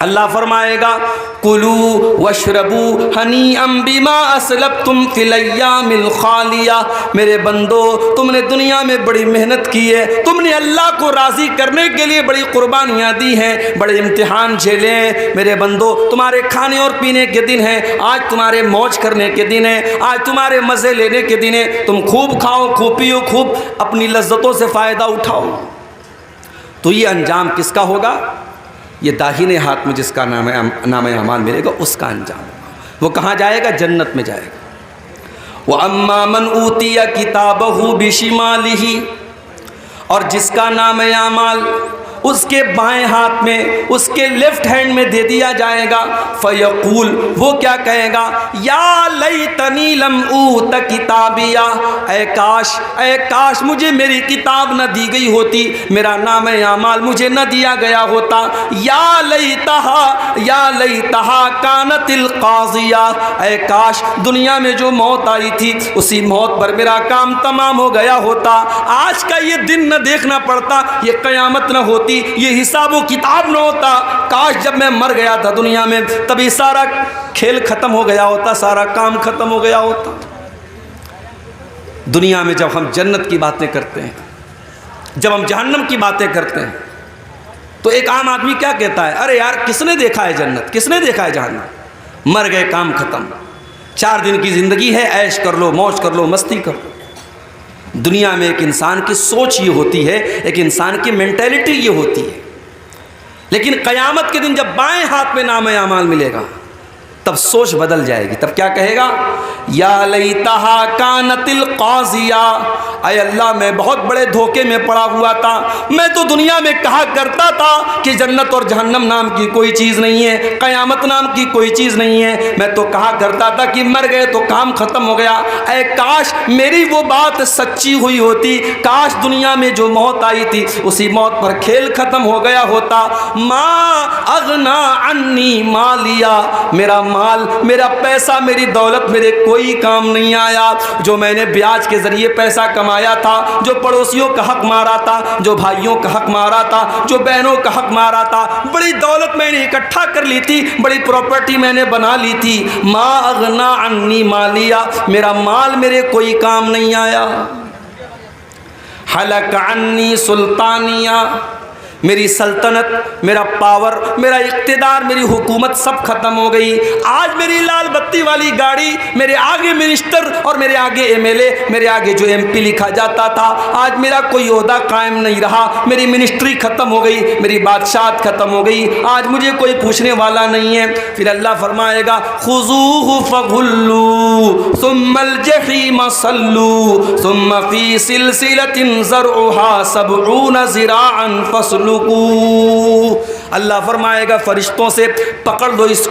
اللہ فرمائے گا کلو واشربو ہنیئا بما اسلفتم فی الایام الخالیہ، میرے بندو تم نے دنیا میں بڑی محنت کی ہے، تم نے اللہ کو راضی کرنے کے لیے بڑی قربانیاں دی ہیں، بڑے امتحان جھیلے ہیں، میرے بندو تمہارے کھانے اور پینے کے دن ہیں، آج تمہارے موج کرنے کے دن ہیں، آج تمہارے مزے لینے کے دن ہیں، تم خوب کھاؤ، خوب پیو، خوب اپنی لذتوں سے فائدہ اٹھاؤ۔ تو یہ انجام کس کا ہوگا؟ یہ داہنے ہاتھ میں جس کا نام اعمال ملے گا اس کا انجام ہوگا۔ وہ کہاں جائے گا؟ جنت میں جائے گا۔ وَأَمَّا مَنْ أُوتِيَ كِتَابَهُ بِشِمَالِهِ، اور جس کا نام اعمال اس کے بائیں ہاتھ میں، اس کے لیفٹ ہینڈ میں دے دیا جائے گا، فیقول، وہ کیا کہے گا؟ یا لیتنی لم اوت کتابیہ، اے کاش مجھے میری کتاب نہ دی گئی ہوتی، میرا نام اعمال مجھے نہ دیا گیا ہوتا۔ یا لیتہا کانت القاضیہ، اے کاش دنیا میں جو موت آئی تھی اسی موت پر میرا کام تمام ہو گیا ہوتا، آج کا یہ دن نہ دیکھنا پڑتا، یہ قیامت نہ ہوتی، یہ حساب و کتاب نہ ہوتا، کاش جب میں مر گیا تھا دنیا میں تبھی سارا کھیل ختم ہو گیا ہوتا، سارا کام ختم ہو گیا ہوتا۔ دنیا میں جب ہم جنت کی باتیں کرتے ہیں، جب ہم جہنم کی باتیں کرتے ہیں، تو ایک عام آدمی کیا کہتا ہے؟ ارے یار کس نے دیکھا ہے جنت، کس نے دیکھا ہے جہنم؟ مر گئے، کام ختم، 4 دن کی زندگی ہے، عیش کر لو، موج کر لو، مستی کر لو۔ دنیا میں ایک انسان کی سوچ یہ ہوتی ہے، ایک انسان کی مینٹیلٹی یہ ہوتی ہے، لیکن قیامت کے دن جب بائیں ہاتھ میں نام اعمال ملے گا تب سوچ بدل جائے گی، تب کیا کہے گا؟ یا لیتہا کانت القاضیہ، اے اللہ میں بہت بڑے دھوکے میں پڑا ہوا تھا، میں تو دنیا میں کہا کرتا تھا کہ جنت اور جہنم نام کی کوئی چیز نہیں ہے، قیامت نام کی کوئی چیز نہیں ہے، میں تو کہا کرتا تھا کہ مر گئے تو کام ختم ہو گیا، اے کاش میری وہ بات سچی ہوئی ہوتی، کاش دنیا میں جو موت آئی تھی اسی موت پر کھیل ختم ہو گیا ہوتا۔ ما اغنا عنی مالیہ، میرا مال، میرا پیسہ، میری دولت میرے کوئی کام نہیں آیا، جو میں نے بیاج کے ذریعے پیسہ کمایا تھا، جو پڑوسیوں کا حق مارا تھا، جو بھائیوں کا حق مارا تھا، جو بہنوں کا حق مارا تھا، بڑی دولت میں نے اکٹھا کر لی تھی، بڑی پراپرٹی میں نے بنا لی تھی، ما اغنا عنی مالیہ، میرا مال میرے کوئی کام نہیں آیا۔ حلق عنی سلطانیہ، میری سلطنت، میرا پاور، میرا اقتدار، میری حکومت سب ختم ہو گئی، آج میری لال بتی والی گاڑی، میرے آگے منسٹر اور میرے آگے ایم ایل اے، میرے آگے جو ایم پی لکھا جاتا تھا، آج میرا کوئی عہدہ قائم نہیں رہا، میری منسٹری ختم ہو گئی، میری بادشاہت ختم ہو گئی، آج مجھے کوئی پوچھنے والا نہیں ہے۔ پھر اللہ فرمائے گا خذوہ فغلوہ ثم الجحیم صلوہ ثم فی سلسلۃ ذرعها 70 ذراعا فصلوہ۔ اللہ فرمائے گا فرشتوں سے پکڑ دو اس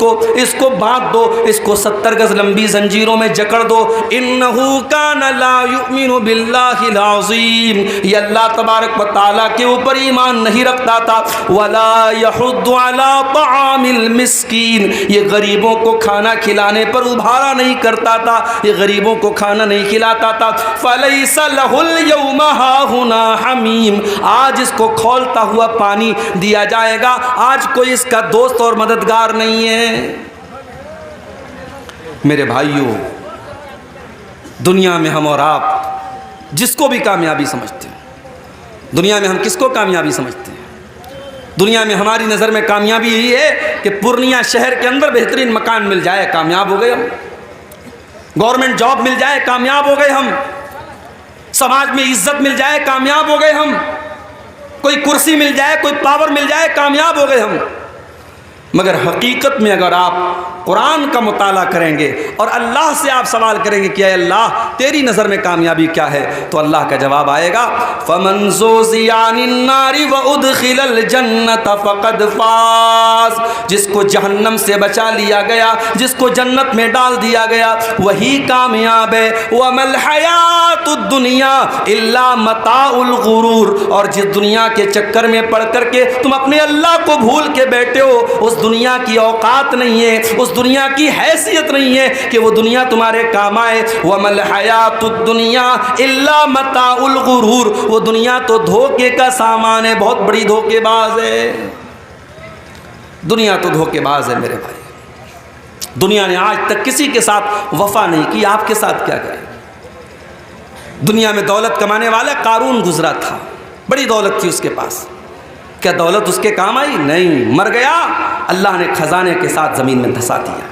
کو باندھ دو، اس کو 70 گز لمبی زنجیروں میں جکڑ دو۔ انہ کان لا یؤمن باللہ العظیم، یہ اللہ تبارک و تعالیٰ کے اوپر ایمان نہیں رکھتا تھا، ولا یحض علی طعام المسکین، یہ غریبوں کو کھانا کھلانے پر ابھارا نہیں کرتا تھا، یہ غریبوں کو کھانا نہیں کھلاتا تھا۔ فلیس لہ اليوم ہاہنا حمیم، آج اس کو کھولتا ہوا پانی دیا جائے گا، آج کوئی اس کا دوست اور مددگار نہیں ہے۔ میرے بھائیوں، دنیا میں ہم اور آپ جس کو بھی کامیابی سمجھتے ہیں، دنیا میں ہم کس کو کامیابی سمجھتے ہیں؟ دنیا میں ہماری نظر میں کامیابی یہی ہے کہ پورنیہ شہر کے اندر بہترین مکان مل جائے، کامیاب ہو گئے ہم، گورنمنٹ جاب مل جائے، کامیاب ہو گئے ہم، سماج میں عزت مل جائے، کامیاب ہو گئے ہم، کوئی کرسی مل جائے، کوئی پاور مل جائے، کامیاب ہو گئے ہم۔ مگر حقیقت میں اگر آپ قرآن کا مطالعہ کریں گے اور اللہ سے آپ سوال کریں گے کہ اے اللہ تیری نظر میں کامیابی کیا ہے، تو اللہ کا جواب آئے گا فَمَنْ زُحْزِحَ عَنِ النَّارِ وَأُدْخِلَ الْجَنَّةَ فَقَدْ فَازَ، جس کو جہنم سے بچا لیا گیا، جس کو جنت میں ڈال دیا گیا، وہی کامیاب ہے۔ وَمَا الْحَيَاةُ الدُّنْيَا إِلَّا مَتَاعُ الْغُرُورِ، اور جس دنیا کے چکر میں پڑ کر کے تم اپنے اللہ کو بھول کے بیٹھے ہو، اس دنیا کی اوقات نہیں ہے، اس دنیا کی حیثیت نہیں ہے کہ وہ دنیا تمہارے کام آئے۔ وَمَا الْحَيَاةُ الدُّنْيَا إِلَّا مَتَاعُ الْغُرُورِ، وہ دنیا تو دھوکے کا سامان ہے، بہت بڑی دھوکے باز ہے۔ دنیا تو دھوکے باز ہے میرے بھائی. دنیا نے آج تک کسی کے ساتھ وفا نہیں کی، آپ کے ساتھ کیا کرے. دنیا میں دولت کمانے والا قارون گزرا تھا، بڑی دولت تھی اس کے پاس. کیا دولت اس کے کام آئی؟ نہیں، مر گیا، اللہ نے خزانے کے ساتھ زمین میں دھسا دیا.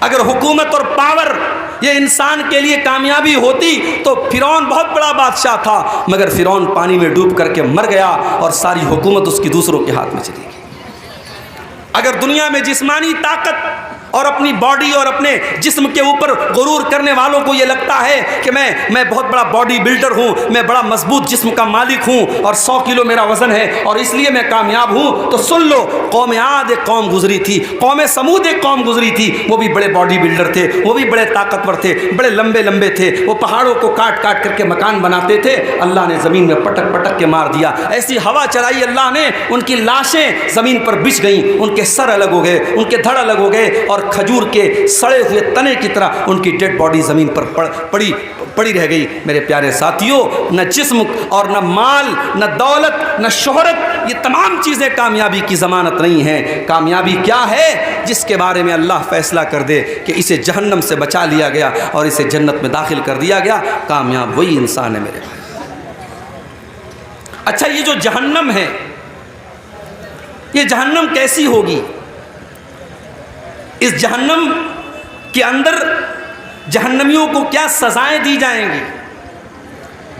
اگر حکومت اور پاور یہ انسان کے لیے کامیابی ہوتی تو فرعون بہت بڑا بادشاہ تھا، مگر فرعون پانی میں ڈوب کر کے مر گیا اور ساری حکومت اس کی دوسروں کے ہاتھ میں چلی گئی. اگر دنیا میں جسمانی طاقت اور اپنی باڈی اور اپنے جسم کے اوپر غرور کرنے والوں کو یہ لگتا ہے کہ میں بہت بڑا باڈی بلڈر ہوں، میں بڑا مضبوط جسم کا مالک ہوں اور 100 کلو میرا وزن ہے اور اس لیے میں کامیاب ہوں، تو سن لو، قوم عاد ایک قوم گزری تھی، قوم سمود ایک قوم گزری تھی، وہ بھی بڑے باڈی بلڈر تھے، وہ بھی بڑے طاقتور تھے، بڑے لمبے لمبے تھے، وہ پہاڑوں کو کاٹ کاٹ کر کے مکان بناتے تھے. اللہ نے زمین میں پٹک پٹک کے مار دیا، ایسی ہوا چلائی اللہ نے، ان کی لاشیں زمین پر بچھ گئیں، ان کے سر الگ ہو گئے، ان کے دھڑ الگ ہو گئے اور کھجور کے سڑے ہوئے تنے کی طرح ان کی ڈیڈ باڈی زمین پر پڑی رہ گئی. میرے پیارے ساتھیوں، نہ جسم اور نہ مال، نہ دولت، نہ شہرت، یہ تمام چیزیں کامیابی کی ضمانت نہیں ہیں. کامیابی کیا ہے؟ جس کے بارے میں اللہ فیصلہ کر دے کہ اسے جہنم سے بچا لیا گیا اور اسے جنت میں داخل کر دیا گیا، کامیاب وہی انسان ہے میرے بھائی. اچھا، یہ جو جہنم ہے، یہ جہنم کیسی ہوگی؟ اس جہنم کے اندر جہنمیوں کو کیا سزائیں دی جائیں گی؟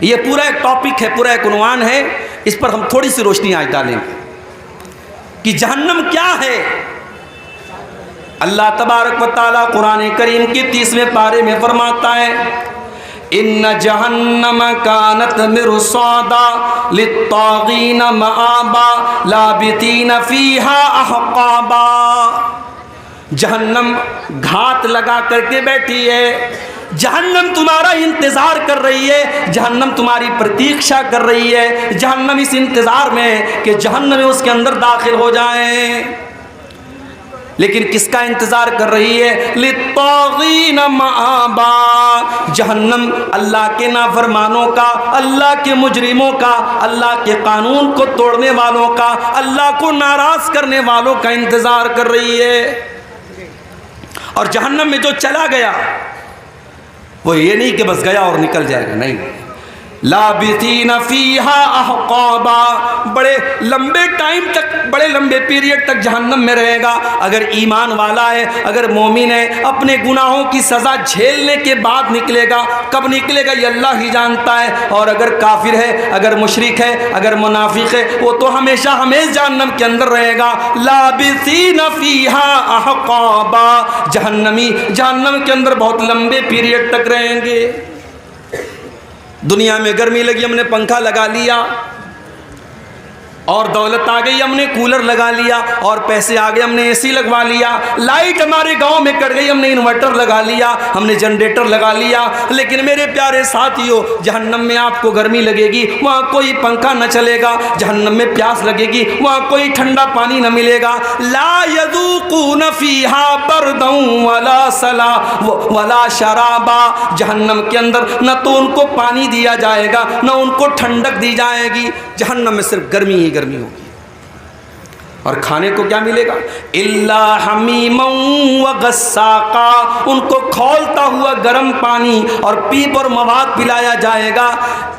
یہ پورا ایک ٹاپک ہے، پورا ایک عنوان ہے، اس پر ہم تھوڑی سی روشنی آج ڈالیں گے کہ جہنم کیا ہے. اللہ تبارک و تعالیٰ قرآن کریم کے 30ویں پارے میں فرماتا ہے، ان جہنم کانت مرصادا للطاغین مآبا لابثین فیہا احقابا. جہنم گھات لگا کر کے بیٹھی ہے، جہنم تمہارا انتظار کر رہی ہے، جہنم تمہاری پرتیکشا کر رہی ہے، جہنم اس انتظار میں کہ جہنم اس کے اندر داخل ہو جائیں. لیکن کس کا انتظار کر رہی ہے؟ للطاغین مآبا. جہنم اللہ کے نافرمانوں کا، اللہ کے مجرموں کا، اللہ کے قانون کو توڑنے والوں کا، اللہ کو ناراض کرنے والوں کا انتظار کر رہی ہے. اور جہنم میں جو چلا گیا وہ یہ نہیں کہ بس گیا اور نکل جائے گا، نہیں، لابثین فیہا احقابا. بڑے لمبے ٹائم تک، بڑے لمبے پیریڈ تک جہنم میں رہے گا. اگر ایمان والا ہے، اگر مومن ہے، اپنے گناہوں کی سزا جھیلنے کے بعد نکلے گا. کب نکلے گا یہ اللہ ہی جانتا ہے. اور اگر کافر ہے، اگر مشرک ہے، اگر منافق ہے، وہ تو ہمیشہ ہمیشہ جہنم کے اندر رہے گا. لابثین فیہا احقابا. جہنمی جہنم کے اندر بہت لمبے پیریڈ تک رہیں گے. دنیا میں گرمی لگی، ہم نے پنکھا لگا لیا، اور دولت آ گئی، ہم نے کولر لگا لیا، اور پیسے آ گئے، ہم نے اے سی لگوا لیا. لائٹ ہمارے گاؤں میں کٹ گئی، ہم نے انورٹر لگا لیا، ہم نے جنریٹر لگا لیا. لیکن میرے پیارے ساتھیوں، جہنم میں آپ کو گرمی لگے گی، وہاں کوئی پنکھا نہ چلے گا. جہنم میں پیاس لگے گی، وہاں کوئی ٹھنڈا پانی نہ ملے گا. لا یذوقون فیہا بردا ولا سلا ولا شرابا. جہنم کے اندر نہ تو ان کو پانی دیا جائے گا، نہ ان کو ٹھنڈک دی جائے گی. جہنم میں صرف گرمی ہی گرمی ہوگی. اور کھانے کو کیا ملے گا؟ الا حمیما وغساقا. ان کو کھولتا ہوا گرم پانی اور پیپ اور مواد پلایا جائے گا.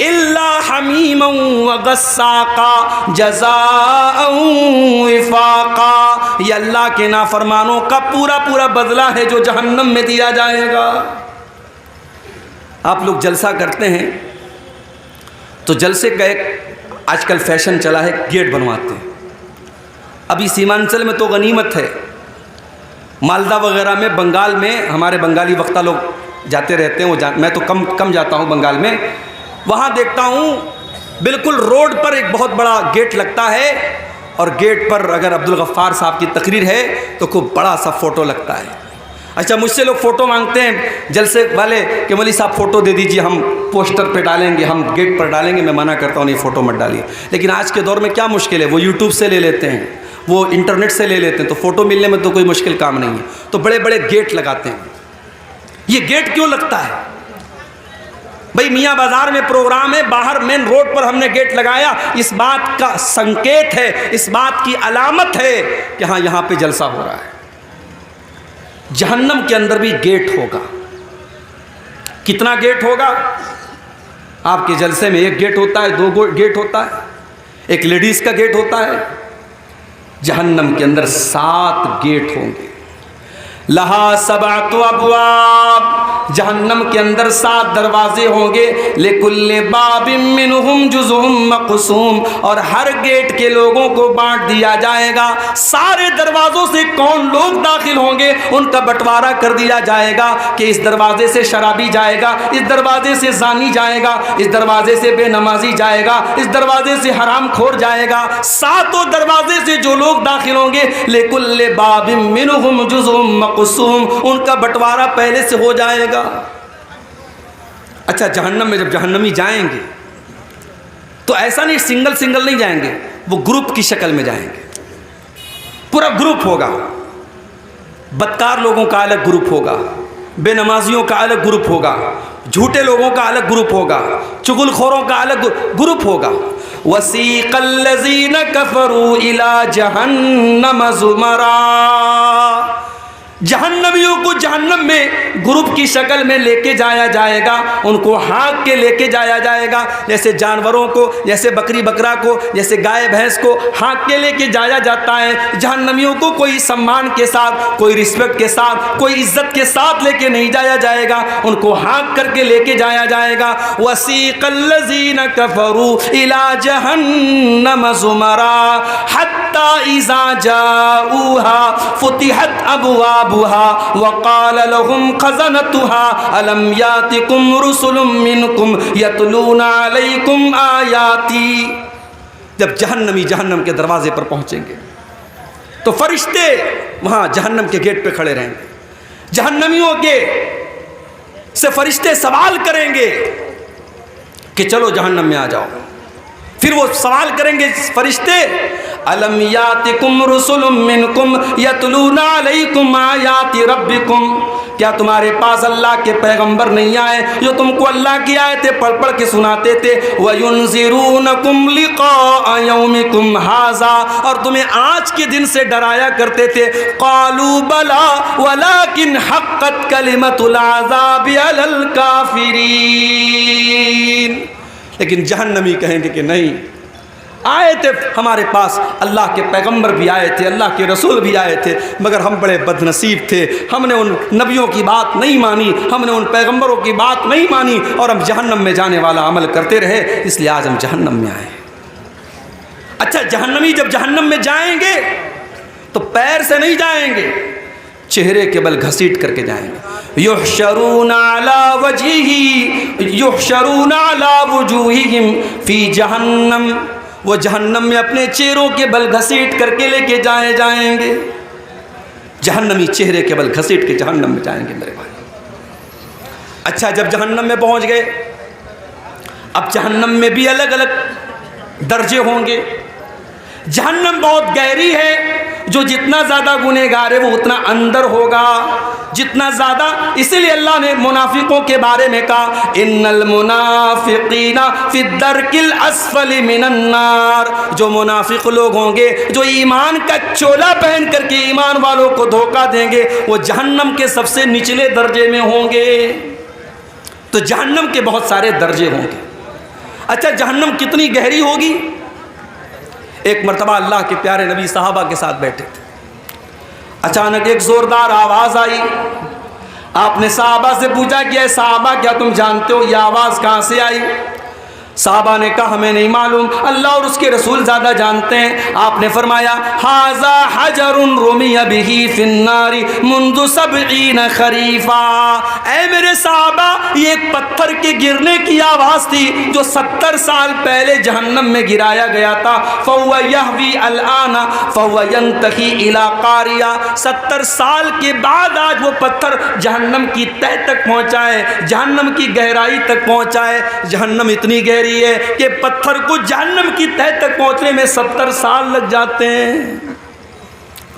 الا حمیما وغساقا جزاء وفاقا. یہ اللہ کے نافرمانوں کا پورا پورا بدلہ ہے جو جہنم میں دیا جائے گا. آپ لوگ جلسہ کرتے ہیں تو جلسے کا ایک آج کل فیشن چلا ہے، گیٹ بنواتے ہیں. ابھی سیمانچل میں تو غنیمت ہے، مالدہ وغیرہ میں، بنگال میں، ہمارے بنگالی وقتہ لوگ جاتے رہتے ہیں، میں تو کم جاتا ہوں بنگال میں. وہاں دیکھتا ہوں بالکل روڈ پر ایک بہت بڑا گیٹ لگتا ہے، اور گیٹ پر اگر عبدالغفار صاحب کی تقریر ہے تو خوب بڑا سا فوٹو لگتا ہے. اچھا، مجھ سے لوگ فوٹو مانگتے ہیں جلسے والے کہ مولوی صاحب فوٹو دے دیجیے، ہم پوسٹر پہ ڈالیں گے، ہم گیٹ پر ڈالیں گے. میں منع کرتا ہوں، نہیں، فوٹو مت ڈالیے. لیکن آج کے دور میں کیا مشکل ہے، وہ یوٹیوب سے لے لیتے ہیں، وہ انٹرنیٹ سے لے لیتے ہیں، تو فوٹو ملنے میں تو کوئی مشکل کام نہیں ہے. تو بڑے بڑے گیٹ لگاتے ہیں. یہ گیٹ کیوں لگتا ہے؟ بھئی میاں بازار میں پروگرام ہے، باہر مین روڈ پر ہم نے گیٹ لگایا، اس بات کا سنکیت ہے، اس بات کی علامت ہے کہ ہاں یہاں پہ جلسہ ہو رہا ہے۔ جہنم کے اندر بھی گیٹ ہوگا۔ کتنا گیٹ ہوگا؟ آپ کے جلسے میں ایک گیٹ ہوتا ہے، 2 گیٹ ہوتا ہے، ایک لیڈیز کا گیٹ ہوتا ہے۔ جہنم کے اندر 7 گیٹ ہوں گے۔ لہا 7 ابواب، جہنم کے اندر 7 دروازے ہوں گے۔ لکل باب منہم جزء مقسوم، اور ہر گیٹ کے لوگوں کو بانٹ دیا جائے گا۔ سارے دروازوں سے کون لوگ داخل ہوں گے ان کا بٹوارا کر دیا جائے گا کہ اس دروازے سے شرابی جائے گا، اس دروازے سے زانی جائے گا، اس دروازے سے بے نمازی جائے گا، اس دروازے سے حرام خور جائے گا۔ 7 دروازے سے جو لوگ داخل ہوں گے، لکل باب منہم جزء مقسوم، ان کا بٹوارا پہلے سے ہو جائے گا۔ اچھا، جہنم میں جب جہنمی جائیں گے تو ایسا نہیں سنگل نہیں جائیں گے، وہ گروپ کی شکل میں جائیں گے۔ پورا گروپ ہوگا، بدکار لوگوں کا الگ گروپ ہوگا، بے نمازیوں کا الگ گروپ ہوگا، جھوٹے لوگوں کا الگ گروپ ہوگا، چغل خوروں کا الگ گروپ ہوگا۔ وَسِيقَ الَّذِينَ كَفَرُوا إِلَى جَهَنَّمَ زُمَرًا، جہنمیوں کو جہنم میں گروپ کی شکل میں لے کے جایا جائے گا، ان کو ہانک کے لے کے جایا جائے گا، جیسے جانوروں کو، جیسے بکری بکرا کو، جیسے گائے بھینس کو ہانک کے لے کے جایا جاتا ہے۔ جہنمیوں کو کوئی سمان کے ساتھ، کوئی رسپیکٹ کے ساتھ، کوئی عزت کے ساتھ لے کے نہیں جایا جائے گا، ان کو ہانک کر کے لے کے جایا جائے گا۔ وَسِيقَ الَّذِينَ كَفَرُوا إِلَى جَهَنَّمَ زُمَرًا حَتَّى إِذَا جَاءُوهَا فُتِحَتْ أَبْوَابُهَا وقال لهم خزنتها ألم يأتكم رسل منكم يتلون عليكم آياتي، جب جہنمی جہنم کے دروازے پر پہنچیں گے تو فرشتے وہاں جہنم کے گیٹ پہ کھڑے رہیں گے۔ جہنمیوں کے سے فرشتے سوال کریں گے کہ چلو جہنم میں آ جاؤ۔ پھر وہ سوال کریں گے فرشتے، الم یاتکم رسل منکم یتلون علیکم آیات ربکم، کیا تمہارے پاس اللہ کے پیغمبر نہیں آئے جو تم کو اللہ کی آیتیں پڑھ پڑھ کے سناتے تھے؟ وَيُنذِرُونَكُمْ لِقَاءَ يَوْمِكُمْ هَذَا، اور تمہیں آج کے دن سے ڈرایا کرتے تھے۔ قَالُوا بَلَىٰ وَلَٰكِنْ حَقَّتْ كَلِمَةُ الْعَذَابِ عَلَى الْكَافِرِينَ، لیکن جہنمی کہیں گے کہ نہیں، آئے تھے ہمارے پاس، اللہ کے پیغمبر بھی آئے تھے، اللہ کے رسول بھی آئے تھے، مگر ہم بڑے بدنصیب تھے، ہم نے ان نبیوں کی بات نہیں مانی، ہم نے ان پیغمبروں کی بات نہیں مانی، اور ہم جہنم میں جانے والا عمل کرتے رہے، اس لیے آج ہم جہنم میں آئے۔ اچھا، جہنمی جب جہنم میں جائیں گے تو پیر سے نہیں جائیں گے، چہرے کے بل گھسیٹ کر کے جائیں گے۔ یحشرون علی وجوہہم فی جہنم، وہ جہنم میں اپنے چہروں کے بل گھسیٹ کر کے لے کے جائیں گے۔ جہنمی چہرے کے بل گھسیٹ کے جہنم میں جائیں گے میرے بھائی۔ اچھا، جب جہنم میں پہنچ گئے، اب جہنم میں بھی الگ الگ درجے ہوں گے۔ جہنم بہت گہری ہے، جو جتنا زیادہ گنہگار ہے وہ اتنا اندر ہوگا، جتنا زیادہ، اسی لیے اللہ نے منافقوں کے بارے میں کہا ان المنافقین فی الدرک الاسفل من النار، جو منافق لوگ ہوں گے جو ایمان کا چولا پہن کر کے ایمان والوں کو دھوکہ دیں گے، وہ جہنم کے سب سے نچلے درجے میں ہوں گے۔ تو جہنم کے بہت سارے درجے ہوں گے۔ اچھا، جہنم کتنی گہری ہوگی؟ ایک مرتبہ اللہ کے پیارے نبی صحابہ کے ساتھ بیٹھے تھے، اچانک ایک زوردار آواز آئی۔ آپ نے صحابہ سے پوچھا کہ اے صحابہ، کیا تم جانتے ہو یہ آواز کہاں سے آئی؟ صحابہ نے کہا ہمیں نہیں معلوم، اللہ اور اس کے رسول زیادہ جانتے ہیں۔ آپ نے فرمایا ھذا حجر رمی بہ فی النار منذ 70 خریفا، اے میرے صحابہ، یہ ایک پتھر کے گرنے کی آواز تھی جو 70 سال پہلے جہنم میں گرایا گیا تھا۔ فهو یہوی الآن فهو ینتہی الی قاریہ، 70 سال کے بعد آج وہ پتھر جہنم کی تہ تک پہنچا ہے، جہنم کی گہرائی تک پہنچا ہے۔ جہنم اتنی گہری ہے کہ پتھر کو جہنم کی تہ تک پہنچنے میں 70 سال لگ جاتے ہیں۔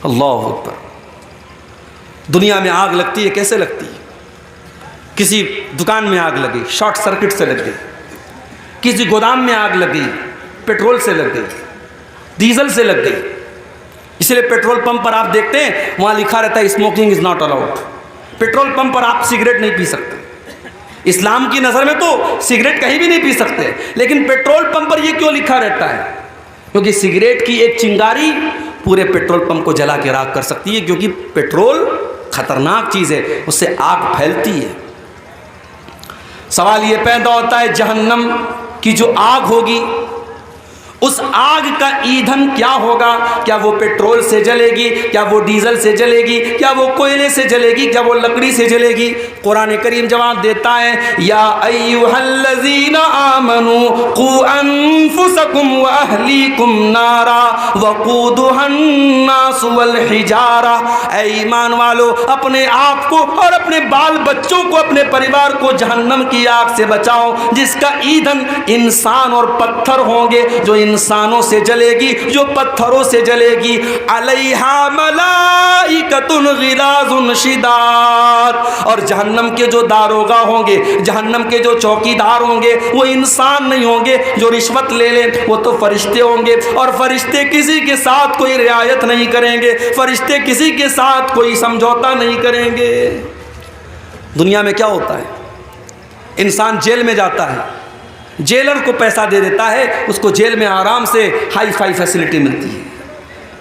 اللہ اکبر۔ دنیا میں آگ لگتی ہے، کیسے لگتی ہے؟ کسی دکان میں آگ لگی، شارٹ سرکٹ سے لگ گئی، کسی گودام میں آگ لگ گئی، پیٹرول سے لگ گئی، ڈیزل سے لگ گئی. اس لیے پیٹرول پمپ پر آپ دیکھتے ہیں وہاں لکھا رہتا ہے smoking is not allowed. Petrol pump پر آپ سگریٹ نہیں پی سکتے. اسلام کی نظر میں تو سگریٹ کہیں بھی نہیں پی سکتے، لیکن پیٹرول پمپ پر یہ کیوں لکھا رہتا ہے؟ کیونکہ سگریٹ کی ایک چنگاری پورے پیٹرول پمپ کو جلا کے راکھ کر سکتی ہے، کیونکہ پیٹرول خطرناک چیز ہے، اس سے آگ پھیلتی ہے. سوال یہ پیدا ہوتا ہے جہنم کی جو آگ ہوگی اس آگ کا ایندھن کیا ہوگا؟ کیا وہ پیٹرول سے جلے گی؟ کیا وہ ڈیزل سے جلے گی؟ کیا وہ کوئلے سے جلے گی؟ کیا وہ لکڑی سے جلے گی؟ قرآن کریم جواب دیتا ہے یا ایھا الذین آمنوا قوا انفسکم واہلیکم نارا وقودھا الناس والحجارہ. اے ایمان والو، اپنے آپ کو اور اپنے بال بچوں کو، اپنے پریوار کو جہنم کی آگ سے بچاؤ، جس کا ایندھن انسان اور پتھر ہوں گے، جو انسانوں سے جلے گی، جو پتھروں سے جلے گی. علیہا ملائکۃ غلاظ شداد. اور جہنم کے جو داروغہ ہوں گے، جہنم کے جو چوکیدار ہوں گے، وہ انسان نہیں ہوں گے جو رشوت لے لیں، وہ تو فرشتے ہوں گے. اور فرشتے کسی کے ساتھ کوئی رعایت نہیں کریں گے، فرشتے کسی کے ساتھ کوئی سمجھوتا نہیں کریں گے. دنیا میں کیا ہوتا ہے؟ انسان جیل میں جاتا ہے، جیلر کو پیسہ دے دیتا ہے، اس کو جیل میں آرام سے ہائی فائی فیسلٹی ملتی ہے.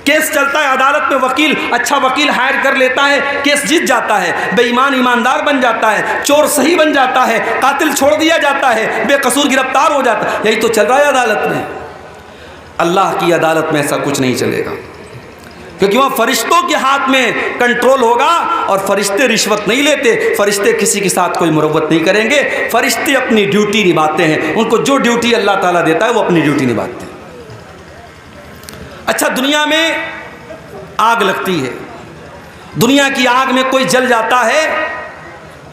کیس چلتا ہے عدالت میں، وکیل اچھا وکیل ہائر کر لیتا ہے، کیس جیت جاتا ہے، بے ایمان ایماندار بن جاتا ہے، چور صحیح بن جاتا ہے، قاتل چھوڑ دیا جاتا ہے، بے قصور گرفتار ہو جاتا ہے. یہی تو چل رہا ہے عدالت میں. اللہ کی عدالت میں ایسا کچھ نہیں چلے گا، کیونکہ وہاں فرشتوں کے ہاتھ میں کنٹرول ہوگا، اور فرشتے رشوت نہیں لیتے، فرشتے کسی کے ساتھ کوئی مروت نہیں کریں گے. فرشتے اپنی ڈیوٹی نبھاتے ہیں، ان کو جو ڈیوٹی اللہ تعالیٰ دیتا ہے وہ اپنی ڈیوٹی نبھاتے ہیں. اچھا، دنیا میں آگ لگتی ہے، دنیا کی آگ میں کوئی جل جاتا ہے،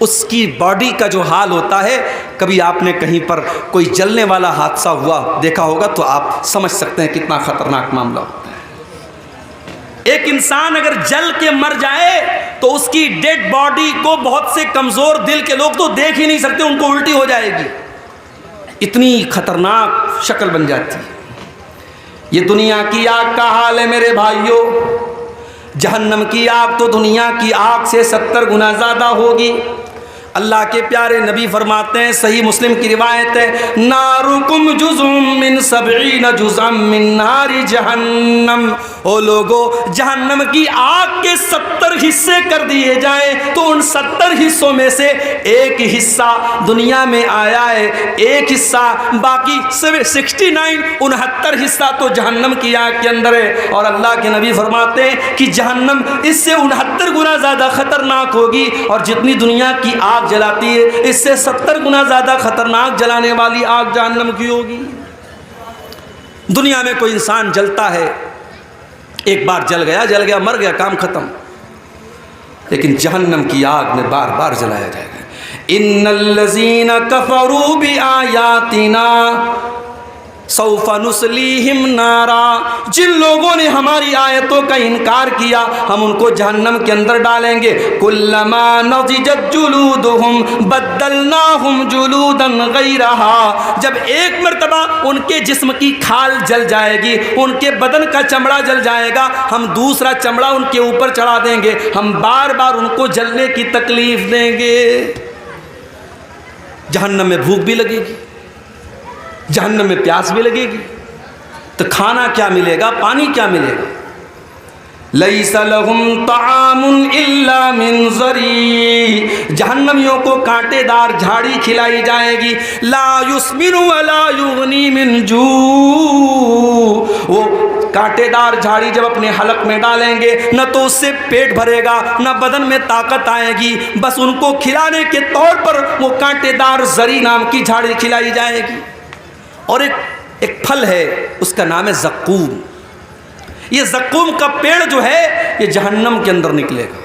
اس کی باڈی کا جو حال ہوتا ہے، کبھی آپ نے کہیں پر کوئی جلنے والا حادثہ ہوا دیکھا ہوگا تو آپ سمجھ سکتے ہیں کتنا خطرناک معاملہ ہوتا ہے. ایک انسان اگر جل کے مر جائے تو اس کی ڈیڈ باڈی کو بہت سے کمزور دل کے لوگ تو دیکھ ہی نہیں سکتے، ان کو الٹی ہو جائے گی، اتنی خطرناک شکل بن جاتی ہے. یہ دنیا کی آگ کا حال ہے میرے بھائیوں. جہنم کی آگ تو دنیا کی آگ سے 70 گنا زیادہ ہوگی. اللہ کے پیارے نبی فرماتے ہیں، صحیح مسلم کی روایت ہے، نارکم جزء من 70 جزءا من نار جہنم. او لوگو، جہنم کی آگ کے 70 حصے کر دیے جائیں تو ان 70 حصوں میں سے ایک حصہ دنیا میں آیا ہے، ایک حصہ باقی 69 حصہ تو جہنم کی آگ کے اندر ہے. اور اللہ کے نبی فرماتے ہیں کہ جہنم اس سے 69 گنا زیادہ خطرناک ہوگی، اور جتنی دنیا کی آگ جلاتی ہے اس سے 70 گنا زیادہ خطرناک جلانے والی آگ جہنم کی ہوگی. دنیا میں کوئی انسان جلتا ہے، ایک بار جل گیا مر گیا، کام ختم. لیکن جہنم کی آگ میں بار بار جلایا جائے گا. ان الذین کفروا بآیاتنا سوف نصلیہم نارا. جن لوگوں نے ہماری آیتوں کا انکار کیا ہم ان کو جہنم کے اندر ڈالیں گے. کلما نضجت جلودہم بدلناہم جلودا غیرہا. جب ایک مرتبہ ان کے جسم کی کھال جل جائے گی، ان کے بدن کا چمڑا جل جائے گا، ہم دوسرا چمڑا ان کے اوپر چڑھا دیں گے، ہم بار بار ان کو جلنے کی تکلیف دیں گے. جہنم میں بھوک بھی لگے گی، جہنم میں پیاس بھی لگے گی، تو کھانا کیا ملے گا، پانی کیا ملے گا. لیس لہم طعام الا من ضریع. جہنمیوں کو کانٹے دار جھاڑی کھلائی جائے گی. لا یسمن ولا یغنی من جوع. وہ کانٹے دار جھاڑی جب اپنے حلق میں ڈالیں گے نہ تو اس سے پیٹ بھرے گا نہ بدن میں طاقت آئے گی، بس ان کو کھلانے کے طور پر وہ کانٹے دار زری نام کی جھاڑی کھلائی جائے گی. اور ایک پھل ہے، اس کا نام ہے زقوم. یہ زقوم کا پیڑ جو ہے یہ جہنم کے اندر نکلے گا.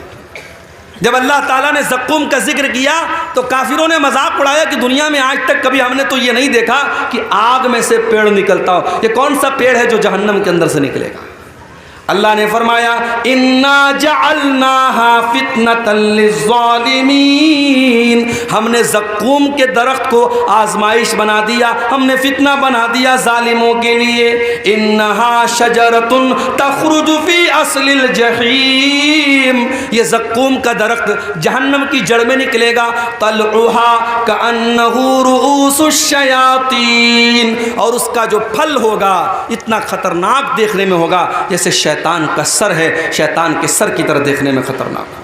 جب اللہ تعالیٰ نے زقوم کا ذکر کیا تو کافروں نے مذاق اڑایا کہ دنیا میں آج تک کبھی ہم نے تو یہ نہیں دیکھا کہ آگ میں سے پیڑ نکلتا ہو. یہ کون سا پیڑ ہے جو جہنم کے اندر سے نکلے گا؟ اللہ نے فرمایا انا جعلناها فتنة للظالمین، ہم نے زقوم کے درخت کو آزمائش بنا دیا، ہم نے فتنہ بنا دیا ظالموں کے لیے۔ انہا شجرۃ تخرج فی اصل الجحیم، یہ زقوم کا درخت جہنم کی جڑ میں نکلے گا، طلعها کأنہ رؤوس الشیاطین، اور اس کا جو پھل ہوگا اتنا خطرناک دیکھنے میں ہوگا جیسے شیطان کا سر ہے، شیطان کے سر کی طرح دیکھنے میں خطرناک ہوگا۔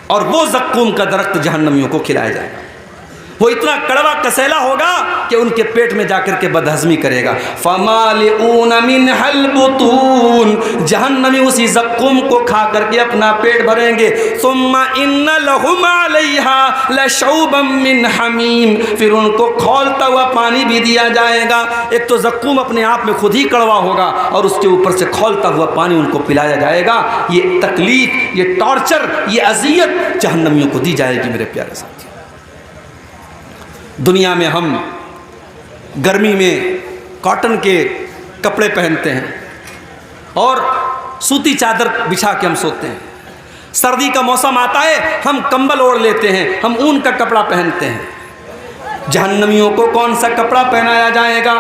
اور وہ زقوم کا درخت جہنمیوں کو کھلایا جائے گا، وہ اتنا کڑوا کسیلا ہوگا کہ ان کے پیٹ میں جا کر کے بدہضمی کرے گا۔ فَمَالِئُونَ مِنْهَا الْبُطُونَ، جہنمی اسی زقوم کو کھا کر کے اپنا پیٹ بھریں گے۔ ثُمَّ إِنَّ لَهُمْ عَلَيْهَا لَشَوْبًا مِّنْ حَمِيمٍ، پھر ان کو کھولتا ہوا پانی بھی دیا جائے گا۔ ایک تو زقوم اپنے آپ میں خود ہی کڑوا ہوگا اور اس کے اوپر سے کھولتا ہوا پانی ان کو پلایا جائے گا۔ یہ تکلیف، یہ ٹارچر، یہ اذیت جہنمیوں کو دی جائے گی میرے پیارے ساتھی۔ دنیا میں ہم گرمی میں کاٹن کے کپڑے پہنتے ہیں اور سوتی چادر بچھا کے ہم سوتے ہیں، سردی کا موسم آتا ہے ہم کمبل اوڑھ لیتے ہیں، ہم اون کا کپڑا پہنتے ہیں۔ جہنمیوں کو کون سا کپڑا پہنایا جائے گا؟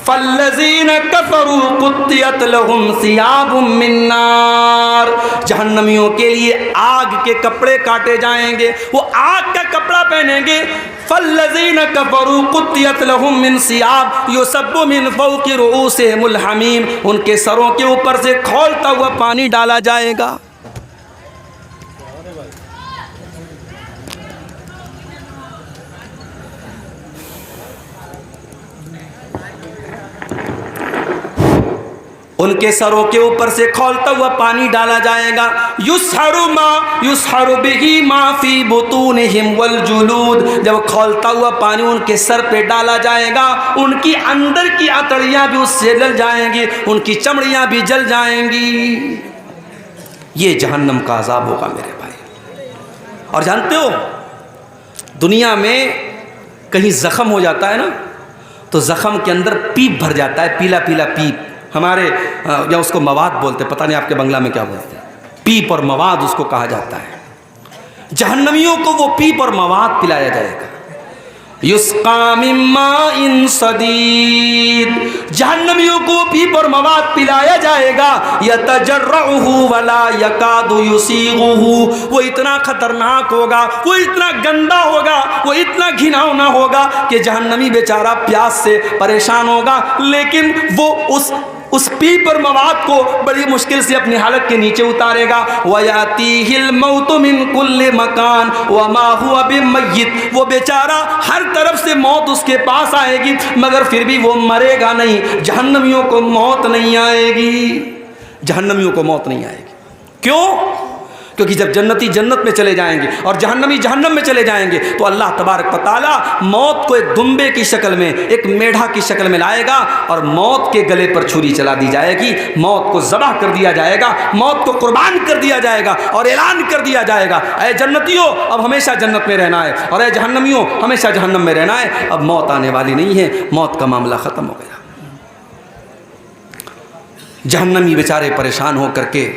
فَالَّذِينَ كَفَرُوا قُطِّعَتْ لَهُمْ ثِيَابٌ مِّن نَّارٍ، جہنمیوں کے لیے آگ کے کپڑے کاٹے جائیں گے، وہ آگ کا کپڑا پہنیں گے۔ فَالَّذِينَ كَفَرُوا قُطِّعَتْ لَهُم مِّن ثِيَابٍ يُصَبُّ مِّن فَوْقِ رُؤُوسِهِمُ الْحَمِيمُ، ان کے سروں کے اوپر سے کھولتا ہوا پانی ڈالا جائے گا۔ ان کے سروں کے اوپر سے کھولتا ہوا پانی ڈالا جائے گا۔ یسحر بہ ما فی بطونہم والجلود، جب کھولتا ہوا پانی ان کے سر پہ ڈالا جائے گا ان کی اندر کی اتڑیاں بھی اس سے جل جائیں گی، ان کی چمڑیاں بھی جل جائیں گی۔ یہ جہنم کا عذاب ہوگا میرے بھائی۔ اور جانتے ہو دنیا میں کہیں زخم ہو جاتا ہے نا تو زخم کے اندر پیپ بھر جاتا ہے، پیلا پیلا پیپ، ہمارے یا اس کو مواد بولتے، پتہ نہیں آپ کے بنگلہ میں کیا بولتے ہیں، پیپ اور مواد اس کو کہا جاتا ہے۔ جہنمیوں کو وہ پیپ اور مواد پلایا جائے گا۔ یسقا من ماء صدید، جہنمیوں کو پیپ اور مواد پلایا جائے گا۔ یتجرعہ ولا یکاد یسیغہ، وہ اتنا خطرناک ہوگا، وہ اتنا گندا ہوگا، وہ اتنا گھناؤنا ہوگا کہ جہنمی بیچارہ پیاس سے پریشان ہوگا، لیکن وہ اس پیپ اور مواد کو بڑی مشکل سے اپنی حالت کے نیچے اتارے گا۔ وَيَأْتِيهِ الْمَوْتُ مِنْ كُلِّ مَكَانٍ وَمَا هُوَ بِمَيِّتٍ، وہ بیچارہ ہر طرف سے موت اس کے پاس آئے گی مگر پھر بھی وہ مرے گا نہیں۔ جہنمیوں کو موت نہیں آئے گی، جہنمیوں کو موت نہیں آئے گی۔ کیوں؟ کیونکہ جب جنتی جنت میں چلے جائیں گے اور جہنمی جہنم میں چلے جائیں گے تو اللہ تبارک و تعالیٰ موت کو ایک دمبے کی شکل میں، ایک میڈھا کی شکل میں لائے گا اور موت کے گلے پر چھری چلا دی جائے گی، موت کو ذبح کر دیا جائے گا، موت کو قربان کر دیا جائے گا اور اعلان کر دیا جائے گا اے جنتیوں اب ہمیشہ جنت میں رہنا ہے، اور اے جہنمیوں ہمیشہ جہنم میں رہنا ہے، اب موت آنے والی نہیں ہے، موت کا معاملہ ختم ہو گیا۔ جہنمی بیچارے پریشان ہو کر کے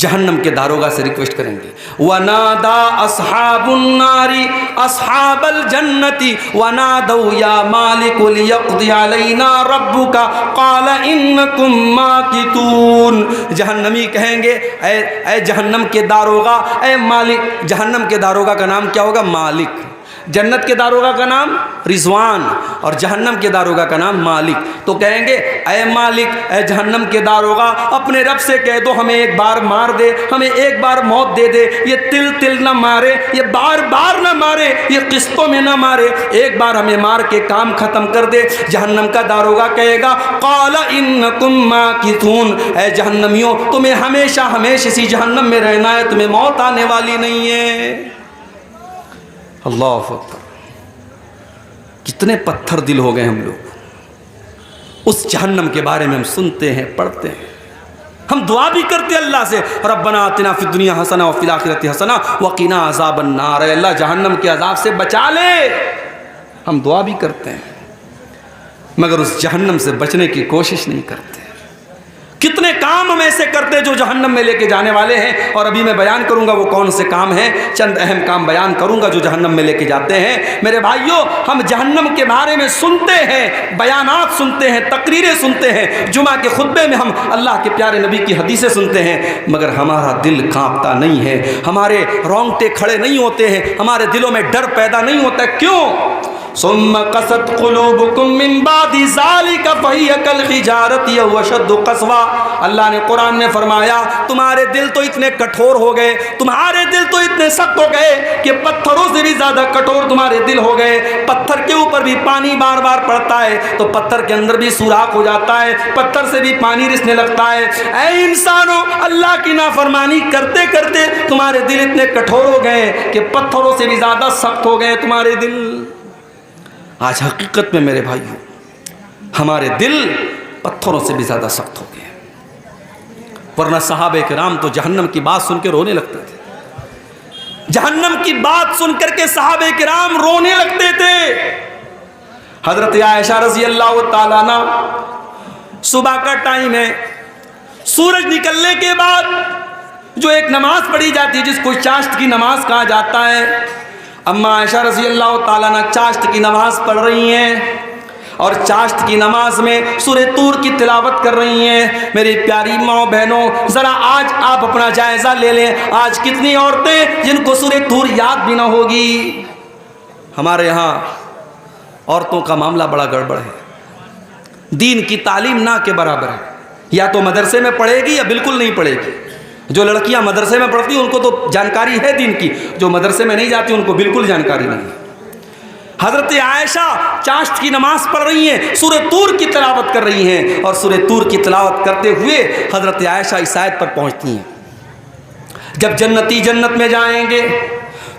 جہنم کے داروغہ سے ریکویسٹ کریں گے، وَنَادَا أَصْحَابُ النَّارِ أَصْحَابَ الْجَنَّةِ وَنَادَوْا يَا مَالِكُ لِيَقْضِيَ عَلَيْنَا رَبُّكَ قَالَ إِنَّكُمْ مَاكِثُونَ، جہنمی کہیں گے اے جہنم کے داروغہ، اے مالک، جہنم کے داروغہ کا نام کیا ہوگا؟ مالک۔ جنت کے داروغہ کا نام رضوان اور جہنم کے داروغہ کا نام مالک۔ تو کہیں گے اے مالک، اے جہنم کے داروغہ، اپنے رب سے کہہ دو ہمیں ایک بار مار دے، ہمیں ایک بار موت دے دے، یہ تل تل نہ مارے، یہ بار بار نہ مارے، یہ قسطوں میں نہ مارے، ایک بار ہمیں مار کے کام ختم کر دے۔ جہنم کا داروغہ کہے گا قال انکم ماکثون، اے جہنمیوں تمہیں ہمیشہ ہمیشہ اسی جہنم میں رہنا ہے، تمہیں موت آنے والی نہیں ہے۔ اللہ اکبر، کتنے پتھر دل ہو گئے ہم لوگ، اس جہنم کے بارے میں ہم سنتے ہیں، پڑھتے ہیں، ہم دعا بھی کرتے ہیں اللہ سے ربنا آتنا فی الدنیا حسنہ وفی الآخرۃ حسنہ وقنا عذاب النار، اے اللہ جہنم کے عذاب سے بچا لے، ہم دعا بھی کرتے ہیں مگر اس جہنم سے بچنے کی کوشش نہیں کرتے۔ کتنے کام ہم ایسے کرتے جو جہنم میں لے کے جانے والے ہیں، اور ابھی میں بیان کروں گا وہ کون سے کام ہیں، چند اہم کام بیان کروں گا جو جہنم میں لے کے جاتے ہیں۔ میرے بھائیوں، ہم جہنم کے بارے میں سنتے ہیں، بیانات سنتے ہیں، تقریریں سنتے ہیں، جمعہ کے خطبے میں ہم اللہ کے پیارے نبی کی حدیثیں سنتے ہیں، مگر ہمارا دل کانپتا نہیں ہے، ہمارے رونگٹے کھڑے نہیں ہوتے ہیں، ہمارے دلوں میں ڈر پیدا نہیں ہوتا ہے۔ کیوں؟ ثم قست قلوبکم من بعد ذالک فہی کالحجارۃ او اشد قسوا۔ اللہ نے قرآن میں فرمایا تمہارے دل تو اتنے کٹھور ہو گئے، تمہارے دل تو اتنے سخت ہو گئے کہ پتھروں سے بھی زیادہ کٹھور تمہارے دل ہو گئے۔ پتھر کے اوپر بھی پانی بار بار پڑتا ہے تو پتھر کے اندر بھی سوراخ ہو جاتا ہے، پتھر سے بھی پانی رسنے لگتا ہے۔ اے انسانوں، اللہ کی نافرمانی کرتے کرتے تمہارے دل اتنے کٹھور ہو گئے کہ پتھروں سے بھی زیادہ سخت ہو گئے تمہارے دل۔ آج حقیقت میں میرے بھائیوں ہمارے دل پتھروں سے بھی زیادہ سخت ہو گئے، ورنہ صحابہ کرام تو جہنم کی بات سن کے رونے لگتے تھے، جہنم کی بات سن کر کے صحابہ کرام رونے لگتے تھے۔ حضرت عائشہ رضی اللہ تعالیٰ عنہ، صبح کا ٹائم ہے، سورج نکلنے کے بعد جو ایک نماز پڑھی جاتی ہے جس کو چاشت کی نماز کہا جاتا ہے، اما عائشہ رضی اللہ تعالیٰ عنہ چاشت کی نماز پڑھ رہی ہیں اور چاشت کی نماز میں سورہ طور کی تلاوت کر رہی ہیں۔ میری پیاری ماں بہنوں، ذرا آج آپ اپنا جائزہ لے لیں، آج کتنی عورتیں جن کو سورہ طور یاد بھی نہ ہوگی۔ ہمارے ہاں عورتوں کا معاملہ بڑا گڑبڑ ہے، دین کی تعلیم نہ کے برابر ہے، یا تو مدرسے میں پڑھے گی یا بالکل نہیں پڑھے گی۔ جو لڑکیاں مدرسے میں پڑھتی ہیں ان کو تو جانکاری ہے دین کی، جو مدرسے میں نہیں جاتی ان کو بالکل جانکاری نہیں۔ حضرت عائشہ چاشت کی نماز پڑھ رہی ہیں، سورہ طور کی تلاوت کر رہی ہیں، اور سورہ طور کی تلاوت کرتے ہوئے حضرت عائشہ اس آیت پر پہنچتی ہیں، جب جنتی جنت میں جائیں گے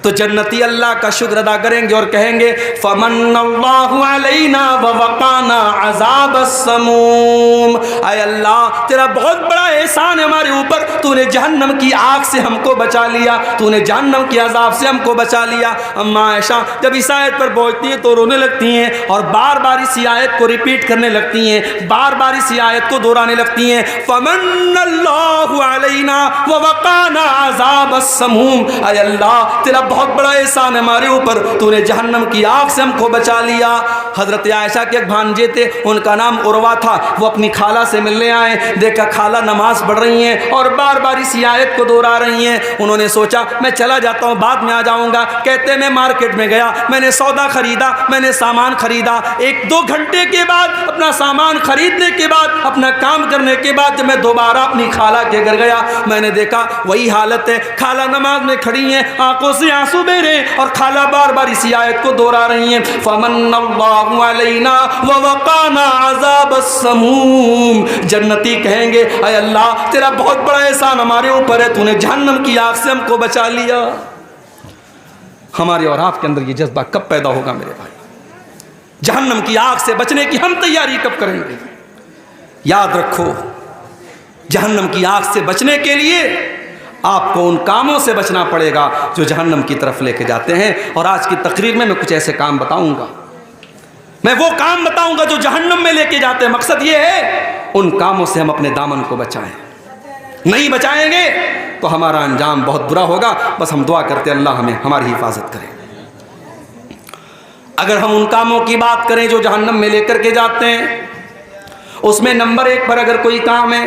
تو جنتی اللہ کا شکر ادا کریں گے اور کہیں گے فمن اللہ علینا ووقانا عذاب السموم۔ اے اللہ تیرا بہت بڑا احسان ہے ہمارے اوپر، تو نے جہنم کی آگ سے ہم کو بچا لیا، تو نے جہنم کی عذاب سے ہم کو بچا لیا۔ اما عائشہ جب اس آیت پر پہنچتی ہیں تو رونے لگتی ہیں اور بار بار اس آیت کو ریپیٹ کرنے لگتی ہیں، بار بار اس آیت کو دہرانے لگتی ہیں، فمن اللہ علینا ووقانا عذاب السموم۔ اے اللہ تیرا بہت بڑا احسان ہے ہمارے اوپر، تو نے جہنم کی آگ سے ہم کو بچا لیا۔ حضرت عائشہ کے ایک بھانجے تھے، ان کا نام عروہ تھا، وہ اپنی خالہ سے ملنے آئے، دیکھا خالہ نماز پڑھ رہی ہیں اور بار بار اس آیت کو دہرا رہی ہیں۔ انہوں نے سوچا میں چلا جاتا ہوں، بعد میں آ جاؤں گا۔ کہتے میں مارکیٹ میں گیا، میں نے سودا خریدا، میں نے سامان خریدا، 1-2 گھنٹے کے بعد اپنا سامان خریدنے کے بعد، اپنا کام کرنے کے بعد جب میں دوبارہ اپنی خالہ کے گھر گیا، میں نے دیکھا وہی حالت ہے، خالہ نماز میں کھڑی ہیں، آنکھوں سے آنسو بہ رہے ہیں اور خالہ بار بار اسی آیت کو دہرا رہی ہیں، فمن اللہ علینا ووقانا عذاب السموم۔ جنتی کہیں گے اے اللہ تیرا بہت بڑا احسان ہمارے اوپر ہے، تو نے جہنم کی آگ سے ہم کو بچا لیا۔ ہمارے اور آپ کے اندر یہ جذبہ کب پیدا ہوگا میرے بھائی؟ جہنم کی آگ سے بچنے کی ہم تیاری کب کریں گے؟ یاد رکھو جہنم کی آگ سے بچنے کے لیے آپ کو ان کاموں سے بچنا پڑے گا جو جہنم کی طرف لے کے جاتے ہیں۔ اور آج کی تقریر میں کچھ ایسے کام بتاؤں گا، میں وہ کام بتاؤں گا جو جہنم میں لے کے جاتے ہیں۔ مقصد یہ ہے ان کاموں سے ہم اپنے دامن کو بچائیں، نہیں بچائیں گے تو ہمارا انجام بہت برا ہوگا۔ بس ہم دعا کرتے ہیں اللہ ہمیں ہماری حفاظت کرے۔ اگر ہم ان کاموں کی بات کریں جو جہنم میں لے کر کے جاتے ہیں، اس میں نمبر 1 پر اگر کوئی کام ہے،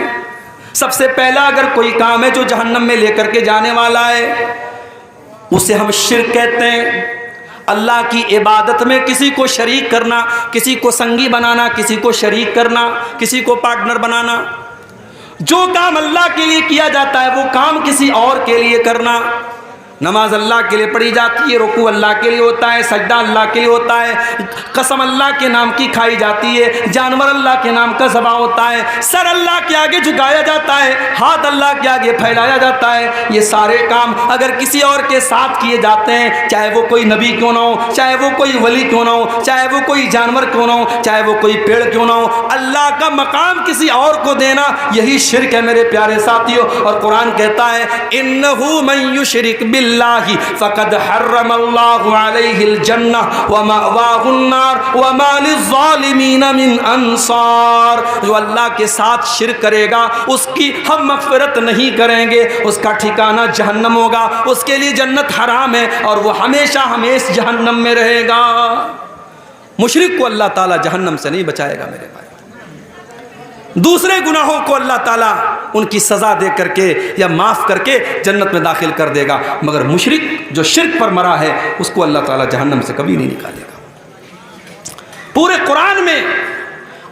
سب سے پہلا اگر کوئی کام ہے جو جہنم میں لے کر کے جانے والا ہے، اسے ہم شرک کہتے ہیں۔ اللہ کی عبادت میں کسی کو شریک کرنا، کسی کو سنگی بنانا، کسی کو شریک کرنا، کسی کو پارٹنر بنانا۔ جو کام اللہ کے لیے کیا جاتا ہے وہ کام کسی اور کے لیے کرنا۔ نماز اللہ کے لیے پڑھی جاتی ہے، رکوع اللہ کے لیے ہوتا ہے، سجدہ اللہ کے لیے ہوتا ہے، قسم اللہ کے نام کی کھائی جاتی ہے، جانور اللہ کے نام کا ذبح ہوتا ہے، سر اللہ کے آگے جھکایا جاتا ہے، ہاتھ اللہ کے آگے پھیلایا جاتا ہے۔ یہ سارے کام اگر کسی اور کے ساتھ کیے جاتے ہیں، چاہے وہ کوئی نبی کیوں نہ ہو، چاہے وہ کوئی ولی کیوں نہ ہو، چاہے وہ کوئی جانور کیوں نہ ہو، چاہے وہ کوئی پیڑ کیوں نہ ہو، اللہ کا مقام کسی اور کو دینا یہی شرک ہے میرے پیارے ساتھیوں۔ اور قرآن کہتا ہے انہ من یشرک باللہ باللہ فقد حرم اللہ علیہ الجنہ ومأواہ النار وما للظالمین من انصار. جو اللہ کے ساتھ شرک کرے گا اس کی ہم مغفرت نہیں کریں گے، اس کا ٹھکانہ جہنم ہوگا، اس کے لیے جنت حرام ہے اور وہ ہمیشہ ہمیشہ جہنم میں رہے گا. مشرک کو اللہ تعالیٰ جہنم سے نہیں بچائے گا میرے بھائی. دوسرے گناہوں کو اللہ تعالیٰ ان کی سزا دے کر کے یا معاف کر کے جنت میں داخل کر دے گا، مگر مشرک جو شرک پر مرا ہے اس کو اللہ تعالیٰ جہنم سے کبھی نہیں نکالے گا. پورے قرآن میں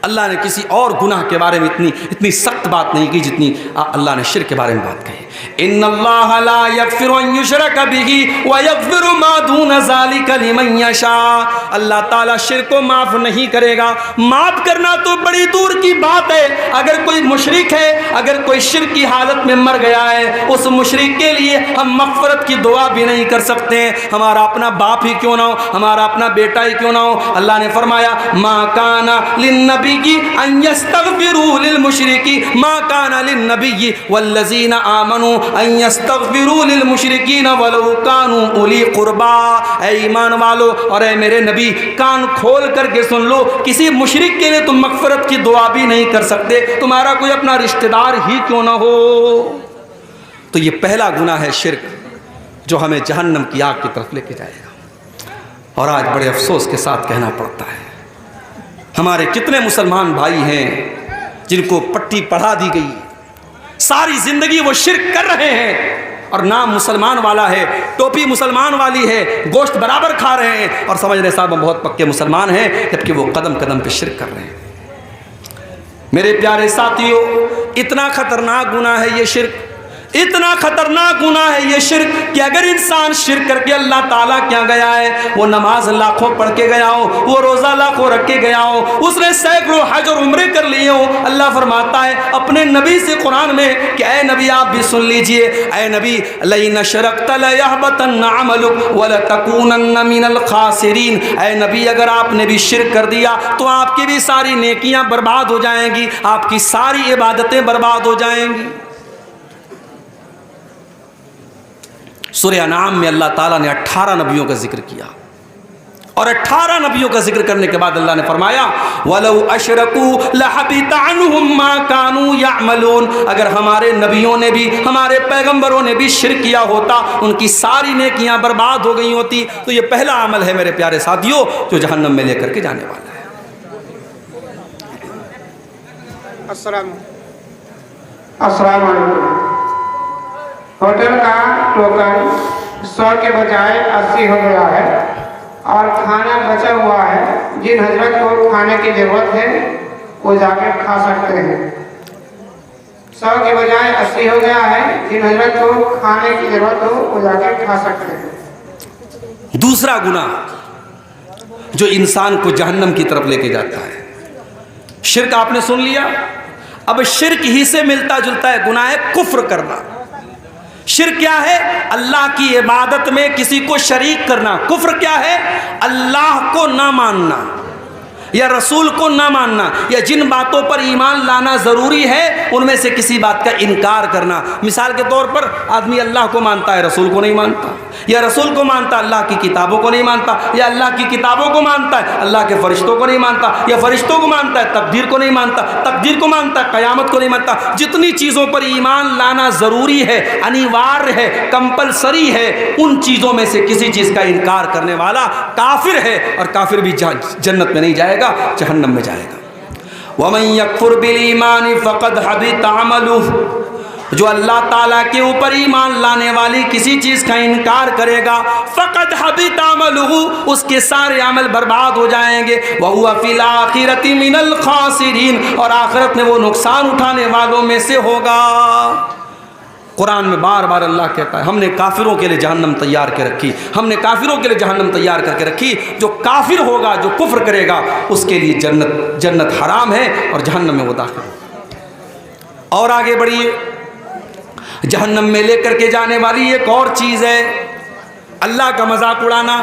اللہ نے کسی اور گناہ کے بارے میں اتنی سخت بات نہیں کی جتنی اللہ نے شرک کے بارے میں بات کہی. ان اللہ لا یغفر ان یشرک بہ ویغفر ما دون ذلک لمن یشاء. اللہ تعالیٰ شرک کو معاف نہیں کرے گا. معاف کرنا تو بڑی دور کی بات ہے. اگر کوئی مشرک ہے، اگر کوئی شرک کی حالت میں مر گیا ہے، اس مشرک کے لیے ہم مغفرت کی دعا بھی نہیں کر سکتے ہیں. ہمارا اپنا باپ ہی کیوں نہ ہو، ہمارا اپنا بیٹا ہی کیوں نہ ہو. اللہ نے فرمایا ما کان للنبی ان یستغفروا للمشرکین، ما کان للنبی والذین آمنوا ان یستغفروا للمشرکین ولو کانوا اولی قربا. اے ایمان والو اور اے میرے نبی، کان کھول کر کے سن لو، کسی مشرک کے لیے تم مغفرت کی دعا بھی نہیں کر سکتے، تمہارا کوئی اپنا رشتہ دار ہی کیوں نہ ہو. تو یہ پہلا گناہ ہے شرک، جو ہمیں جہنم کی آگ کی طرف لے کے جائے گا. اور آج بڑے افسوس کے ساتھ کہنا پڑتا ہے، ہمارے کتنے مسلمان بھائی ہیں جن کو پٹی پڑھا دی گئی، ساری زندگی وہ شرک کر رہے ہیں اور نام مسلمان والا ہے، ٹوپی مسلمان والی ہے، گوشت برابر کھا رہے ہیں اور سمجھ رہے صاحب ہم بہت پکے مسلمان ہیں، جبکہ وہ قدم قدم پہ شرک کر رہے ہیں. میرے پیارے ساتھیوں، اتنا خطرناک گناہ ہے یہ شرک، اتنا خطرناک گناہ ہے یہ شرک کہ اگر انسان شرک کر کے اللہ تعالیٰ کیا گیا ہے، وہ نماز لاکھوں پڑھ کے گیا ہو، وہ روزہ لاکھوں رکھ کے گیا ہو، اس نے سینکڑوں حج اور عمرے کر لیے ہو، اللہ فرماتا ہے اپنے نبی سے قرآن میں کہ اے نبی آپ بھی سن لیجئے، اے نبی لئن اشرکت لیحبطن عملک ولتکونن من الخاسرین. اے نبی اگر آپ نے بھی شرک کر دیا تو آپ کی بھی ساری نیکیاں برباد ہو جائیں گی، آپ کی ساری عبادتیں برباد ہو جائیں گی. سورہ انعام میں اللہ تعالیٰ نے 18 نبیوں کا ذکر کیا اور 18 نبیوں کا ذکر کرنے کے بعد اللہ نے فرمایا وَلَوْ أَشْرَكُوا لَحَبِطَ عَنْهُمْ مَا كَانُوا يَعْمَلُونَ. اگر ہمارے نبیوں نے بھی، ہمارے پیغمبروں نے بھی شرک کیا ہوتا، ان کی ساری نیکیاں برباد ہو گئی ہوتی. تو یہ پہلا عمل ہے میرے پیارے ساتھیوں جو جہنم میں لے کر کے جانے والا ہے. السلام علیکم. ہوٹل کا ٹوکن 100 کے بجائے 80 ہو گیا ہے اور کھانا بچا ہوا ہے. جن حضرت کو کھانے کی ضرورت ہے وہ جا کے کھا سکتے ہیں. 100 کے بجائے 80 ہو گیا ہے، جن حضرت کو کھانے کی ضرورت ہو وہ جا کے کھا سکتے ہیں. دوسرا گناہ جو انسان کو جہنم کی طرف لے کے جاتا ہے، شرک آپ نے سن لیا. اب شرک ہی سے ملتا جلتا ہے گناہ ہے کفر کرنا. شرک کیا ہے؟ اللہ کی عبادت میں کسی کو شریک کرنا. کفر کیا ہے؟ اللہ کو نہ ماننا یا رسول کو نہ ماننا یا جن باتوں پر ایمان لانا ضروری ہے ان میں سے کسی بات کا انکار کرنا. مثال کے طور پر آدمی اللہ کو مانتا ہے رسول کو نہیں مانتا، یا رسول کو مانتا اللہ کی کتابوں کو نہیں مانتا، یا اللہ کی کتابوں کو مانتا ہے اللہ کے فرشتوں کو نہیں مانتا، یا فرشتوں کو مانتا ہے تقدیر کو نہیں مانتا، تقدیر کو مانتا ہے قیامت کو نہیں مانتا. جتنی چیزوں پر ایمان لانا ضروری ہے، انیوار ہے، کمپلسری ہے، ان چیزوں میں سے کسی چیز کا انکار کرنے والا کافر ہے اور کافر بھی جنت میں نہیں جائے گا، جہنم میں جائے گا. وَمَن يَكْفُرْ بِالْإِيمَانِ فَقَدْ حَبِطَ عَمَلُهُ. جو اللہ تعالیٰ کے اوپر ایمان لانے والی کسی چیز کا انکار کرے گا فقد حبط عملہ، اس کے سارے عمل برباد ہو جائیں گے. وَهُوَ فِي الْآخِرَةِ مِنَ الْخَاسِرِينَ، اور آخرت میں وہ نقصان اٹھانے والوں میں سے ہوگا. قرآن میں بار بار اللہ کہتا ہے ہم نے کافروں کے لیے جہنم تیار کے رکھی، ہم نے کافروں کے لیے جہنم تیار کر کے رکھی. جو کافر ہوگا، جو کفر کرے گا، اس کے لیے جنت حرام ہے اور جہنم میں وہ داخل ہوگا. اور آگے بڑھیے، جہنم میں لے کر کے جانے والی ایک اور چیز ہے اللہ کا مذاق اڑانا.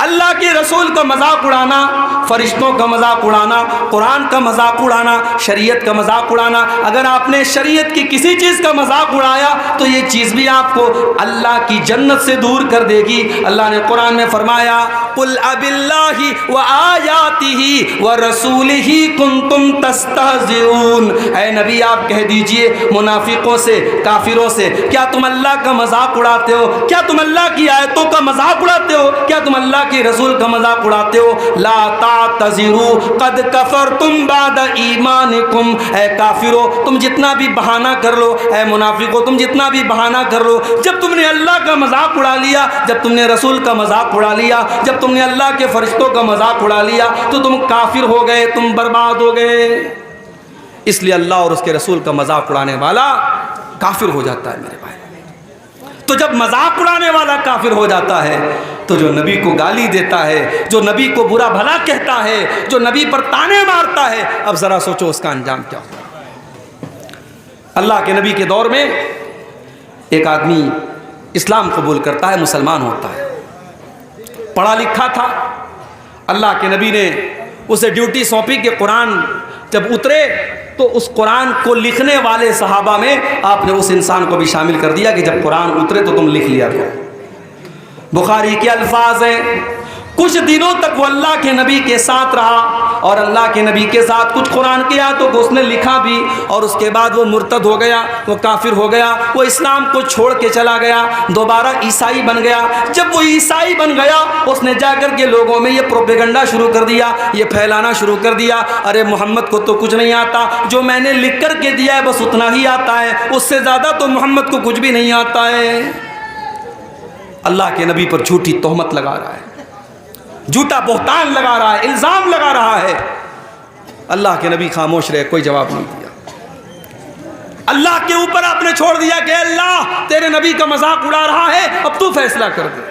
اللہ کے رسول کا مذاق اڑانا، فرشتوں کا مذاق اڑانا، قرآن کا مذاق اڑانا، شریعت کا مذاق اڑانا، اگر آپ نے شریعت کی کسی چیز کا مذاق اڑایا تو یہ چیز بھی آپ کو اللہ کی جنت سے دور کر دے گی۔ اللہ نے قرآن میں فرمایا قُلْ أَبِاللَّهِ وَآيَاتِهِ وَرَسُولِهِ كُنْتُمْ تَسْتَهْزِئُونَ، اے نبی آپ کہہ دیجئے منافقوں سے، کافروں سے، کیا تم اللہ کا مذاق اڑاتے ہو؟ کیا تم اللہ کی آیتوں کا مذاق اڑاتے ہو؟ کیا تم اللہ کے رسول کا مذاق اڑاتے ہو؟ لا تعتذروا قد کفرتم بعد ایمانکم، اے کافرو تم جتنا بھی بہانہ کر لو، اے منافقو تم جتنا بھی بہانہ کر لو، جب تم نے اللہ کا مذاق اڑا لیا، جب تم نے رسول کا مذاق اڑا لیا، جب تم نے اللہ کے فرشتوں کا مذاق اڑا لیا تو تم کافر ہو گئے، تم برباد ہو گئے۔ اس لیے اللہ اور اس کے رسول کا مذاق اڑانے والا کافر ہو جاتا ہے میرے بھائی۔ تو جب مذاق اڑانے والا کافر ہو جاتا ہے تو جو نبی کو گالی دیتا ہے، جو نبی کو برا بھلا کہتا ہے، جو نبی پر تانے مارتا ہے، اب ذرا سوچو اس کا انجام کیا ہوگا۔ اللہ کے نبی کے دور میں ایک آدمی اسلام قبول کرتا ہے، مسلمان ہوتا ہے، پڑھا لکھا تھا۔ اللہ کے نبی نے اسے ڈیوٹی سونپی کہ قرآن جب اترے تو اس قرآن کو لکھنے والے صحابہ میں آپ نے اس انسان کو بھی شامل کر دیا کہ جب قرآن اترے تو تم لکھ لیا کرو۔ بخاری کے الفاظ ہیں، کچھ دنوں تک وہ اللہ کے نبی کے ساتھ رہا اور اللہ کے نبی کے ساتھ کچھ قرآن کی آیتوں کو اس نے لکھا بھی، اور اس کے بعد وہ مرتد ہو گیا، وہ کافر ہو گیا، وہ اسلام کو چھوڑ کے چلا گیا، دوبارہ عیسائی بن گیا۔ جب وہ عیسائی بن گیا اس نے جا کر کے لوگوں میں یہ پروپیگنڈا شروع کر دیا، یہ پھیلانا شروع کر دیا، ارے محمد کو تو کچھ نہیں آتا، جو میں نے لکھ کر کے دیا ہے بس اتنا ہی آتا ہے، اس سے زیادہ تو محمد کو کچھ بھی نہیں آتا ہے۔ اللہ کے نبی پر جھوٹی تہمت لگا رہا ہے، جھوٹا بہتان لگا رہا ہے، الزام لگا رہا ہے۔ اللہ کے نبی خاموش رہے، کوئی جواب نہیں دیا۔ اللہ کے اوپر آپ نے چھوڑ دیا کہ اللہ تیرے نبی کا مذاق اڑا رہا ہے، اب تو فیصلہ کر دے۔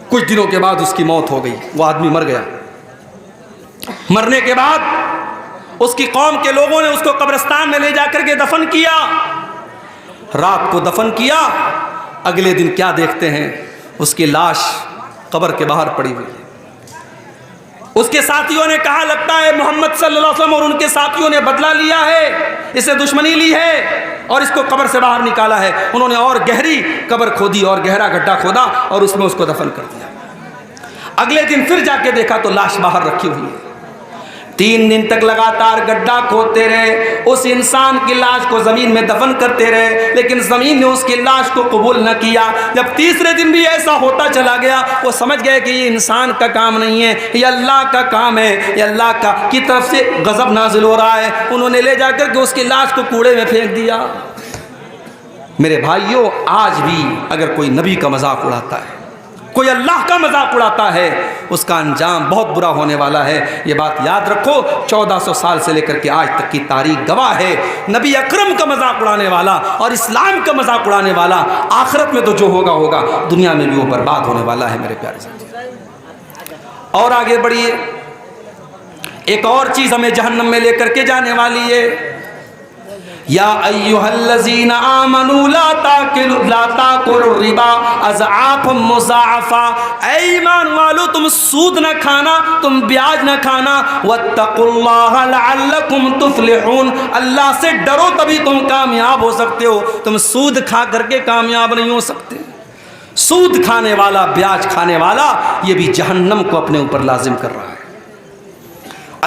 کچھ دنوں کے بعد اس کی موت ہو گئی، وہ آدمی مر گیا۔ مرنے کے بعد اس کی قوم کے لوگوں نے اس کو قبرستان میں لے جا کر کے دفن کیا۔ رات کو دفن کیا، اگلے دن کیا دیکھتے ہیں، اس کی لاش قبر کے باہر پڑی ہوئی ہے۔ اس کے ساتھیوں نے کہا لگتا ہے محمد صلی اللہ علیہ وسلم اور ان کے ساتھیوں نے بدلہ لیا ہے، اسے دشمنی لی ہے اور اس کو قبر سے باہر نکالا ہے۔ انہوں نے اور گہری قبر کھودی اور گہرا گڈھا کھودا اور اس میں اس کو دفن کر دیا۔ اگلے دن پھر جا کے دیکھا تو لاش باہر رکھی ہوئی ہے۔ 3 دن تک لگاتار گڈھا کھودتے رہے، اس انسان کی لاش کو زمین میں دفن کرتے رہے، لیکن زمین نے اس کی لاش کو قبول نہ کیا۔ جب تیسرے دن بھی ایسا ہوتا چلا گیا، وہ سمجھ گئے کہ یہ انسان کا کام نہیں ہے، یہ اللہ کا کام ہے، یہ اللہ کا کی طرف سے غضب نازل ہو رہا ہے۔ انہوں نے لے جا کر کے اس کی لاش کو کوڑے میں پھینک دیا۔ میرے بھائیوں، آج بھی اگر کوئی نبی کا مذاق اڑاتا ہے، کوئی اللہ کا مذاق اڑاتا ہے، اس کا انجام بہت برا ہونے والا ہے۔ یہ بات یاد رکھو، 1400 سال سے لے کر کے آج تک کی تاریخ گواہ ہے، نبی اکرم کا مذاق اڑانے والا اور اسلام کا مذاق اڑانے والا آخرت میں تو جو ہوگا ہوگا، دنیا میں بھی وہ برباد ہونے والا ہے میرے پیارے ساتھی۔ اور آگے بڑھیے، ایک اور چیز ہمیں جہنم میں لے کر کے جانے والی ہے۔ یا ایھا الذین آمنوا لا تاکلوا الربا اضعافا مضاعفا، اے ایمان والو تم سود نہ کھانا، تم بیاج نہ کھانا، واتقوا اللہ لعلکم تفلحون، اللہ سے ڈرو تبھی تم کامیاب ہو سکتے ہو، تم سود کھا کر کے کامیاب نہیں ہو سکتے۔ سود کھانے والا، بیاج کھانے والا، یہ بھی جہنم کو اپنے اوپر لازم کر رہا ہے۔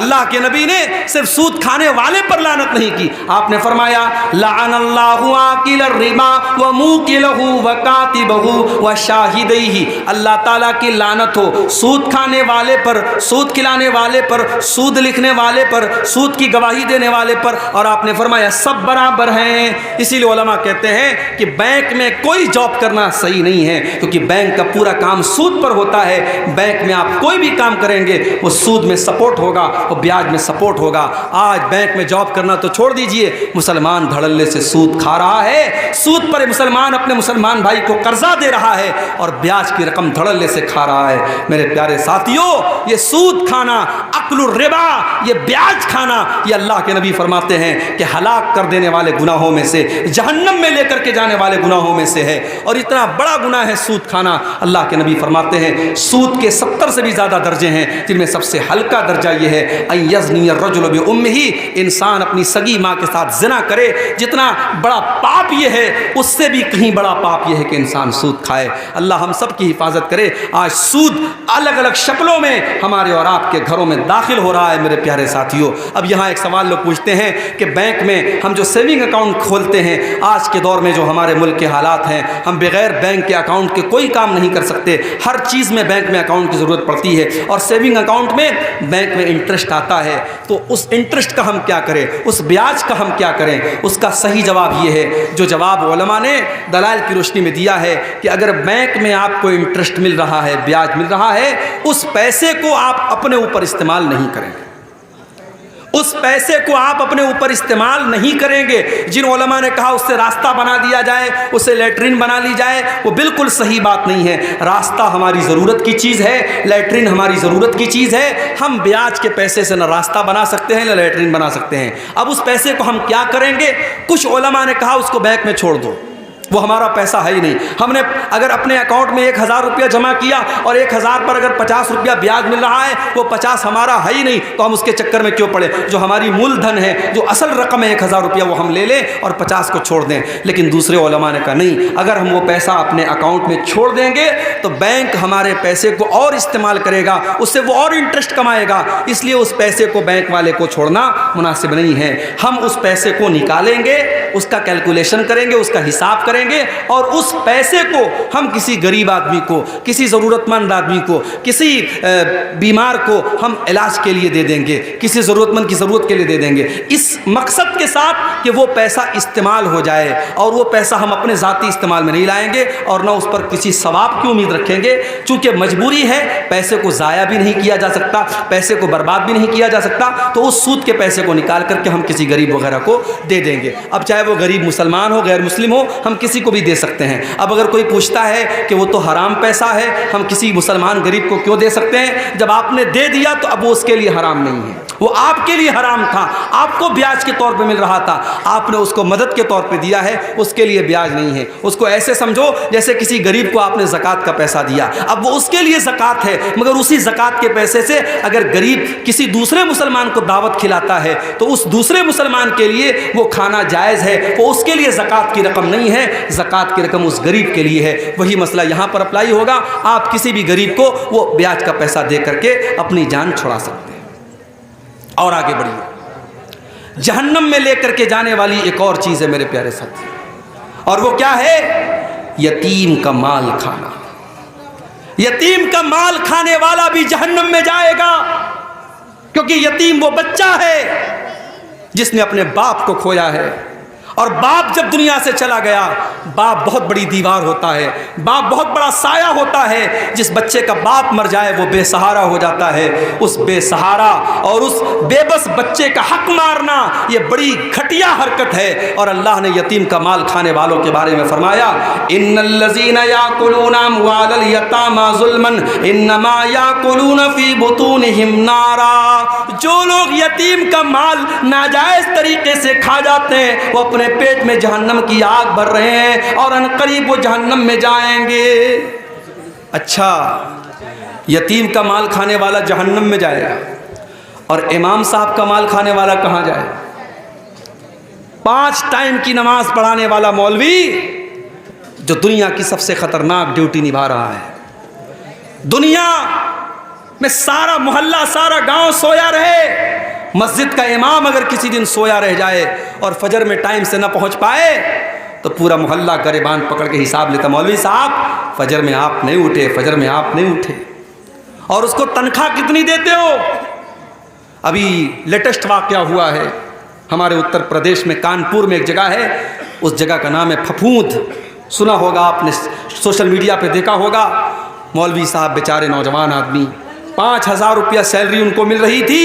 اللہ کے نبی نے صرف سود کھانے والے پر لعنت نہیں کی، آپ نے فرمایا لعن اللہ آکل الربا وموکلہ وکاتبہ وشاہدیہ، اللہ تعالیٰ کی لعنت ہو سود کھانے والے پر، سود کھلانے والے پر، سود لکھنے والے پر، سود کی گواہی دینے والے پر، اور آپ نے فرمایا سب برابر ہیں۔ اسی لیے علماء کہتے ہیں کہ بینک میں کوئی جاب کرنا صحیح نہیں ہے، کیونکہ بینک کا پورا کام سود پر ہوتا ہے۔ بینک میں آپ کوئی بھی کام کریں گے وہ سود میں سپورٹ ہوگا، وہ بیاج میں سپورٹ ہوگا۔ آج بینک میں جاب کرنا تو چھوڑ دیجئے، مسلمان دھڑلے سے سود کھا رہا ہے، سود پر مسلمان اپنے مسلمان بھائی کو قرضہ دے رہا ہے اور بیاج کی رقم دھڑلے سے کھا رہا ہے۔ میرے پیارے ساتھیوں، یہ سود کھانا، اکل الربا، یہ بیاج کھانا، یہ اللہ کے نبی فرماتے ہیں کہ ہلاک کر دینے والے گناہوں میں سے، جہنم میں لے کر کے جانے والے گناہوں میں سے ہے، اور اتنا بڑا گناہ ہے سود کھانا۔ اللہ کے نبی فرماتے ہیں سود کے 70 سے بھی زیادہ درجے ہیں، جن میں سب سے ہلکا درجہ یہ ہے ان یزنی الرجل بامہ، انسان اپنی سگی ماں کے ساتھ زنا کرے۔ جتنا بڑا پاپ یہ ہے، اس سے بھی کہیں بڑا پاپ یہ ہے کہ انسان سود کھائے۔ اللہ ہم سب کی حفاظت کرے۔ آج سود الگ الگ شکلوں میں ہمارے اور آپ کے گھروں میں داخل ہو رہا ہے میرے پیارے ساتھیوں۔ اب یہاں ایک سوال لوگ پوچھتے ہیں کہ بینک میں ہم جو سیونگ اکاؤنٹ کھولتے ہیں، آج کے دور میں جو ہمارے ملک کے حالات ہیں، ہم بغیر بینک کے اکاؤنٹ کے کوئی کام نہیں کر سکتے، ہر چیز میں بینک میں اکاؤنٹ کی ضرورت پڑتی ہے، اور سیونگ اکاؤنٹ میں بینک میں انٹرسٹ آتا ہے، تو اس انٹرسٹ کا ہم کیا کریں، اس بیاج کا ہم کیا کریں؟ اس کا صحیح جواب یہ ہے جو جواب علماء نے دلائل کی روشنی میں دیا ہے کہ اگر بینک میں آپ کو انٹرسٹ مل رہا ہے، بیاج مل رہا ہے، اس پیسے کو آپ اپنے اوپر استعمال نہیں کریں گے، اس پیسے کو آپ اپنے اوپر استعمال نہیں کریں گے۔ جن علماء نے کہا اس سے راستہ بنا دیا جائے، اسے لیٹرین بنا لی جائے، وہ بالکل صحیح بات نہیں ہے۔ راستہ ہماری ضرورت کی چیز ہے، لیٹرین ہماری ضرورت کی چیز ہے۔ ہم بیاج کے پیسے سے نہ راستہ بنا سکتے ہیں نہ لیٹرین بنا سکتے ہیں۔ اب اس پیسے کو ہم کیا کریں گے؟ کچھ علماء نے کہا اس کو بینک میں چھوڑ دو، وہ ہمارا پیسہ ہے ہی نہیں۔ ہم نے اگر اپنے اکاؤنٹ میں 1000 روپیہ جمع کیا اور 1000 پر اگر 50 روپیہ بیاج مل رہا ہے، وہ 50 ہمارا ہے ہی نہیں، تو ہم اس کے چکر میں کیوں پڑے؟ جو ہماری مول دھن ہے، جو اصل رقم ہے 1000 روپیہ، وہ ہم لے لیں اور 50 کو چھوڑ دیں۔ لیکن دوسرے علماء نے کہا نہیں، اگر ہم وہ پیسہ اپنے اکاؤنٹ میں چھوڑ دیں گے تو بینک ہمارے پیسے کو اور استعمال کرے گا، اس سے وہ اور انٹرسٹ کمائے گا، اس لیے اس پیسے کو بینک والے کو چھوڑنا مناسب نہیں ہے۔ ہم اس پیسے کو نکالیں گے، اس کا کیلکولیشن کریں گے، اس کا حساب کریں گے، اور اس پیسے کو ہم کسی غریب آدمی کو، کسی ضرورت مند آدمی کو، کسی بیمار کو ہم علاج کے لیے دے دیں گے، کسی ضرورت مند کی ضرورت کے لیے دے دیں گے، اس مقصد کے ساتھ کہ وہ پیسہ استعمال ہو جائے، اور وہ پیسہ ہم اپنے ذاتی استعمال میں نہیں لائیں گے اور نہ اس پر کسی ثواب کی امید رکھیں گے، چونکہ مجبوری ہے، پیسے کو ضائع بھی نہیں کیا جا سکتا، پیسے کو برباد بھی نہیں کیا جا سکتا، تو اس سود کے پیسے کو نکال کر کے ہم کسی غریب وغیرہ کو دے دیں گے۔ اب چاہے وہ غریب مسلمان ہو، غیر مسلم ہو، ہم کسی کو بھی دے سکتے ہیں۔ اب اگر کوئی پوچھتا ہے کہ وہ تو حرام پیسہ ہے، ہم کسی مسلمان غریب کو کیوں دے سکتے ہیں؟ جب آپ نے دے دیا تو اب وہ اس کے لیے حرام نہیں ہے، وہ آپ کے لیے حرام تھا، آپ کو بیاج کے طور پہ مل رہا تھا، آپ نے اس کو مدد کے طور پہ دیا ہے، اس کے لیے بیاج نہیں ہے۔ اس کو ایسے سمجھو جیسے کسی غریب کو آپ نے زکوٰۃ کا پیسہ دیا، اب وہ اس کے لیے زکوٰۃ ہے، مگر اسی زکوٰۃ کے پیسے سے اگر غریب کسی دوسرے مسلمان کو دعوت کھلاتا ہے تو اس دوسرے مسلمان کے لیے وہ کھانا جائز ہے، وہ اس کے لیے زکوٰۃ کی رقم نہیں ہے، زکوٰۃ کی رقم اس غریب کے لیے ہے۔ وہی مسئلہ یہاں پر اپلائی ہوگا، آپ کسی بھی غریب کو وہ بیاج کا پیسہ دے کر کے اپنی جان چھڑا سکتے ہیں۔ اور آگے بڑھیے، جہنم میں لے کر کے جانے والی ایک اور چیز ہے میرے پیارے ساتھی، اور وہ کیا ہے؟ یتیم کا مال کھانا۔ یتیم کا مال کھانے والا بھی جہنم میں جائے گا، کیونکہ یتیم وہ بچہ ہے جس نے اپنے باپ کو کھویا ہے، اور باپ جب دنیا سے چلا گیا، باپ بہت بڑی دیوار ہوتا ہے، باپ بہت بڑا سایہ ہوتا ہے۔ جس بچے کا باپ مر جائے وہ بے سہارا ہو جاتا ہے۔ اس بے سہارا اور اس بے بس بچے کا حق مارنا یہ بڑی گھٹیا حرکت ہے، اور اللہ نے یتیم کا مال کھانے والوں کے بارے میں فرمایا ان الذین یاکلون اموال الیتامی ظلما انما یاکلون فی بطونہم نارا۔ جو لوگ یتیم کا مال ناجائز طریقے سے کھا جاتے ہیں وہ اپنے پیٹ میں جہنم کی آگ بھر رہے ہیں، اور ان قریب وہ جہنم میں جائیں گے۔ اچھا، یتیم کا مال کھانے والا جہنم میں جائے گا، اور امام صاحب کا مال کھانے والا کہاں جائے؟ 5 ٹائم کی نماز پڑھانے والا مولوی جو دنیا کی سب سے خطرناک ڈیوٹی نبھا رہا ہے۔ دنیا میں سارا محلہ، سارا گاؤں سویا رہے، مسجد کا امام اگر کسی دن سویا رہ جائے اور فجر میں ٹائم سے نہ پہنچ پائے تو پورا محلہ گریبان پکڑ کے حساب لیتا، مولوی صاحب فجر میں آپ نہیں اٹھے، فجر میں آپ نہیں اٹھے، اور اس کو تنخواہ کتنی دیتے ہو؟ ابھی لیٹسٹ واقعہ ہوا ہے ہمارے اتر پردیش میں، کانپور میں ایک جگہ ہے، اس جگہ کا نام ہے پھپھوند، سنا ہوگا آپ نے، سوشل میڈیا پہ دیکھا ہوگا۔ مولوی صاحب بیچارے نوجوان آدمی، 5000 روپیہ سیلری ان کو مل رہی تھی،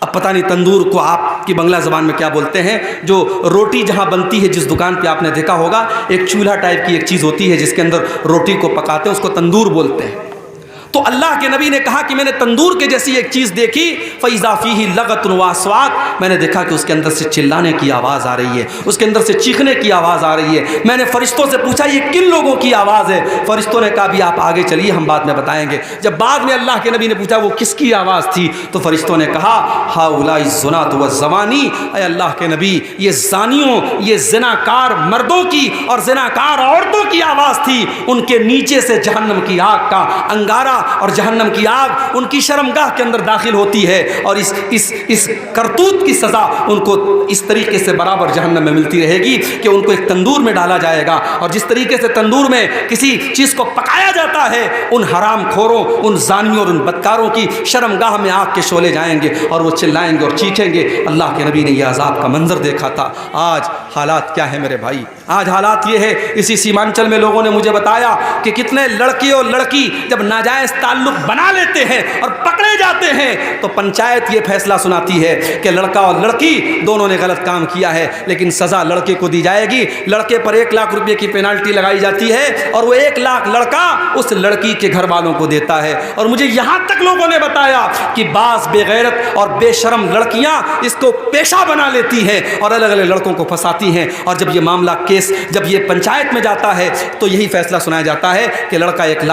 اب پتہ نہیں تندور کو آپ کی بنگلہ زبان میں کیا بولتے ہیں، جو روٹی جہاں بنتی ہے، جس دکان پہ آپ نے دیکھا ہوگا ایک چولہا ٹائپ کی ایک چیز ہوتی ہے جس کے اندر روٹی کو پکاتے ہیں، اس کو تندور بولتے ہیں۔ تو اللہ کے نبی نے کہا کہ میں نے تندور کے جیسی ایک چیز دیکھی، فَإِذَا فِيهِ لَغَةٌ وَأَصْوَاتٌ، میں نے دیکھا کہ اس کے اندر سے چلانے کی آواز آ رہی ہے، اس کے اندر سے چیخنے کی آواز آ رہی ہے۔ میں نے فرشتوں سے پوچھا یہ کن لوگوں کی آواز ہے؟ فرشتوں نے کہا بھی آپ آگے چلیے، ہم بعد میں بتائیں گے۔ جب بعد میں اللہ کے نبی نے پوچھا وہ کس کی آواز تھی، تو فرشتوں نے کہا ہؤلاء الزناۃ والزوانی، اے اللہ کے نبی یہ زانیوں، یہ زناکار مردوں کی اور زناکار عورتوں کی آواز تھی۔ ان کے نیچے سے جہنم کی آگ کا انگارہ اور جہنم کی آگ ان کی شرمگاہ کے اندر داخل ہوتی ہے، اور اس کرتوت کی سزا ان کو اس طریقے سے برابر جہنم میں ملتی رہے گی کہ ان کو ایک تندور میں ڈالا جائے گا، اور جس طریقے سے تندور میں کسی چیز کو پکایا جاتا ہے، ان حرام کھوروں، ان زانیوں اور ان بدکاروں کی شرمگاہ میں آگ کے شعلے جائیں گے اور وہ چلائیں گے اور چیخیں گے۔ اللہ کے نبی نے یہ عذاب کا منظر دیکھا تھا۔ آج حالات کیا ہے میرے بھائی؟ آج حالات یہ ہے، اسی سیمانچل میں لوگوں نے مجھے بتایا کہ کتنے لڑکی اور لڑکی جب ناجائز تعلق بنا لیتے ہیں اور پکڑے جاتے ہیں تو پنچایت یہ فیصلہ سناتی ہے کہ لڑکا اور لڑکی دونوں نے غلط کام کیا ہے، لیکن سزا لڑکے کو دی جائے گی۔ لڑکے پر 1 لاکھ روپے کی پینالٹی لگائی جاتی ہے اور وہ 1 لاکھ لڑکا اس لڑکی کے گھر والوں کو دیتا ہے۔ اور مجھے یہاں تک لوگوں نے بتایا کہ بعض بے غیرت اور بے شرم لڑکیاں اس کو پیشہ بنا لیتی ہیں اور الگ الگ لڑکوں کو پھنساتی ہیں، اور جب یہ معاملہ کیس جب یہ پنچایت میں جاتا ہے تو یہی فیصلہ سنایا جاتا ہے کہ لڑکا 1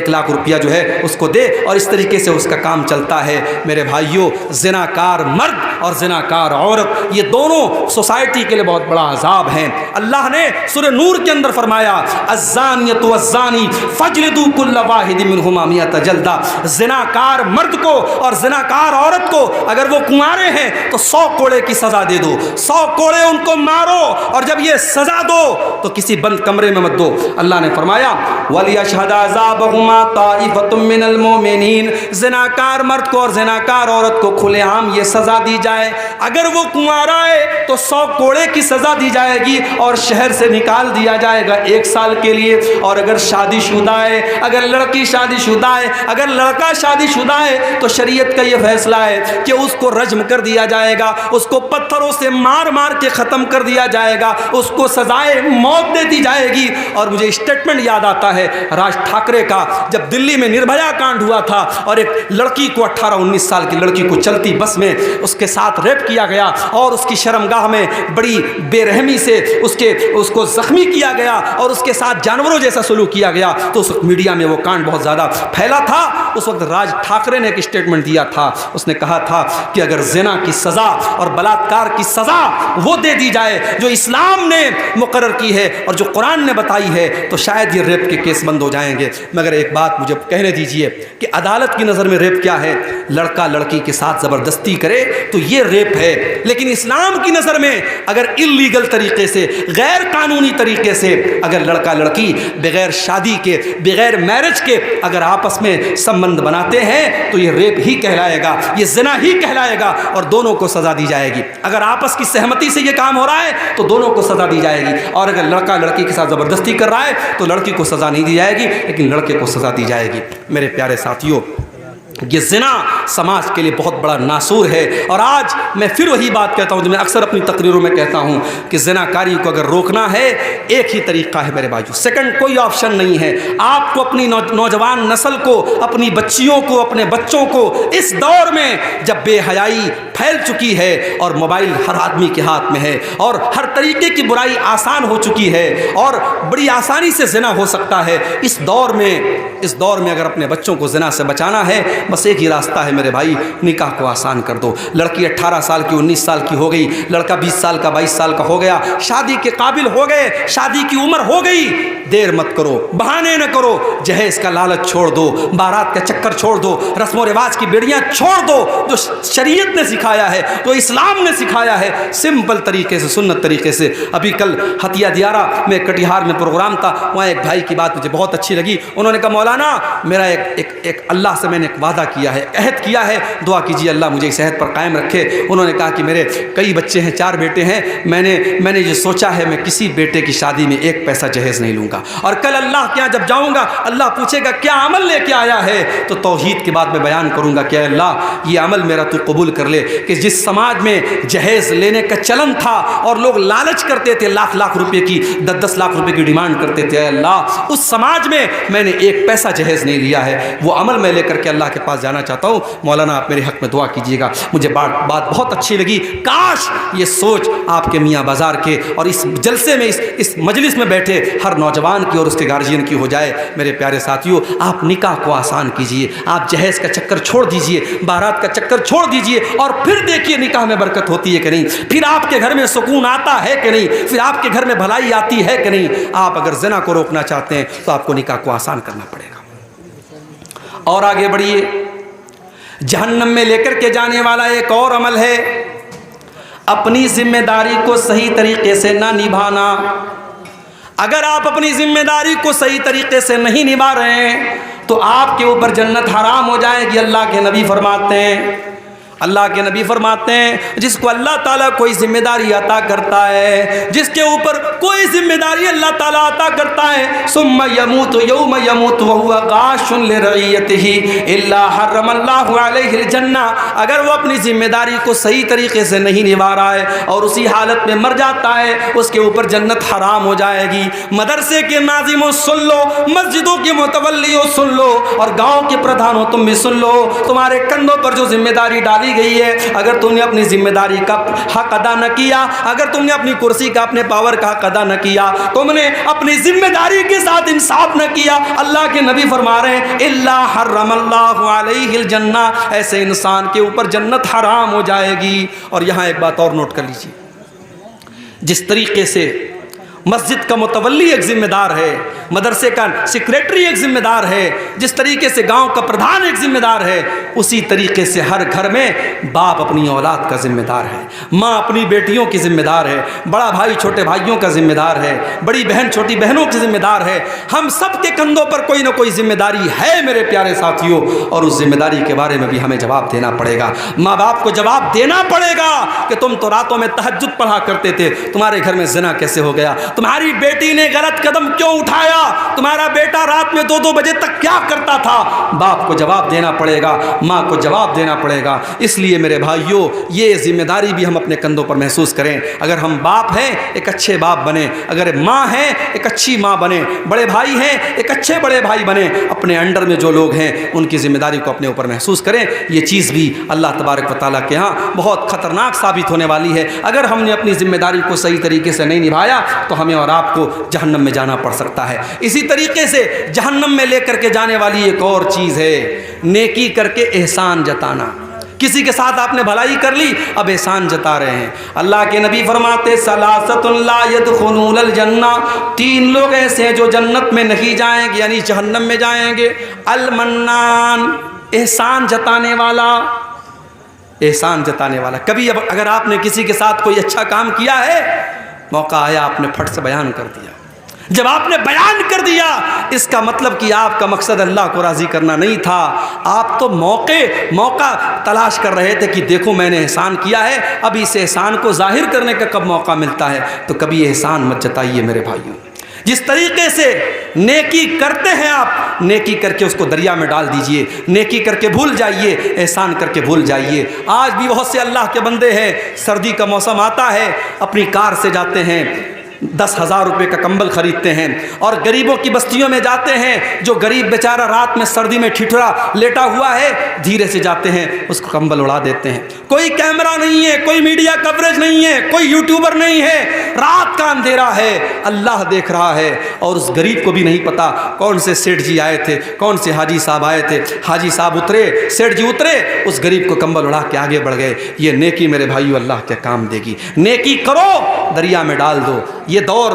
لاکھ روپیہ جو ہے اس کو دے، اور اس طریقے سے اس کا کام چلتا ہے۔ میرے بھائیوں، زناکار مرد اور زناکار عورت یہ دونوں سوسائٹی کے لیے بہت بڑا عذاب ہیں۔ اللہ نے سورہ نور کے اندر فرمایا الزانیۃ والزانی فاجلدوا کل واحد منہما 100 جلدہ، زناکار مرد کو اور زناکار عورت کو اگر وہ کنوارے ہیں تو 100 کوڑے کی سزا دے دو، 100 کوڑے ان کو مارو، اور جب یہ سزا دو تو کسی بند کمرے میں مت دو۔ اللہ نے فرمایا وَلِيَشْهَدْ عَذَابَهُمَا طَائِفَةٌ مِّنَ الْمُؤْمِنِينَ، زناکار مرد کو اور زناکار عورت کو کھلے عام یہ سزا دی جائے، اگر وہ کنوارا ہے تو 100 کوڑے کی سزا دی جائے گی اور شہر سے نکال دیا جائے گا 1 سال کے لیے، اور اگر شادی شدہ ہے، اگر لڑکی شادی شدہ ہے، اگر لڑکا شادی شدہ ہے تو شریعت کا یہ فیصلہ ہے کہ اس کو رجم کر دیا جائے گا، اس کو پتھروں سے مار مار کے ختم کر دیا جائے گا، اس کو سزائے موت دے دی جائے گی۔ اور مجھے اسٹیٹمنٹ یاد آتا ہے راج ٹھاکرے کا، جب دلی میں نربھیا کانڈ ہوا تھا اور ایک لڑکی کو 18-19 سال کی لڑکی کو چلتی بس میں اس کے ساتھ ریپ کیا گیا اور اس کی شرمگاہ میں بڑی بے رحمی سے اس کو زخمی کیا گیا اور اس کے ساتھ جانوروں جیسا سلوک کیا گیا، تو اس وقت میڈیا میں وہ کانڈ بہت زیادہ پھیلا تھا۔ اس وقت راج ٹھاکرے نے ایک اسٹیٹمنٹ دیا تھا، اس نے کہا تھا کہ اگر زنا کی سزا اور بلاತ್ಕಾರ کی سزا وہ دے دی جائے جو اسلام نے مقرر کی ہے اور جو قرآن نے بتائی ہے تو شاید یہ ریپ کے کیس بند ہو جائیں گے۔ مگر ایک بات مجھے کہنے دیجئے کہ عدالت کی نظر میں ریپ کیا ہے؟ لڑکا لڑکی کے ساتھ زبردستی کرے تو یہ ریپ ہے، لیکن اسلام کی نظر میں اگر انلیگل طریقے سے، غیر قانونی طریقے سے اگر لڑکا لڑکی بغیر شادی کے، بغیر میرج کے اگر آپس میں سمبند بناتے ہیں تو یہ ریپ ہی کہلائے گا، یہ زنا ہی کہلائے گا اور دونوں کو سزا دی جائے گی۔ اگر آپس کی سہمتی سے یہ کام ہو رہا ہے تو دونوں کو سزا دی جائے گی، اور اگر لڑکا لڑکی کے ساتھ زبردستی کر رہا ہے تو لڑکی کو سزا نہیں دی جائے گی لیکن لڑکے کو سزا دی جائے گی۔ میرے پیارے ساتھیوں، یہ زنا سماج کے لیے بہت بڑا ناسور ہے، اور آج میں پھر وہی بات کہتا ہوں جو میں اکثر اپنی تقریروں میں کہتا ہوں کہ زناکاری کو اگر روکنا ہے ایک ہی طریقہ ہے میرے بھائیو، سیکنڈ کوئی آپشن نہیں ہے۔ آپ کو اپنی نوجوان نسل کو، اپنی بچیوں کو، اپنے بچوں کو اس دور میں جب بے حیائی پھیل چکی ہے اور موبائل ہر آدمی کے ہاتھ میں ہے اور ہر طریقے کی برائی آسان ہو چکی ہے اور بڑی آسانی سے زنا ہو سکتا ہے، اس دور میں اگر اپنے بچوں کو زنا سے بچانا ہے بس ایک ہی راستہ ہے میرے بھائی، نکاح کو آسان کر دو۔ لڑکی 18 سال کی 19 سال کی ہو گئی، لڑکا 20 سال کا 22 سال کا ہو گیا، شادی کے قابل ہو گئے، شادی کی عمر ہو گئی، دیر مت کرو، بہانے نہ کرو، جہیز کا لالچ چھوڑ دو، بارات کا چکر چھوڑ دو، رسم و رواج کی بیڑیاں چھوڑ دو، جو شریعت نے سکھایا ہے، جو اسلام نے سکھایا ہے، سمپل طریقے سے، سنت طریقے سے۔ ابھی کل ہتھیہ دیارہ میں کٹیہار میں پروگرام تھا، وہاں ایک بھائی کی بات مجھے بہت اچھی لگی، انہوں نے کہا مولانا میرا ایک اللہ سے میں نے ایک وعدہ وعدہ کیا ہے، عہد کیا ہے، دعا کیجیے اللہ مجھے اس عہد پر قائم رکھے۔ انہوں نے کہا کہ میرے کئی بچے ہیں، 4 بیٹے ہیں، میں نے یہ سوچا ہے میں کسی بیٹے کی شادی میں 1 پیسہ جہیز نہیں لوں گا، اور کل اللہ کے یہاں جب جاؤں گا اللہ پوچھے گا کیا عمل لے کے آیا ہے، تو توحید کے بعد میں بیان کروں گا کہ اے اللہ یہ عمل میرا تو قبول کر لے کہ جس سماج میں جہیز لینے کا چلن تھا اور لوگ لالچ کرتے تھے، لاکھ روپے کی 10 لاکھ روپے کی ڈیمانڈ کرتے تھے، اے اللہ اس سماج میں نے 1 پیسہ جہیز نہیں لیا ہے، وہ عمل میں لے کر کے اللہ کے پاس جانا چاہتا ہوں۔ مولانا آپ میرے حق میں دعا کیجیے گا۔ مجھے بات بہت اچھی لگی، کاش یہ سوچ آپ کے میاں بازار کے اور اس جلسے میں اس مجلس میں بیٹھے ہر نوجوان کی اور اس کے گارجین کی ہو جائے۔ میرے پیارے ساتھیوں، آپ نکاح کو آسان کیجیے، آپ جہیز کا چکر چھوڑ دیجیے، بارات کا چکر چھوڑ دیجیے، اور پھر دیکھیے نکاح میں برکت ہوتی ہے کہ نہیں، پھر آپ کے گھر میں سکون آتا ہے کہ نہیں، پھر آپ کے گھر میں بھلائی آتی ہے کہ نہیں۔ آپ اگر زنا کو روکنا چاہتے ہیں تو آپ کو نکاح کو آسان کرنا پڑے گا۔ اور آگے بڑھیے، جہنم میں لے کر کے جانے والا ایک اور عمل ہے اپنی ذمہ داری کو صحیح طریقے سے نہ نبھانا۔ اگر آپ اپنی ذمہ داری کو صحیح طریقے سے نہیں نبھا رہے ہیں تو آپ کے اوپر جنت حرام ہو جائے گی۔ اللہ کے نبی فرماتے ہیں جس کو اللہ تعالیٰ کوئی ذمہ داری عطا کرتا ہے، جس کے اوپر کوئی ذمہ داری اللہ تعالیٰ عطا کرتا ہے، ثم يموت يوم يموت وهو غاش لرعيته الا حرم الله عليه الجنہ۔ اگر وہ اپنی ذمہ داری کو صحیح طریقے سے نہیں نبھا رہا ہے اور اسی حالت میں مر جاتا ہے، اس کے اوپر جنت حرام ہو جائے گی۔ مدرسے کے ناظموں سن لو، مسجدوں کے متولیوں سن لو، اور گاؤں کے پردھانوں تم بھی سن لو، تمہارے کندھوں پر جو ذمہ داری ڈالی گئی ہے، اگر تم نے اپنی ذمہ داری کا حق ادا نہ کیا، اگر تم نے اپنی کرسی کا، اپنے پاور کا حق ادا نہ کیا، تم نے اپنی ذمہ داری کے ساتھ انصاف نہ کیا، اللہ کے نبی فرما رہے ہیں الا حرم اللہ علیہ الجنہ، ایسے انسان کے اوپر جنت حرام ہو جائے گی۔ اور یہاں ایک بات اور نوٹ کر لیجیے، جس طریقے سے مسجد کا متولی ایک ذمہ دار ہے، مدرسے کا سیکریٹری ایک ذمہ دار ہے، جس طریقے سے گاؤں کا پردھان ایک ذمہ دار ہے، اسی طریقے سے ہر گھر میں باپ اپنی اولاد کا ذمہ دار ہے، ماں اپنی بیٹیوں کی ذمہ دار ہے، بڑا بھائی چھوٹے بھائیوں کا ذمہ دار ہے، بڑی بہن چھوٹی بہنوں کی ذمہ دار ہے۔ ہم سب کے کندھوں پر کوئی نہ کوئی ذمہ داری ہے میرے پیارے ساتھیوں، اور اس ذمہ داری کے بارے میں بھی ہمیں جواب دینا پڑے گا۔ ماں باپ کو جواب دینا پڑے گا کہ تم تو راتوں میں تہجد پڑھا کرتے تھے، تمہارے گھر میں زنا کیسے ہو گیا، تمہاری بیٹی نے غلط قدم کیوں اٹھایا، تمہارا بیٹا رات میں 2 بجے تک کیا کرتا تھا۔ باپ کو جواب دینا پڑے گا، ماں کو جواب دینا پڑے گا۔ اس لیے میرے بھائیوں، یہ ذمہ داری بھی ہم اپنے کندھوں پر محسوس کریں۔ اگر ہم باپ ہیں ایک اچھے باپ بنیں، اگر ماں ہیں ایک اچھی ماں بنیں، بڑے بھائی ہیں ایک اچھے بڑے بھائی بنیں، اپنے انڈر میں جو لوگ ہیں ان کی ذمہ داری کو اپنے اوپر محسوس کریں۔ یہ چیز بھی اللہ تبارک و تعالیٰ کے ہاں بہت خطرناک ثابت ہونے والی ہے۔ اگر ہم نے اپنی ذمہ داری کو صحیح طریقے سے نہیں نبھایا تو ہمیں اور آپ کو جہنم میں جانا پڑ سکتا ہے۔ اسی طریقے سے جہنم میں لے کر کے جانے والی ایک اور چیز ہے نیکی کر کے احسان جتانا۔ کسی کے ساتھ آپ نے بھلائی کر لی، اب احسان جتا رہے ہیں۔ اللہ کے نبی فرماتے ثلاثۃ لا يدخلون الجنہ، 3 لوگ ایسے ہیں جو جنت میں نہیں جائیں گے، یعنی جہنم میں جائیں گے۔ المنان، احسان جتانے والا، احسان جتانے والا۔ کبھی اب اگر آپ نے کسی کے ساتھ کوئی اچھا کام کیا ہے، موقع آیا آپ نے پھٹ سے بیان کر دیا، جب آپ نے بیان کر دیا اس کا مطلب کہ آپ کا مقصد اللہ کو راضی کرنا نہیں تھا، آپ تو موقع تلاش کر رہے تھے کہ دیکھو میں نے احسان کیا ہے، اب اس احسان کو ظاہر کرنے کا کب موقع ملتا ہے۔ تو کبھی احسان مت جتائیے میرے بھائیوں۔ جس طریقے سے نیکی کرتے ہیں آپ، نیکی کر کے اس کو دریا میں ڈال دیجئے، نیکی کر کے بھول جائیے، احسان کر کے بھول جائیے۔ آج بھی بہت سے اللہ کے بندے ہیں، سردی کا موسم آتا ہے، اپنی کار سے جاتے ہیں، 10,000 روپے کا کمبل خریدتے ہیں، اور غریبوں کی بستیوں میں جاتے ہیں، جو غریب بیچارہ رات میں سردی میں ٹھٹھرا لیٹا ہوا ہے، دھیرے سے جاتے ہیں، اس کو کمبل اڑا دیتے ہیں۔ کوئی کیمرہ نہیں ہے، کوئی میڈیا کوریج نہیں ہے، کوئی یوٹیوبر نہیں ہے، رات کا اندھیرا ہے، اللہ دیکھ رہا ہے، اور اس غریب کو بھی نہیں پتا کون سے سیٹھ جی آئے تھے، کون سے حاجی صاحب آئے تھے، حاجی صاحب اترے، سیٹھ جی اترے، اس غریب کو کمبل اڑا کے آگے بڑھ گئے۔ یہ نیکی میرے بھائیو اللہ کے کام دے گی۔ نیکی کرو، دریا میں ڈال دو۔ یہ دور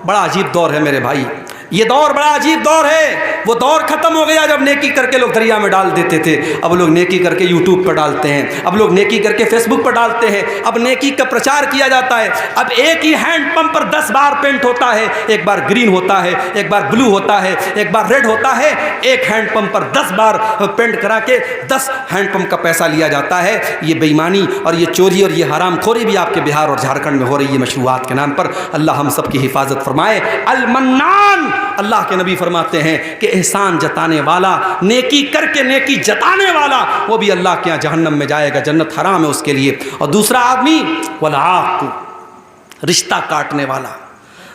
بڑا عجیب دور ہے میرے بھائی۔ یہ دور بڑا عجیب دور ہے. وہ دور ختم ہو گیا جب نیکی کر کے لوگ دریا میں ڈال دیتے تھے. اب لوگ نیکی کر کے یوٹیوب پر ڈالتے ہیں, اب لوگ نیکی کر کے فیس بک پر ڈالتے ہیں, اب نیکی کا پرچار کیا جاتا ہے. اب ایک ہی ہینڈ پمپ پر 10 بار پینٹ ہوتا ہے, ایک بار گرین ہوتا ہے, ایک بار بلو ہوتا ہے, ایک بار ریڈ ہوتا ہے. ایک ہینڈ پمپ پر 10 بار پینٹ کرا کے 10 ہینڈ پمپ کا پیسہ لیا جاتا ہے. یہ بے ایمانی اور یہ چوری اور یہ حرام خوری بھی آپ کے بہار اور جھارکھنڈ میں ہو رہی ہے مشروعات کے نام پر. اللہ ہم سب کی حفاظت فرمائے. المنان, اللہ کے نبی فرماتے ہیں کہ احسان جتانے والا, نیکی کر کے نیکی جتانے والا, وہ بھی اللہ کے یہاں جہنم میں جائے گا, جنت حرام ہے اس کے لیے. اور دوسرا آدمی والعاق, رشتہ کاٹنے والا.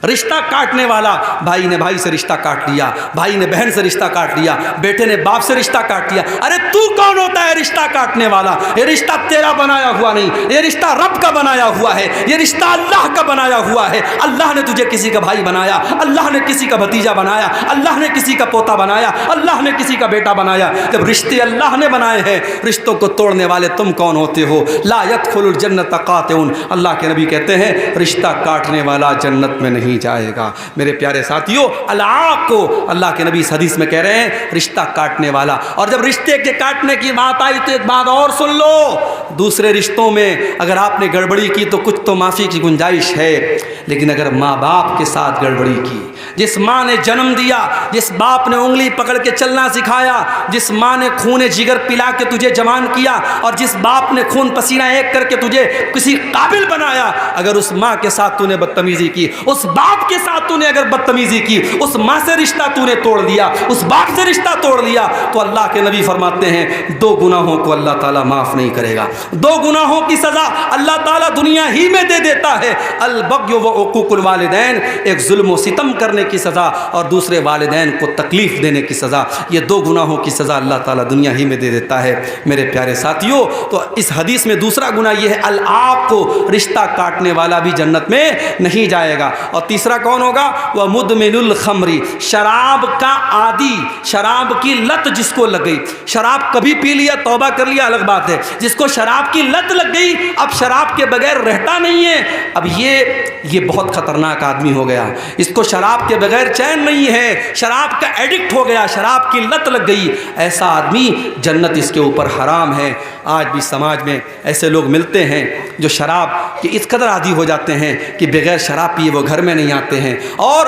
رشتہ کاٹنے والا, بھائی نے بھائی سے رشتہ کاٹ لیا, بھائی نے بہن سے رشتہ کاٹ لیا, بیٹے نے باپ سے رشتہ کاٹ لیا. ارے تو کون ہوتا ہے رشتہ کاٹنے والا؟ یہ رشتہ تیرا بنایا ہوا نہیں, یہ رشتہ رب کا بنایا ہوا ہے, یہ رشتہ اللہ کا بنایا ہوا ہے. اللہ نے تجھے کسی کا بھائی بنایا, اللہ نے کسی کا بھتیجا بنایا, اللہ نے کسی کا پوتا بنایا, اللہ نے کسی کا بیٹا بنایا. جب رشتے اللہ نے بنائے ہیں, رشتوں کو توڑنے والے تم کون ہوتے ہو؟ لا يدخل الجنت قاطعون, اللہ کے نبی کہتے ہیں رشتہ کاٹنے والا جنت میں نہیں جائے گا. میرے پیارے ساتھیوں, العاق کو اللہ کے نبی اس حدیث میں کہہ رہے ہیں رشتہ کاٹنے والا. اور جب رشتے کے کاٹنے کی بات آئی تو ایک بات اور سن لو, دوسرے رشتوں میں اگر آپ نے گڑبڑی کی تو کچھ تو معافی کی گنجائش ہے, لیکن اگر ماں باپ کے ساتھ گڑبڑی کی, جس ماں نے جنم دیا, جس باپ نے انگلی پکڑ کے چلنا سکھایا, جس ماں نے خون جگر پلا کے تجھے جوان کیا, اور جس باپ نے خون پسینہ ایک کر کے تجھے کسی قابل بنایا, اگر اس ماں کے ساتھ تو نے بدتمیزی کی, اس باپ کے ساتھ تو نے اگر بدتمیزی کی, اس ماں سے رشتہ تو نے توڑ دیا, اس باپ سے رشتہ توڑ دیا, تو اللہ کے نبی فرماتے ہیں 2 گناہوں کو اللہ تعالیٰ معاف نہیں کرے گا. 2 گناہوں کی سزا اللہ تعالیٰ دنیا ہی میں دے دیتا ہے. البغی و عقوق الوالدین, ایک ظلم و ستم کرنے کی سزا اور دوسرے والدین کو تکلیف دینے کی سزا. یہ 2 گناہوں کی سزا اللہ تعالیٰ دنیا ہی میں دے دیتا ہے. میرے پیارے ساتھیوں, تو اس حدیث میں دوسرا گناہ یہ ہے العاق کو, رشتہ کاٹنے والا بھی جنت میں نہیں جائے گا. اور تیسرا کون ہوگا؟ وہ مدمن الخمری, شراب کا عادی, شراب کی لت جس کو لگ گئی. شراب کبھی پی لیا, توبہ کر لیا, الگ بات ہے. جس کو شراب کی لت لگ گئی, اب شراب کے بغیر رہتا نہیں ہے. اب یہ بہت خطرناک آدمی ہو گیا. اس کو شراب کے بغیر چین نہیں ہے, شراب کا ایڈکٹ ہو گیا, شراب کی لت لگ گئی. ایسا آدمی جنت اس کے اوپر حرام ہے. آج بھی سماج میں ایسے لوگ ملتے ہیں جو شراب کے اس قدر عادی ہو جاتے ہیں کہ بغیر شراب پیے وہ گھر میں نہیں آتے ہیں, اور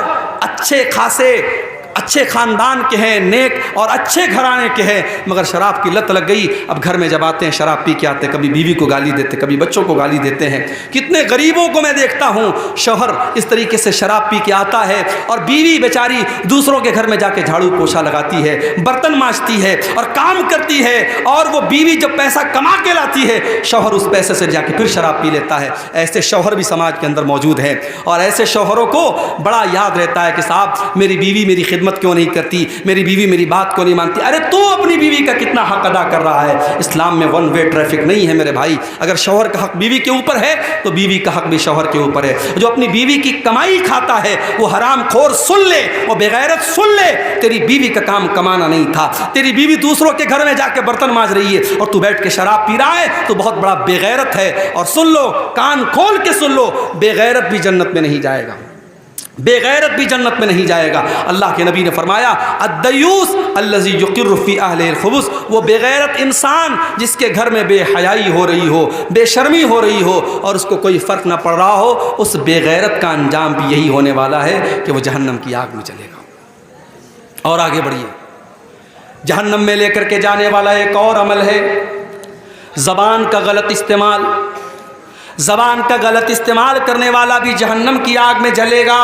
اچھے خاندان کے ہیں, نیک اور اچھے گھرانے کے ہیں, مگر شراب کی لت لگ گئی. اب گھر میں جب آتے ہیں شراب پی کے آتے ہیں, کبھی بیوی کو گالی دیتے, کبھی بچوں کو گالی دیتے ہیں. کتنے غریبوں کو میں دیکھتا ہوں, شوہر اس طریقے سے شراب پی کے آتا ہے اور بیوی بیچاری دوسروں کے گھر میں جا کے جھاڑو پوچھا لگاتی ہے, برتن مانجتی ہے اور کام کرتی ہے, اور وہ بیوی جب پیسہ کما کے لاتی ہے, شوہر اس پیسے سے جا کے پھر شراب پی لیتا ہے. ایسے شوہر بھی سماج کے اندر موجود ہیں, اور ایسے شوہروں کو بڑا یاد رہتا ہے کہ صاحب میری بیوی میری خدمت کیوں نہیں کرتی, میری بیوی میری بات کو نہیں مانتی. ارے تو اپنی بیوی کا کتنا حق ادا کر رہا ہے؟ اسلام میں 1 وے ٹریفک نہیں ہے میرے بھائی. اگر شوہر کا حق بیوی کے اوپر ہے تو بیوی کا حق بھی شوہر کے اوپر ہے. جو اپنی بیوی کی کمائی کھاتا ہے وہ حرام خور سن لے, وہ بغیرت سن لے, تیری بیوی کا کام کمانا نہیں تھا. تیری بیوی دوسروں کے گھر میں جا کے برتن مانج رہی ہے اور تو بیٹھ کے شراب پی رہا ہے, تو بہت بڑا بغیرت ہے. اور سن لو, کان کھول کے سن لو, بغیرت بھی جنت میں نہیں جائے گا, بغیرت بھی جنت میں نہیں جائے گا. اللہ کے نبی نے فرمایا الدیوس الذی یقر فی اہل الخبث, وہ بغیرت انسان جس کے گھر میں بے حیائی ہو رہی ہو, بے شرمی ہو رہی ہو, اور اس کو کوئی فرق نہ پڑ رہا ہو, اس بغیرت کا انجام بھی یہی ہونے والا ہے کہ وہ جہنم کی آگ میں چلے گا. اور آگے بڑھیے, جہنم میں لے کر کے جانے والا ایک اور عمل ہے زبان کا غلط استعمال. زبان کا غلط استعمال کرنے والا بھی جہنم کی آگ میں جلے گا.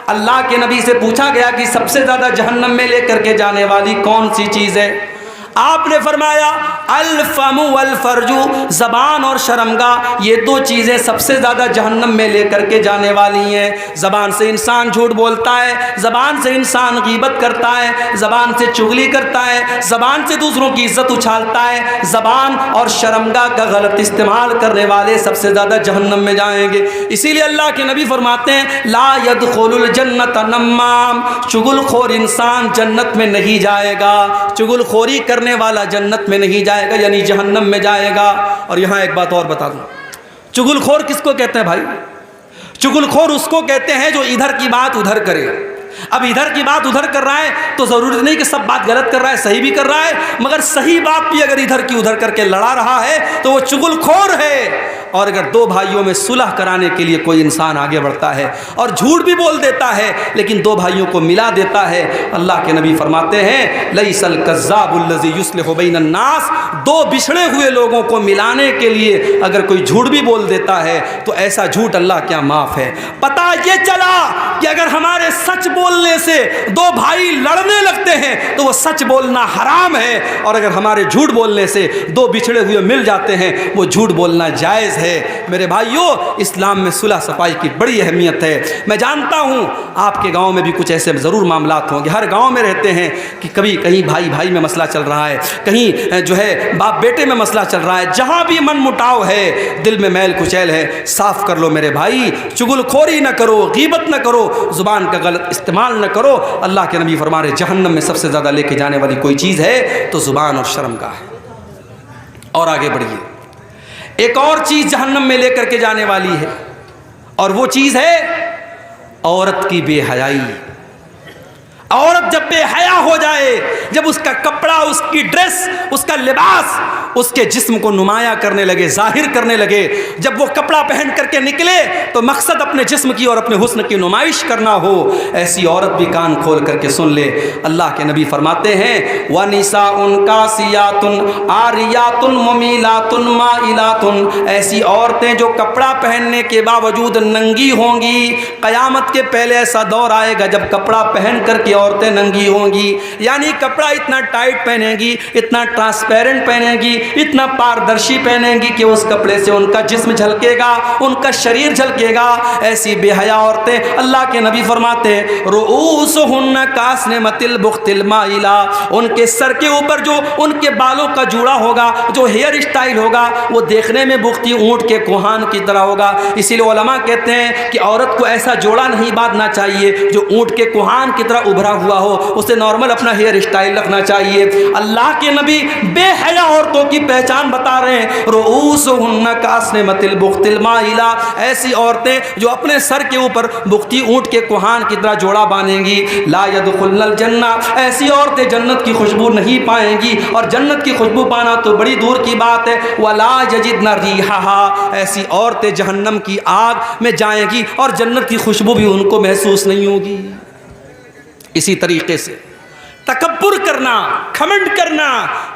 اللہ کے نبی سے پوچھا گیا کہ سب سے زیادہ جہنم میں لے کر کے جانے والی کون سی چیز ہے؟ آپ نے فرمایا الفم والفرج, زبان اور شرمگاہ, یہ 2 چیزیں سب سے زیادہ جہنم میں لے کر کے جانے والی ہیں. زبان سے انسان جھوٹ بولتا ہے, زبان سے انسان غیبت کرتا ہے, زبان سے چغلی کرتا ہے, زبان سے دوسروں کی عزت اچھالتا ہے. زبان اور شرمگاہ کا غلط استعمال کرنے والے سب سے زیادہ جہنم میں جائیں گے. اسی لیے اللہ کے نبی فرماتے ہیں لا يدخل الجنت نمام, چغل خور انسان جنت میں نہیں جائے گا. چغل خوری کرنے والا جنت میں نہیں جائے گا, یعنی جہنم میں جائے گا. اور یہاں ایک بات اور بتا دوں, چغل خور کس کو کہتے ہیں بھائی؟ چغل خور اس کو کہتے ہیں جو ادھر کی بات ادھر کرے, اب ادھر کی بات ادھر کر رہا ہے تو ضروری نہیں کہ سب بات غلط کر رہا ہے، صحیح بھی کر رہا ہے، مگر صحیح بات بھی اگر ادھر کی ادھر کر کے لڑا رہا ہے تو وہ چغل خور ہے۔ اور اگر دو بھائیوں میں صلح کرانے کے لیے کوئی انسان آگے بڑھتا ہے اور جھوٹ بھی بول دیتا ہے لیکن دو بھائیوں کو ملا دیتا ہے، اللہ کے نبی فرماتے ہیں لیس الکذاب الذی یصلح بین الناس، دو بچھڑے ہوئے لوگوں کو ملانے کے لیے اگر کوئی جھوٹ بھی بول دیتا ہے تو ایسا جھوٹ اللہ کیا معاف ہے۔ پتہ یہ چلا کہ اگر ہمارے سچ بولنے سے دو بھائی لڑنے لگتے ہیں تو وہ سچ بولنا حرام ہے، اور اگر ہمارے جھوٹ بولنے سے دو بچھڑے ہوئے مل جاتے ہیں وہ جھوٹ بولنا جائز ہے۔ میرے بھائیوں، اسلام میں صلح صفائی کی بڑی اہمیت ہے۔ میں جانتا ہوں آپ کے گاؤں میں بھی کچھ ایسے ضرور معاملات ہوں گے، ہر گاؤں میں رہتے ہیں کہ کبھی کہیں بھائی بھائی میں مسئلہ چل رہا ہے، کہیں جو ہے باپ بیٹے میں مسئلہ چل رہا ہے، جہاں بھی من مٹاؤ ہے، دل میں میل کچیل ہے، صاف کر لو میرے بھائی، چغل خوری نہ کرو، غیبت نہ کرو، زبان کا غلط استعمال نہ کرو۔ اللہ کے نبی فرما رہے جہنم میں سب سے زیادہ لے کے جانے والی کوئی چیز ہے تو زبان اور شرمگاہ ہے۔ اور آگے بڑھیے، ایک اور چیز جہنم میں لے کر کے جانے والی ہے، اور وہ چیز ہے عورت کی بے حیائی۔ عورت جب بے حیا ہو جائے، جب اس کا کپڑا، اس کی ڈریس، اس کا لباس اس کے جسم کو نمایاں کرنے لگے، ظاہر کرنے لگے، جب وہ کپڑا پہن کر کے نکلے تو مقصد اپنے جسم کی اور اپنے حسن کی نمائش کرنا ہو، ایسی عورت بھی کان کھول کر کے سن لے۔ اللہ کے نبی فرماتے ہیں وَنِسَاءٌ كَاسِيَاتٌ عَارِيَاتٌ مُمِيلَاتٌ مَائِلَاتٌ، ایسی عورتیں جو کپڑا پہننے کے باوجود ننگی ہوں گی۔ قیامت کے پہلے ایسا دور آئے گا جب کپڑا پہن کر کے عورتیں ننگی ہوں گی، یعنی کپڑا اتنا ٹائٹ پہنے گی، اتنا ٹرانسپیرنٹ پہنے گی، اتنا پاردرشی پہنے گی کہ اس کپڑے سے ان کا جسم جھلکے گا، ان کا شریر جھلکے گا۔ ایسی بے حیا عورتیں، اللہ کے نبی فرماتے ہیں رؤوسہن کاسنمۃ البخت المائلہ، ان کے سر کے اوپر جو ان کے بالوں کا جوڑا ہوگا، جو ہیئر اسٹائل ہوگا، وہ دیکھنے میں بختی اونٹ کے کوہان کی طرح ہوگا۔ اسی لیے علماء کہتے ہیں کہ عورت کو ایسا جوڑا نہیں باندھنا چاہیے جو اونٹ کے کوہان کی طرح ابھرا ہوا ہو، اسے نارمل اپنا ہیئر اسٹائل رکھنا چاہیے۔ اللہ کے نبی بے حیا عورتوں کی پہچان بتا رہے ہیں رؤوسہن کاسنمۃ البخت المائلہ، ایسی عورتیں جو اپنے سر کے اوپر بختی اونٹ کے کوہان کی طرح جوڑا باندھیں گی، لا يدخلن الجنہ، ایسی عورتیں جنت کی خوشبو نہیں پائیں گی، اور جنت کی خوشبو پانا تو بڑی دور کی بات ہے۔ ولا یجدن ریحھا، ایسی عورتیں جہنم کی آگ میں جائیں گی اور جنت کی خوشبو بھی ان کو محسوس نہیں ہوگی۔ اسی طریقے سے تکبر کرنا، گھمنڈ کرنا،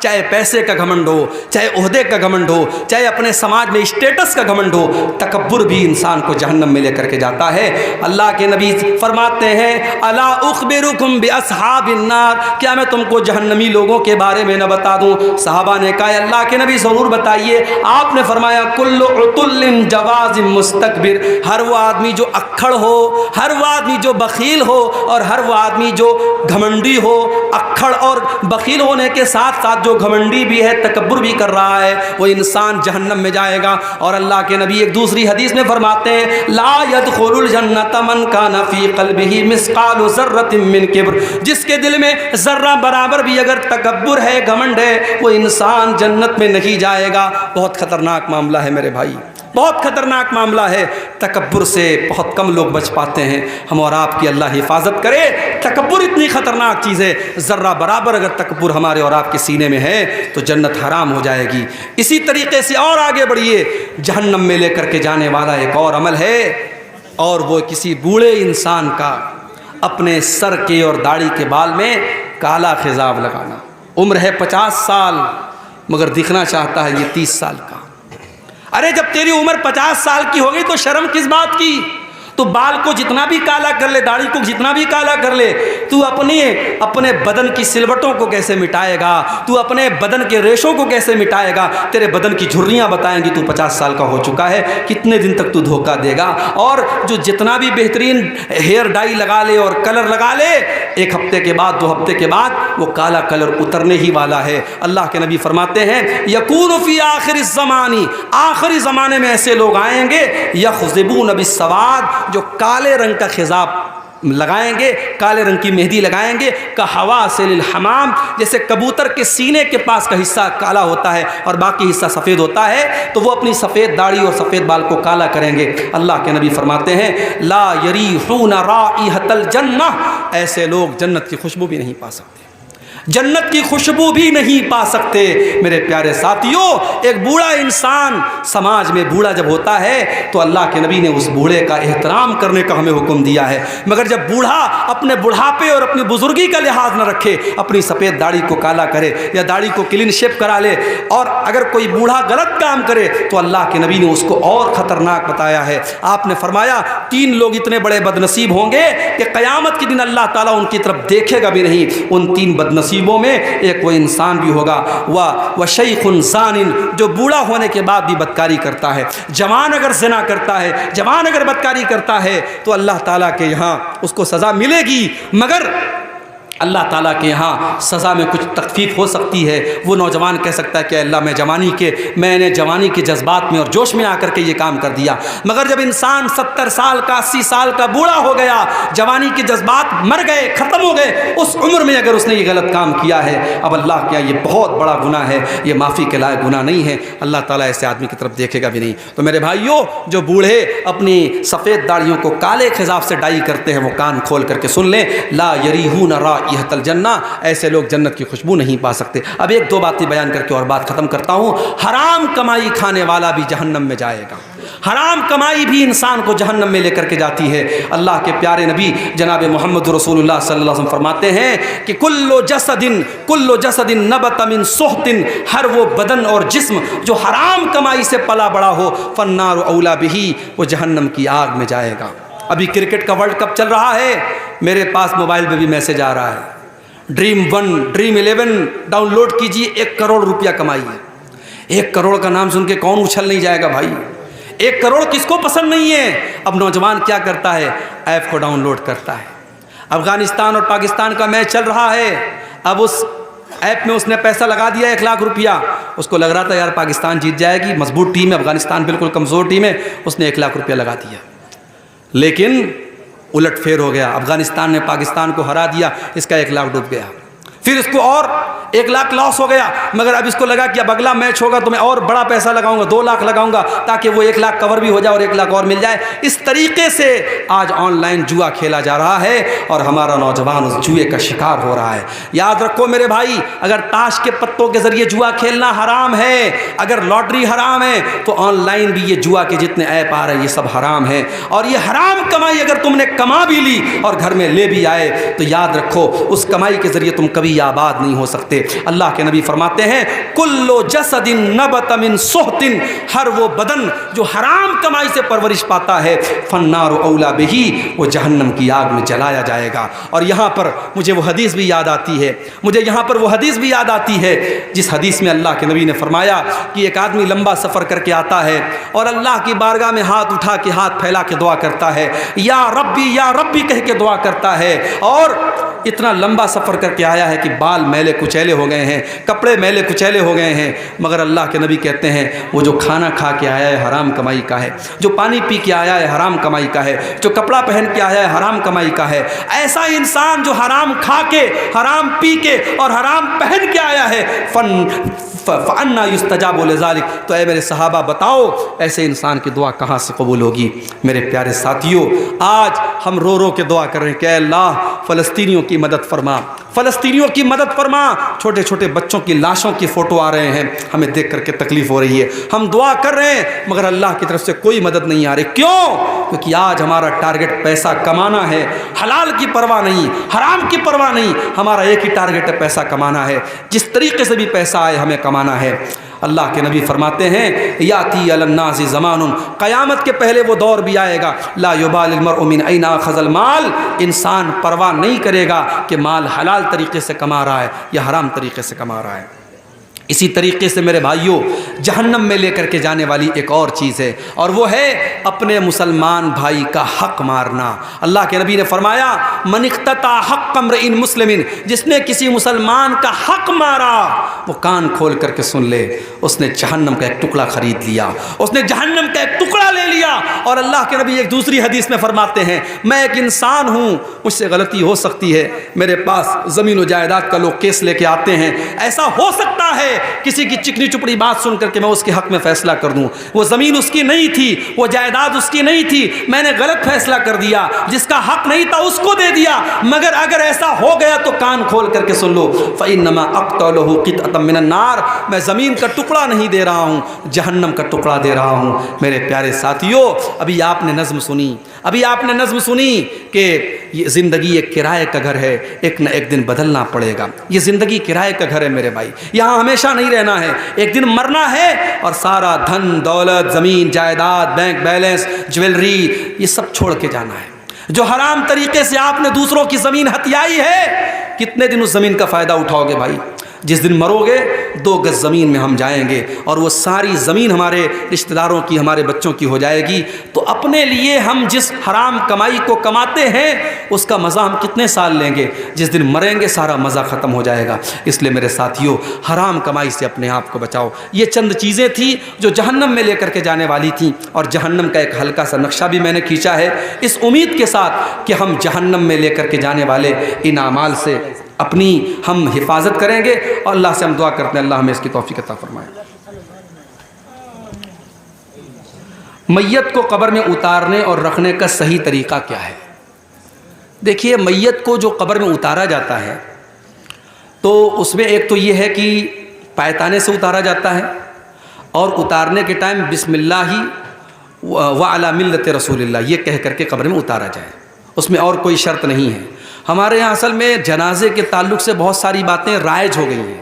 چاہے پیسے کا گھمنڈ ہو، چاہے عہدے کا گھمنڈ ہو، چاہے اپنے سماج میں اسٹیٹس کا گھمنڈ ہو، تکبر بھی انسان کو جہنم میں لے کر کے جاتا ہے۔ اللہ کے نبی فرماتے ہیں الا اخبرکم باصحاب النار، کیا میں تم کو جہنمی لوگوں کے بارے میں نہ بتا دوں؟ صحابہ نے کہا اللہ کے نبی ضرور بتائیے۔ آپ نے فرمایا کل عتل جواز مستکبر، ہر وہ آدمی جو اکھڑ ہو، ہر وہ آدمی جو بخیل ہو، اور ہر وہ آدمی جو گھمنڈی ہو۔ اکھڑ اور بخیل ہونے کے ساتھ ساتھ جو گھمنڈی بھی ہے، تکبر بھی کر رہا ہے، وہ انسان جہنم میں جائے گا۔ اور اللہ کے نبی ایک دوسری حدیث میں فرماتے ہیں لا يدخل الجنۃ من کان فی قلبہ مثقال ذرۃ من کبر، جس کے دل میں ذرہ برابر بھی اگر تکبر ہے، گھمنڈ ہے، وہ انسان جنت میں نہیں جائے گا۔ بہت خطرناک معاملہ ہے میرے بھائی، بہت خطرناک معاملہ ہے۔ تکبر سے بہت کم لوگ بچ پاتے ہیں، ہم اور آپ کی اللہ حفاظت کرے۔ تکبر اتنی خطرناک چیز ہے، ذرہ برابر اگر تکبر ہمارے اور آپ کے سینے میں ہے تو جنت حرام ہو جائے گی۔ اسی طریقے سے اور آگے بڑھیے، جہنم میں لے کر کے جانے والا ایک اور عمل ہے، اور وہ کسی بوڑھے انسان کا اپنے سر کے اور داڑھی کے بال میں کالا خضاب لگانا۔ عمر ہے 50 سال مگر دکھنا چاہتا ہے یہ 30 سال کا۔ ارے جب تیری عمر 50 سال کی ہو گئی تو شرم کس بات کی؟ تو بال کو جتنا بھی کالا کر لے، داڑھی کو جتنا بھی کالا کر لے، تو اپنے بدن کی سلوٹوں کو کیسے مٹائے گا؟ تو اپنے بدن کے ریشوں کو کیسے مٹائے گا؟ تیرے بدن کی جھریاں بتائیں گی تو 50 سال کا ہو چکا ہے، کتنے دن تک تو دھوکہ دے گا؟ اور جو جتنا بھی بہترین ہیئر ڈائی لگا لے اور کلر لگا لے، ایک ہفتے کے بعد 2 ہفتے کے بعد وہ کالا کلر اترنے ہی والا ہے۔ اللہ کے نبی فرماتے ہیں یکون فی آخر الزمان، آخری زمانے میں ایسے لوگ آئیں گے یخضبون بالسواد، جو کالے رنگ کا خضاب لگائیں گے، کالے رنگ کی مہندی لگائیں گے، کحواسل الحمام، جیسے کبوتر کے سینے کے پاس کا حصہ کالا ہوتا ہے اور باقی حصہ سفید ہوتا ہے، تو وہ اپنی سفید داڑھی اور سفید بال کو کالا کریں گے۔ اللہ کے نبی فرماتے ہیں لا یریحون رائحۃ الجنہ، ایسے لوگ جنت کی خوشبو بھی نہیں پا سکتے، جنت کی خوشبو بھی نہیں پا سکتے۔ میرے پیارے ساتھیوں، ایک بوڑھا انسان سماج میں بوڑھا جب ہوتا ہے تو اللہ کے نبی نے اس بوڑھے کا احترام کرنے کا ہمیں حکم دیا ہے، مگر جب بوڑھا اپنے بڑھاپے اور اپنی بزرگی کا لحاظ نہ رکھے، اپنی سفید داڑھی کو کالا کرے یا داڑھی کو کلین شیپ کرا لے، اور اگر کوئی بوڑھا غلط کام کرے تو اللہ کے نبی نے اس کو اور خطرناک بتایا ہے۔ آپ نے فرمایا 3 لوگ اتنے بڑے بدنصیب ہوں گے کہ قیامت کے دن اللہ تعالیٰ ان کی طرف دیکھے گا بھی نہیں۔ ان 3 بدنصیبوں میں ایک وہ انسان بھی ہوگا وہ شیخ زان، جو بوڑھا ہونے کے بعد بھی بدکاری کرتا ہے۔ جوان اگر زنا کرتا ہے، جوان اگر بدکاری کرتا ہے تو اللہ تعالیٰ کے یہاں اس کو سزا ملے گی، مگر اللہ تعالیٰ کے یہاں سزا میں کچھ تخفیف ہو سکتی ہے۔ وہ نوجوان کہہ سکتا ہے کہ اللہ میں نے جوانی کے جذبات میں اور جوش میں آ کر کے یہ کام کر دیا، مگر جب انسان 70 سال کا 80 سال کا بوڑھا ہو گیا، جوانی کے جذبات مر گئے، ختم ہو گئے، اس عمر میں اگر اس نے یہ غلط کام کیا ہے، اب اللہ کیا یہ بہت بڑا گناہ ہے، یہ معافی کے لائق گناہ نہیں ہے، اللہ تعالیٰ ایسے آدمی کی طرف دیکھے گا بھی نہیں۔ تو میرے بھائیوں، جو بوڑھے اپنی سفید داڑھیوں کو کالے خضاب سے ڈائی کرتے ہیں، وہ کان کھول کر کے سن لیں، لا یریحون رائحۃ الجنہ، ایسے لوگ جنت کی خوشبو نہیں پا سکتے۔ اب 1-2 باتیں بیان کر کے اور بات ختم کرتا ہوں۔ حرام کمائی کھانے والا بھی جہنم میں جائے گا، حرام کمائی بھی انسان کو جہنم میں لے کر کے جاتی ہے۔ اللہ کے پیارے نبی جناب محمد رسول اللہ صلی اللہ علیہ وسلم فرماتے ہیں کہ کل جسد نبت من سحت، ہر وہ بدن اور جسم جو حرام کمائی سے پلا بڑا ہو، فالنار اولا بہ، وہ جہنم کی آگ میں جائے گا۔ ابھی کرکٹ کا ورلڈ کپ چل رہا ہے، میرے پاس موبائل پہ بھی میسج آ رہا ہے، ڈریم 1 ڈریم 11 ڈاؤن لوڈ کیجیے، 1 کروڑ روپیہ کمائی ہے۔ 1 کروڑ کا نام سن کے کون اچھل نہیں جائے گا بھائی؟ 1 کروڑ کس کو پسند نہیں ہے؟ اب نوجوان کیا کرتا ہے؟ ایپ کو ڈاؤن لوڈ کرتا ہے۔ افغانستان اور پاکستان کا میچ چل رہا ہے، اب اس ایپ میں اس نے پیسہ لگا دیا 1 لاکھ روپیہ، اس کو لگ رہا تھا یار پاکستان جیت جائے گی، مضبوط ٹیم ہے، افغانستان بالکل کمزور ٹیم ہے، اس نے 1 لاکھ روپیہ لگا دیا، لیکن الٹ پھیر ہو گیا، افغانستان نے پاکستان کو ہرا دیا، اس کا 1 لاکھ ڈوب گیا۔ پھر اس کو اور 1 لاکھ لاس ہو گیا، مگر اب اس کو لگا کہ اب اگلا میچ ہوگا تو میں اور بڑا پیسہ لگاؤں گا، 2 لاکھ لگاؤں گا تاکہ وہ 1 لاکھ کور بھی ہو جائے اور 1 لاکھ اور مل جائے۔ اس طریقے سے آج آن لائن جوا کھیلا جا رہا ہے اور ہمارا نوجوان اس جوئے کا شکار ہو رہا ہے۔ یاد رکھو میرے بھائی، اگر تاش کے پتوں کے ذریعے جوا کھیلنا حرام ہے، اگر لاٹری حرام ہے، تو آن لائن بھی یہ جوا کے جتنے ایپ آ رہے ہیں یہ سب حرام ہے، اور یہ حرام کمائی اگر تم نے کما بھی لی اور گھر میں لے بھی آئے تو یاد رکھو اس کمائی کے ذریعے تم کبھی آباد نہیں ہو سکتے۔ اللہ کے نبی فرماتے ہیں کل جسد نبت من سحت، ہر وہ بدن جو حرام کمائی سے پرورش پاتا ہے، فالنار اولا بہ، وہ جہنم کی آگ میں جلایا جائے گا۔ اور یہاں پر مجھے وہ حدیث بھی یاد آتی ہے، جس حدیث میں اللہ کے نبی نے فرمایا کہ ایک آدمی لمبا سفر کر کے آتا ہے اور اللہ کی بارگاہ میں ہاتھ اٹھا کے ہاتھ پھیلا کے دعا کرتا ہے، یا ربی کہہ کے دعا کرتا ہے، اور اتنا لمبا سفر کر کے آیا ہے کہ بال میلے کچیلے ہو گئے ہیں، کپڑے میلے کچیلے ہو گئے ہیں، مگر اللہ کے نبی کہتے ہیں وہ جو کھانا کھا کے آیا ہے حرام کمائی کا ہے، جو پانی پی کے آیا ہے حرام کمائی کا ہے، جو کپڑا پہن کے آیا ہے حرام کمائی کا ہے۔ ایسا انسان جو حرام کھا کے، حرام پی کے اور حرام پہن کے آیا ہے، فَأَنَّا يُسْتَجَابُ لِذَلِكَ، تو اے میرے صحابہ بتاؤ ایسے انسان کی دعا کہاں سے قبول ہوگی؟ میرے پیارے ساتھیوں، آج ہم رو رو کے دعا کر رہے ہیں کہ اے اللہ فلسطینیوں کی مدد فرما، فلسطینیوں کی مدد فرما۔ چھوٹے چھوٹے بچوں کی لاشوں کی فوٹو آ رہے ہیں، ہمیں دیکھ کر کے تکلیف ہو رہی ہے، ہم دعا کر رہے ہیں مگر اللہ کی طرف سے کوئی مدد نہیں آ رہی۔ کیوں؟ کیونکہ آج ہمارا ٹارگٹ پیسہ کمانا ہے، حلال کی پرواہ نہیں، حرام کی پرواہ نہیں، ہمارا ایک ہی ٹارگٹ ہے، پیسہ کمانا ہے، جس طریقے سے بھی پیسہ آئے ہمیں کمانا ہے۔ اللہ کے نبی فرماتے ہیں یاتی علی الناس زمان، قیامت کے پہلے وہ دور بھی آئے گا، لا یبال المرء من این اخذ المال، انسان پرواہ نہیں کرے گا کہ مال حلال طریقے سے کما رہا ہے یا حرام طریقے سے کما رہا ہے۔ اسی طریقے سے میرے بھائیوں جہنم میں لے کر کے جانے والی ایک اور چیز ہے، اور وہ ہے اپنے مسلمان بھائی کا حق مارنا۔ اللہ کے نبی نے فرمایا من اقتطع حق امرئ مسلم، جس نے کسی مسلمان کا حق مارا وہ کان کھول کر کے سن لے، اس نے جہنم کا ایک ٹکڑا خرید لیا، اس نے جہنم کا ایک ٹکڑا لے لیا۔ اور اللہ کے نبی ایک دوسری حدیث میں فرماتے ہیں میں ایک انسان ہوں، مجھ سے غلطی ہو سکتی ہے، میرے پاس زمین و جائیداد کا لوگ کیس لے کے آتے ہیں، ایسا ہو سکتا ہے کسی کی چکنی چپڑی بات سن کر کے میں اس کے حق میں فیصلہ کر دوں، وہ زمین اس کی نہیں تھی، وہ جائیداد اس کی نہیں تھی، میں نے غلط فیصلہ کر دیا، جس کا حق نہیں تھا اس کو دے دیا، مگر اگر ایسا ہو گیا تو کان کھول کر کے سن لو فإنما أقطع له قطعة من النار، میں زمین کا ٹکڑا نہیں دے رہا ہوں، جہنم کا ٹکڑا دے رہا ہوں۔ میرے پیارے ساتھیوں، ابھی آپ نے نظم سنی کہ یہ زندگی ایک کرائے کا گھر ہے، ایک نہ ایک دن بدلنا پڑے گا۔ یہ زندگی کرائے کا گھر ہے میرے بھائی، یہاں ہمیشہ نہیں رہنا ہے، ایک دن مرنا ہے، اور سارا دھن دولت، زمین جائیداد، بینک بیلنس، جویلری، یہ سب چھوڑ کے جانا ہے۔ جو حرام طریقے سے آپ نے دوسروں کی زمین ہتھیائی ہے، کتنے دن اس زمین کا فائدہ اٹھاؤ گے بھائی؟ جس دن مرو گے 2 گز زمین میں ہم جائیں گے، اور وہ ساری زمین ہمارے رشتہ داروں کی، ہمارے بچوں کی ہو جائے گی۔ تو اپنے لیے ہم جس حرام کمائی کو کماتے ہیں اس کا مزہ ہم کتنے سال لیں گے؟ جس دن مریں گے سارا مزہ ختم ہو جائے گا۔ اس لیے میرے ساتھیوں، حرام کمائی سے اپنے آپ کو بچاؤ۔ یہ چند چیزیں تھیں جو جہنم میں لے کر کے جانے والی تھیں، اور جہنم کا ایک ہلکا سا نقشہ بھی میں نے کھینچا ہے، اس امید کے ساتھ کہ ہم جہنم میں لے کر کے جانے والے ان اعمال سے اپنی ہم حفاظت کریں گے، اور اللہ سے ہم دعا کرتے ہیں اللہ ہمیں اس کی توفیق عطا فرمائے۔ میت کو قبر میں اتارنے اور رکھنے کا صحیح طریقہ کیا ہے؟ دیکھیے، میت کو جو قبر میں اتارا جاتا ہے تو اس میں ایک تو یہ ہے کہ پایتانے سے اتارا جاتا ہے، اور اتارنے کے ٹائم بسم اللہ وعلی ملت رسول اللہ یہ کہہ کر کے قبر میں اتارا جائے، اس میں اور کوئی شرط نہیں ہے۔ ہمارے یہاں اصل میں جنازے کے تعلق سے بہت ساری باتیں رائج ہو گئی ہیں۔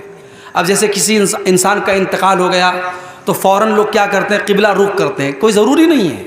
اب جیسے کسی انسان کا انتقال ہو گیا تو فوراً لوگ کیا کرتے ہیں؟ قبلہ رخ کرتے ہیں۔ کوئی ضروری نہیں ہے،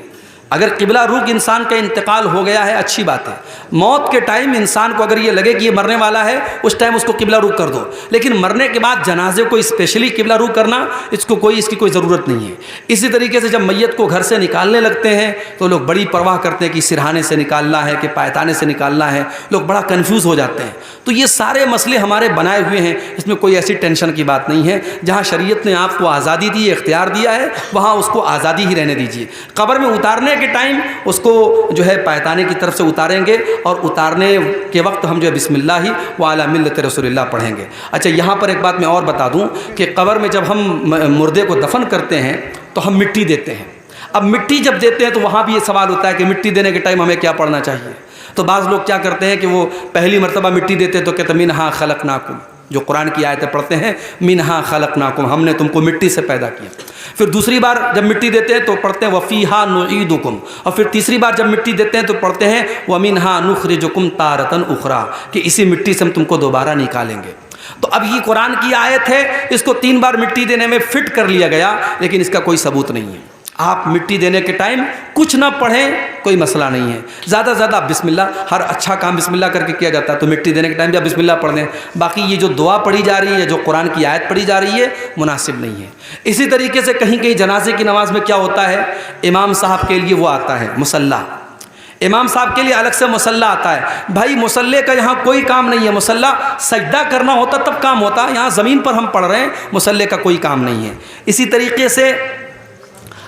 اگر قبلہ رخ انسان کا انتقال ہو گیا ہے اچھی بات ہے، موت کے ٹائم انسان کو اگر یہ لگے کہ یہ مرنے والا ہے اس ٹائم اس کو قبلہ رخ کر دو، لیکن مرنے کے بعد جنازے کو اسپیشلی قبلہ رخ کرنا اس کی کوئی ضرورت نہیں ہے۔ اسی طریقے سے جب میت کو گھر سے نکالنے لگتے ہیں تو لوگ بڑی پرواہ کرتے ہیں کہ سرہانے سے نکالنا ہے کہ پایتانے سے نکالنا ہے، لوگ بڑا کنفیوز ہو جاتے ہیں۔ تو یہ سارے مسئلے ہمارے بنائے ہوئے ہیں، اس میں کوئی ایسی ٹینشن کی بات نہیں ہے۔ جہاں شریعت نے آپ کو آزادی دی، اختیار دیا ہے، وہاں اس کو آزادی ہی رہنے دیجیے۔ قبر میں اتارنے کے ٹائم اس کو جو ہے پایتانے کی طرف سے اتاریں گے، اور اتارنے کے وقت ہم جو ہے بسم اللہ وعلی ملت رسول اللہ پڑھیں گے۔ اچھا، یہاں پر ایک بات میں اور بتا دوں کہ قبر میں جب ہم مردے کو دفن کرتے ہیں تو ہم مٹی دیتے ہیں۔ اب مٹی جب دیتے ہیں تو وہاں بھی یہ سوال ہوتا ہے کہ مٹی دینے کے ٹائم ہمیں کیا پڑھنا چاہیے؟ تو بعض لوگ کیا کرتے ہیں کہ وہ پہلی مرتبہ مٹی دیتے تو کہتے ہیں منہا خلقناکم، جو قرآن کی آیتیں پڑھتے ہیں منہا خلقناکم، ہم نے تم کو مٹی سے پیدا کیا۔ پھر دوسری بار جب مٹی دیتے ہیں تو پڑھتے ہیں وفیہا نعیدکم، اور پھر تیسری بار جب مٹی دیتے ہیں تو پڑھتے ہیں ومنہا نخرجکم تارۃ اخری، کہ اسی مٹی سے ہم تم کو دوبارہ نکالیں گے۔ تو اب یہ قرآن کی آیت ہے، اس کو 3 بار مٹی دینے میں فٹ کر لیا گیا، لیکن اس کا کوئی ثبوت نہیں ہے۔ آپ مٹی دینے کے ٹائم کچھ نہ پڑھیں کوئی مسئلہ نہیں ہے، زیادہ سے زیادہ بسم اللہ، ہر اچھا کام بسم اللہ کر کے کیا جاتا ہے، تو مٹی دینے کے ٹائم بھی آپ بسم اللہ پڑھ دیں۔ باقی یہ جو دعا پڑھی جا رہی ہے، جو قرآن کی آیت پڑھی جا رہی ہے، مناسب نہیں ہے۔ اسی طریقے سے کہیں کہیں جنازے کی نماز میں کیا ہوتا ہے، امام صاحب کے لیے وہ آتا ہے مصلی، امام صاحب کے لیے الگ سے مصلی آتا ہے۔ بھائی مصلی کا یہاں کوئی کام نہیں ہے، مصلی سجدہ کرنا ہوتا تب کام ہوتا، یہاں زمین پر ہم پڑھ رہے ہیں، مصلی کا کوئی کام نہیں ہے۔ اسی طریقے سے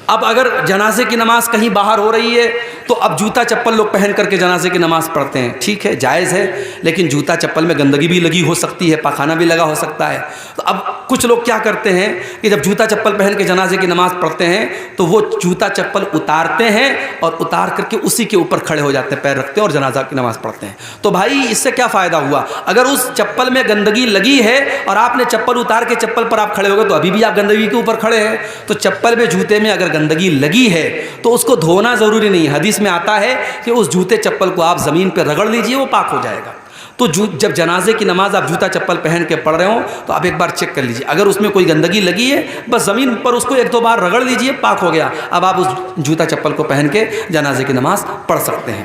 اب اگر جنازے کی نماز کہیں باہر ہو رہی ہے تو اب جوتا چپل لوگ پہن کر کے جنازے کی نماز پڑھتے ہیں، ٹھیک ہے، جائز ہے، لیکن جوتا چپل میں گندگی بھی لگی ہو سکتی ہے، پاخانہ بھی لگا ہو سکتا ہے۔ تو اب کچھ لوگ کیا کرتے ہیں کہ جب جوتا چپل پہن کے جنازے کی نماز پڑھتے ہیں تو وہ جوتا چپل اتارتے ہیں اور اتار کر کے اسی کے اوپر کھڑے ہو جاتے ہیں، پیر رکھتے ہیں اور جنازہ کی نماز پڑھتے ہیں۔ تو بھائی اس سے کیا فائدہ ہوا؟ اگر اس چپل میں گندگی لگی ہے اور آپ نے چپل اتار کے چپل پر آپ کھڑے ہو گئے تو ابھی بھی آپ گندگی کے اوپر کھڑے ہیں۔ تو چپل میں جوتے میں اگر گندگی لگی ہے تو اس کو دھونا ضروری نہیں ہے، حدیث میں آتا ہے کہ اس جوتے چپل کو آپ زمین پہ رگڑ لیجئے، وہ پاک ہو جائے گا۔ تو جب جنازے کی نماز آپ جوتا چپل پہن کے پڑھ رہے ہوں تو آپ ایک بار چیک کر لیجئے، اگر اس میں کوئی گندگی لگی ہے بس زمین پر اس کو 1-2 بار رگڑ لیجئے، پاک ہو گیا۔ اب آپ اس جوتا چپل کو پہن کے جنازے کی نماز پڑھ سکتے ہیں۔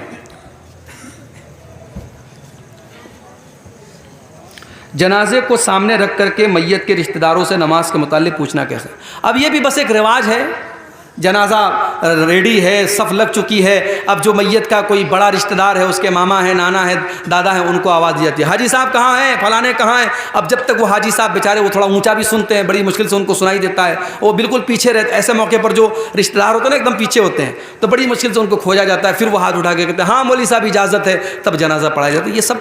جنازے کو سامنے رکھ کر کے میت کے رشتہ داروں سے نماز کے متعلق پوچھنا کیسے؟ اب یہ بھی بس ایک رواج ہے، جنازہ ریڈی ہے، صف لگ چکی ہے، اب جو میت کا کوئی بڑا رشتہ دار ہے، اس کے ماما ہے، نانا ہے، دادا ہے، ان کو آواز دی جاتی ہے، حاجی صاحب کہاں ہیں، فلانے کہاں ہیں؟ اب جب تک وہ حاجی صاحب بیچارے وہ تھوڑا اونچا بھی سنتے ہیں، بڑی مشکل سے ان کو سنائی دیتا ہے، وہ بالکل پیچھے رہتے، ایسے موقع پر جو رشتہ دار ہوتے ہیں نا ایک دم پیچھے ہوتے ہیں، تو بڑی مشکل سے ان کو کھوجا جاتا ہے، پھر وہ ہاتھ اٹھا کے کہتے ہیں ہاں مولوی صاحب اجازت ہے، تب جنازہ پڑھایا جاتا ہے۔ یہ سب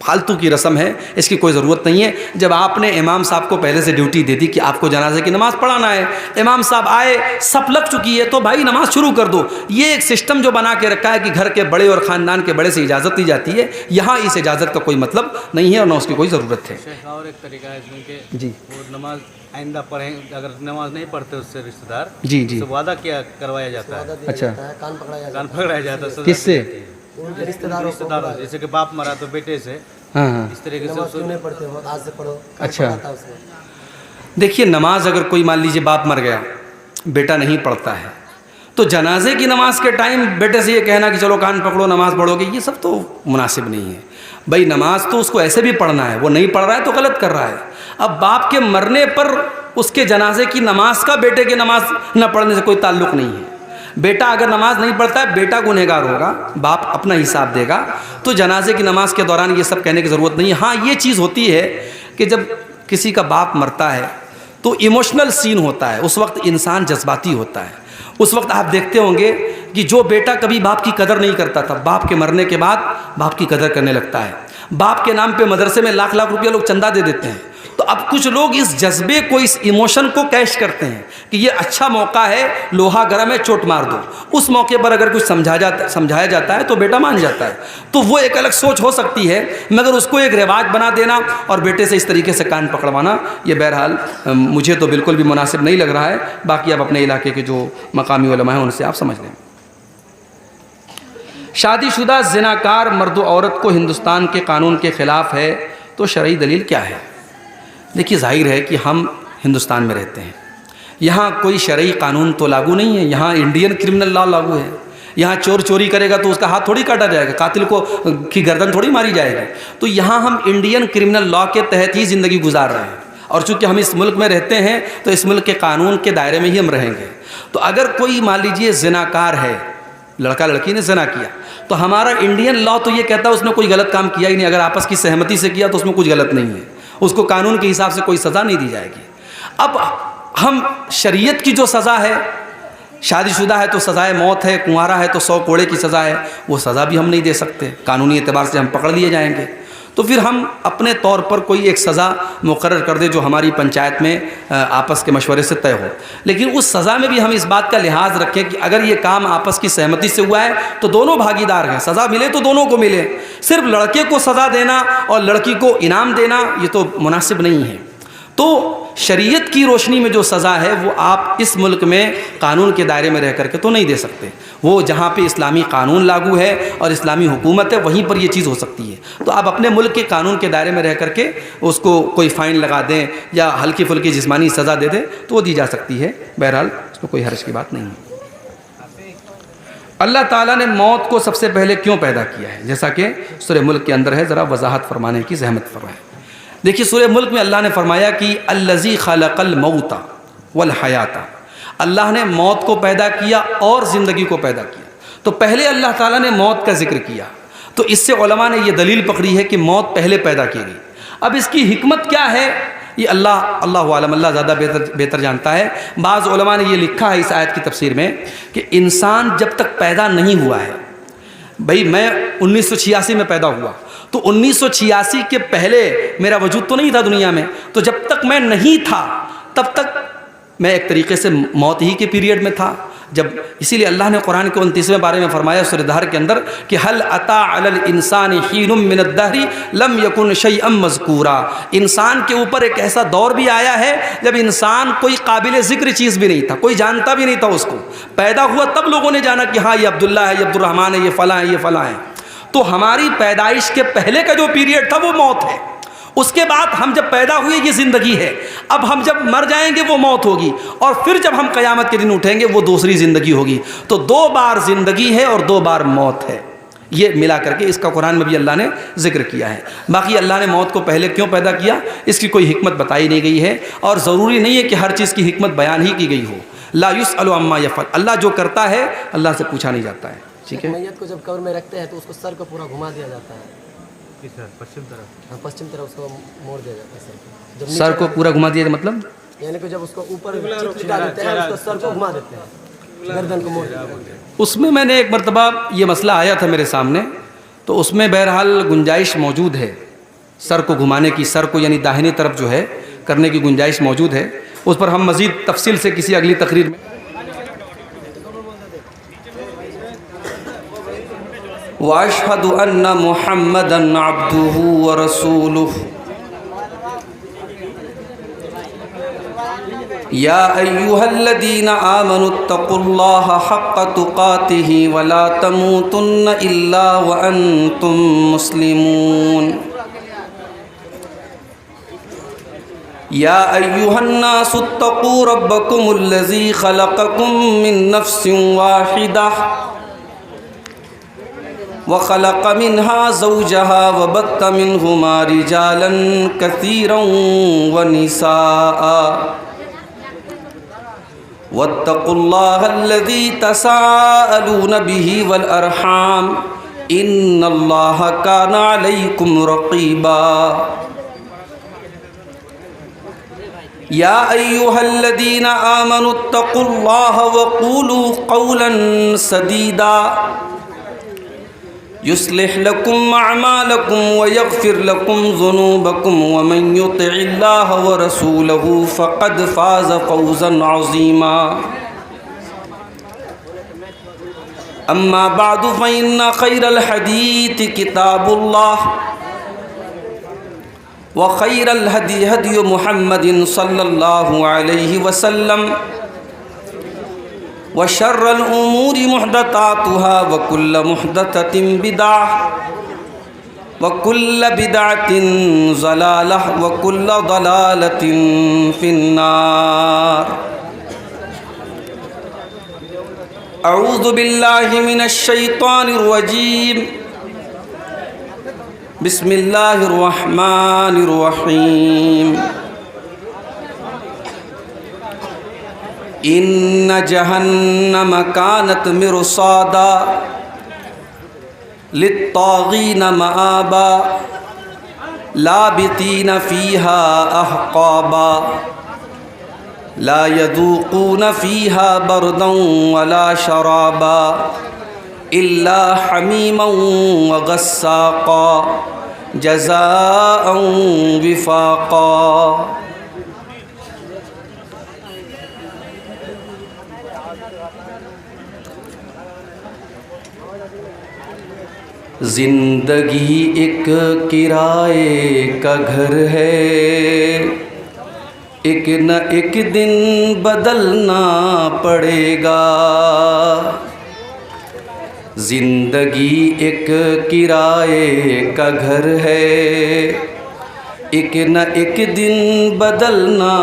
فالتو کی رسم ہے، اس کی کوئی ضرورت نہیں ہے۔ جب آپ نے امام صاحب کو پہلے سے ڈیوٹی دے دی کہ آپ کو جنازے کی نماز پڑھانا ہے، امام صاحب آئے، صف لگ چکی ہے، تو بھائی نماز شروع کر دو۔ یہ ایک سسٹم جو بنا کے رکھا ہے کہ گھر کے بڑے اور خاندان کے بڑے سے اجازت دی جاتی ہے، یہاں اس اجازت کا کوئی مطلب نہیں ہے اور نہ اس کی کوئی ضرورت ہے۔ اور ایک طریقہ ہے اس میں کہ جی وہ نماز آئندہ پڑھیں، اگر نماز نہیں پڑھتے اس سے رشتہ دار، جی جی تو وعدہ کیا کروایا جاتا ہے، اچھا، کان پکڑایا جاتا ہے کس سے؟ رشتہ داروں، جیسے کہ باپ مرا تو بیٹے سے، ہاں ہاں، اس طریقے سے اچھا۔ دیکھیے نماز اگر کوئی مان لیجیے باپ مر گیا، بیٹا نہیں پڑھتا ہے، تو جنازے کی نماز کے ٹائم بیٹے سے یہ کہنا کہ چلو کان پکڑو نماز پڑھو گے، یہ سب تو مناسب نہیں ہے۔ بھائی نماز تو اس کو ایسے بھی پڑھنا ہے، وہ نہیں پڑھ رہا ہے تو غلط کر رہا ہے۔ اب باپ کے مرنے پر اس کے جنازے کی نماز کا بیٹے کی نماز نہ پڑھنے سے کوئی تعلق نہیں ہے۔ بیٹا اگر نماز نہیں پڑھتا ہے، بیٹا گنہگار ہوگا، باپ اپنا حساب دے گا، تو جنازے کی نماز کے دوران یہ سب کہنے کی ضرورت نہیں ہے۔ ہاں یہ چیز ہوتی ہے کہ جب کسی کا باپ مرتا ہے تو ایموشنل سین ہوتا ہے، اس وقت انسان جذباتی ہوتا ہے۔ اس وقت آپ دیکھتے ہوں گے کہ جو بیٹا کبھی باپ کی قدر نہیں کرتا تھا، باپ کے مرنے کے بعد باپ کی قدر کرنے لگتا ہے۔ باپ کے نام پہ مدرسے میں لاکھ لاکھ روپیہ لوگ چندہ دے دیتے ہیں، تو اب کچھ لوگ اس جذبے کو، اس ایموشن کو کیش کرتے ہیں کہ یہ اچھا موقع ہے، لوہا گرم ہے، چوٹ مار دو۔ اس موقع پر اگر کچھ سمجھایا جاتا ہے تو بیٹا مان جاتا ہے، تو وہ ایک الگ سوچ ہو سکتی ہے، مگر اس کو ایک رواج بنا دینا اور بیٹے سے اس طریقے سے کان پکڑوانا، یہ بہرحال مجھے تو بالکل بھی مناسب نہیں لگ رہا ہے۔ باقی آپ اپنے علاقے کے جو مقامی علماء ہیں ان سے آپ سمجھ لیں۔ شادی شدہ زناکار مرد و عورت کو ہندوستان کے قانون کے خلاف ہے تو شرعی دلیل کیا ہے؟ دیکھیے ظاہر ہے کہ ہم ہندوستان میں رہتے ہیں، یہاں کوئی شرعی قانون تو لاگو نہیں ہے، یہاں انڈین کرمنل لا لاگو ہے۔ یہاں چور چوری کرے گا تو اس کا ہاتھ تھوڑی کاٹا جائے گا، قاتل کی گردن تھوڑی ماری جائے گی۔ تو یہاں ہم انڈین کرمنل لا کے تحت ہی زندگی گزار رہے ہیں، اور چونکہ ہم اس ملک میں رہتے ہیں تو اس ملک کے قانون کے دائرے میں ہی ہم رہیں گے۔ تو اگر کوئی مان لیجیے زناکار ہے، لڑکا لڑکی نے زنا کیا، تو ہمارا انڈین لا تو یہ کہتا ہے اس نے کوئی غلط کام کیا ہی نہیں، اگر آپس کی سہمتی سے کیا تو اس میں کچھ غلط نہیں ہے، اس کو قانون کے حساب سے کوئی سزا نہیں دی جائے گی۔ اب ہم شریعت کی جو سزا ہے، شادی شدہ ہے تو سزائے موت ہے، کنوارا ہے تو 100 کوڑے کی سزا ہے، وہ سزا بھی ہم نہیں دے سکتے، قانونی اعتبار سے ہم پکڑ لیے جائیں گے۔ تو پھر ہم اپنے طور پر کوئی ایک سزا مقرر کر دیں جو ہماری پنچایت میں آپس کے مشورے سے طے ہو، لیکن اس سزا میں بھی ہم اس بات کا لحاظ رکھیں کہ اگر یہ کام آپس کی سہمتی سے ہوا ہے تو دونوں بھاگیدار ہیں، سزا ملے تو دونوں کو ملے۔ صرف لڑکے کو سزا دینا اور لڑکی کو انعام دینا یہ تو مناسب نہیں ہے۔ تو شریعت کی روشنی میں جو سزا ہے وہ آپ اس ملک میں قانون کے دائرے میں رہ کر کے تو نہیں دے سکتے، وہ جہاں پہ اسلامی قانون لاگو ہے اور اسلامی حکومت ہے وہیں پر یہ چیز ہو سکتی ہے۔ تو آپ اپنے ملک کے قانون کے دائرے میں رہ کر کے اس کو کوئی فائن لگا دیں یا ہلکی پھلکی جسمانی سزا دے دیں تو وہ دی جا سکتی ہے، بہرحال اس میں کوئی حرج کی بات نہیں ہے۔ اللہ تعالیٰ نے موت کو سب سے پہلے کیوں پیدا کیا ہے؟ جیسا کہ سورہ ملک کے اندر ہے، ذرا وضاحت فرمانے کی زحمت فرمائیں۔ دیکھیے سورہ ملک میں اللہ نے فرمایا کہ الذی خلق الموت والحیات، اللہ نے موت کو پیدا کیا اور زندگی کو پیدا کیا۔ تو پہلے اللہ تعالیٰ نے موت کا ذکر کیا، تو اس سے علماء نے یہ دلیل پکڑی ہے کہ موت پہلے پیدا کی گئی۔ اب اس کی حکمت کیا ہے یہ اللہ عالم، اللہ زیادہ بہتر جانتا ہے۔ بعض علماء نے یہ لکھا ہے اس آیت کی تفسیر میں کہ انسان جب تک پیدا نہیں ہوا ہے، بھئی میں 1986 میں پیدا ہوا، تو 1986 کے پہلے میرا وجود تو نہیں تھا دنیا میں، تو جب تک میں نہیں تھا تب تک میں ایک طریقے سے موت ہی کے پیریڈ میں تھا۔ جب اسی لیے اللہ نے قرآن کے 29ویں بارے میں فرمایا سورہ دہر کے اندر کہ هل اتى على الانسان حين من الدهر لم يكن شيئا مذكورا، انسان کے اوپر ایک ایسا دور بھی آیا ہے جب انسان کوئی قابل ذکر چیز بھی نہیں تھا، کوئی جانتا بھی نہیں تھا اس کو، پیدا ہوا تب لوگوں نے جانا کہ ہاں یہ عبداللہ ہے، یہ عبد الرحمن ہے، یہ فلاں ہے، یہ فلاں ہے۔ تو ہماری پیدائش کے پہلے کا جو پیریڈ تھا وہ موت ہے، اس کے بعد ہم جب پیدا ہوئے یہ زندگی ہے، اب ہم جب مر جائیں گے وہ موت ہوگی، اور پھر جب ہم قیامت کے دن اٹھیں گے وہ دوسری زندگی ہوگی۔ تو 2 بار زندگی ہے اور 2 بار موت ہے، یہ ملا کر کے اس کا قرآن میں بھی اللہ نے ذکر کیا ہے۔ باقی اللہ نے موت کو پہلے کیوں پیدا کیا اس کی کوئی حکمت بتائی نہیں گئی ہے، اور ضروری نہیں ہے کہ ہر چیز کی حکمت بیان ہی کی گئی ہو۔ لا یسأل عما یفعل، اللہ جو کرتا ہے اللہ سے پوچھا نہیں جاتا ہے، ٹھیک ہے۔ میت کو جب قبر میں رکھتے ہیں تو اس کو سر کو پورا گھما دیا جاتا ہے، کس طرف؟ پشچم طرف؟ ہاں پشچم طرف اس کو موڑ دیا جاتا ہے سر کو، جب سر کو پورا گھما دیا مطلب یعنی کہ جب اس کو اوپر چڑھا دیتے ہیں اس کو سر کو گھما دیتے ہیں، گردن کو موڑ دیتے ہیں۔ اس میں میں نے ایک مرتبہ یہ مسئلہ آیا تھا میرے سامنے، تو اس میں بہرحال گنجائش موجود ہے سر کو گھمانے کی، سر کو یعنی داہنی طرف جو ہے کرنے کی گنجائش موجود ہے، اس پر ہم مزید تفصیل سے کسی اگلی تقریر میں۔ واشهد ان محمدا عبده ورسوله یا ایها الذین آمنوا اتقوا الله حق تقاته ولا تموتن الا وانتم مسلمون یا ایها الناس اتقوا ربکم الذی خلقکم من نفس واحدہ وخلق منها زوجها وبث منهما رجالا كثيرا ونساء واتقوا الله الذي تساءلون به والأرحام إن الله كان عليكم رقيبا يا أيها الذين آمنوا اتقوا الله وقولوا قولا سديدا يصلح لكم أعمالكم ويغفر لكم ذنوبكم ومن يطع الله ورسوله فقد فاز فوزا عظيما أما بعد فإن خير الحديث كتاب الله وخير الهدي هدي محمد صلى الله عليه وسلم وشر الأمور محدثاتها وكل محدثة بدعة وكل بدعة ضلالة وكل ضلالة في النار أعوذ بالله من الشيطان الرجيم بسم الله الرحمن الرحيم إن جهنم كانت مرصادا للطاغين مآبا لابثين فيها أحقابا لا يذوقون فيها بردا ولا شرابا إلا حميما وغساقا جزاء وفاقا زندگی ایک کرائے کا گھر ہے، ایک نہ ایک دن بدلنا پڑے گا۔ زندگی ایک کرائے کا گھر ہے، ایک نہ ایک دن بدلنا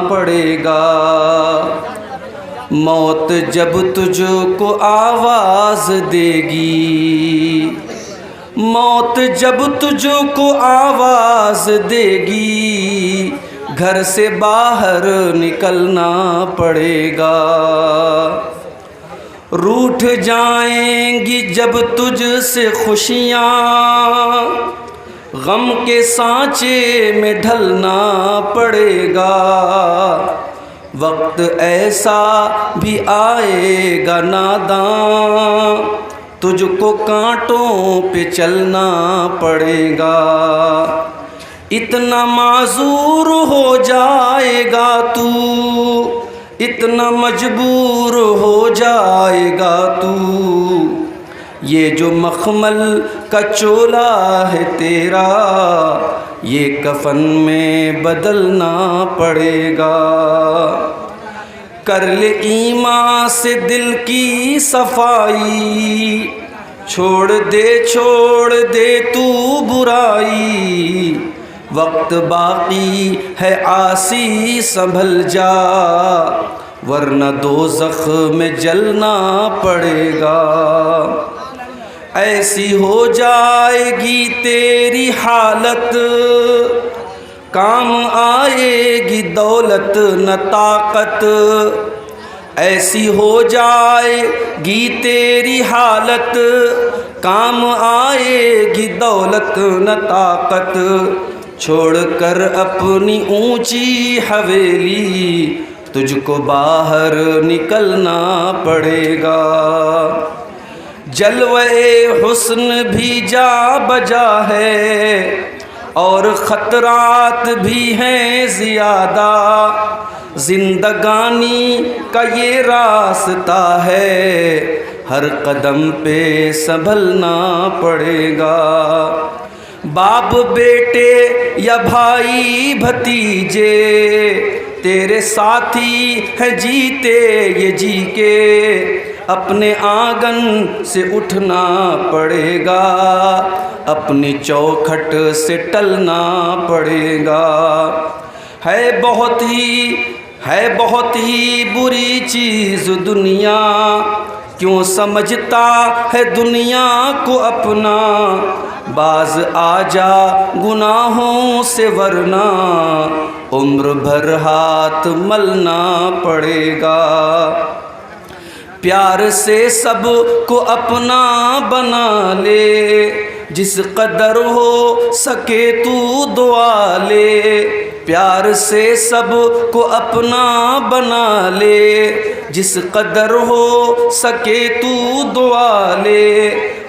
پڑے گا۔ موت جب تجھ کو آواز دے گی، موت جب تجھ کو آواز دے گی، گھر سے باہر نکلنا پڑے گا۔ روٹھ جائیں گی جب تجھ سے خوشیاں، غم کے سانچے میں ڈھلنا پڑے گا۔ وقت ایسا بھی آئے گا ناداں، تجھ کو کانٹوں پہ چلنا پڑے گا۔ اتنا معذور ہو جائے گا تو، اتنا مجبور ہو جائے گا تو، یہ جو مخمل کا چولا ہے تیرا، یہ کفن میں بدلنا پڑے گا۔ کر لے ایمان سے دل کی صفائی، چھوڑ دے تو برائی، وقت باقی ہے عاصی سنبھل جا، ورنہ دوزخ میں جلنا پڑے گا۔ ایسی ہو جائے گی تیری حالت، کام آئے گی دولت نہ طاقت، ایسی ہو جائے گی تیری حالت، کام آئے گی دولت نہ طاقت، چھوڑ کر اپنی اونچی حویلی تجھ کو باہر نکلنا پڑے گا، جلوے حسن بھی جا بجا ہے اور خطرات بھی ہیں زیادہ، زندگانی کا یہ راستہ ہے، ہر قدم پہ سنبھلنا پڑے گا، باپ بیٹے یا بھائی بھتیجے تیرے ساتھی ہیں جیتے یہ جی کے، اپنے آنگن سے اٹھنا پڑے گا، اپنی چوکھٹ سے ٹلنا پڑے گا، ہے بہت ہی بری چیز دنیا، کیوں سمجھتا ہے دنیا کو اپنا، باز آ جا گناہوں سے ورنہ عمر بھر ہاتھ ملنا پڑے گا، پیار سے سب کو اپنا بنا لے، جس قدر ہو سکے تو دعا لے، پیار سے سب کو اپنا بنا لے، جس قدر ہو سکے تو دعا لے،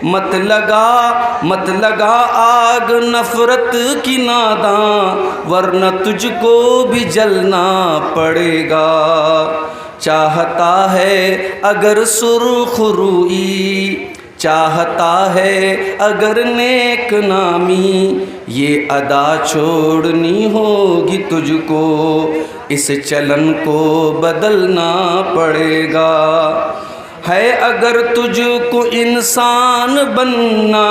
مت لگا آگ نفرت کی ناداں، ورنہ تجھ کو بھی جلنا پڑے گا، چاہتا ہے اگر سرخ روئی، چاہتا ہے اگر نیک نامی، یہ ادا چھوڑنی ہوگی تجھ کو، اس چلن کو بدلنا پڑے گا، ہے اگر تجھ کو انسان بننا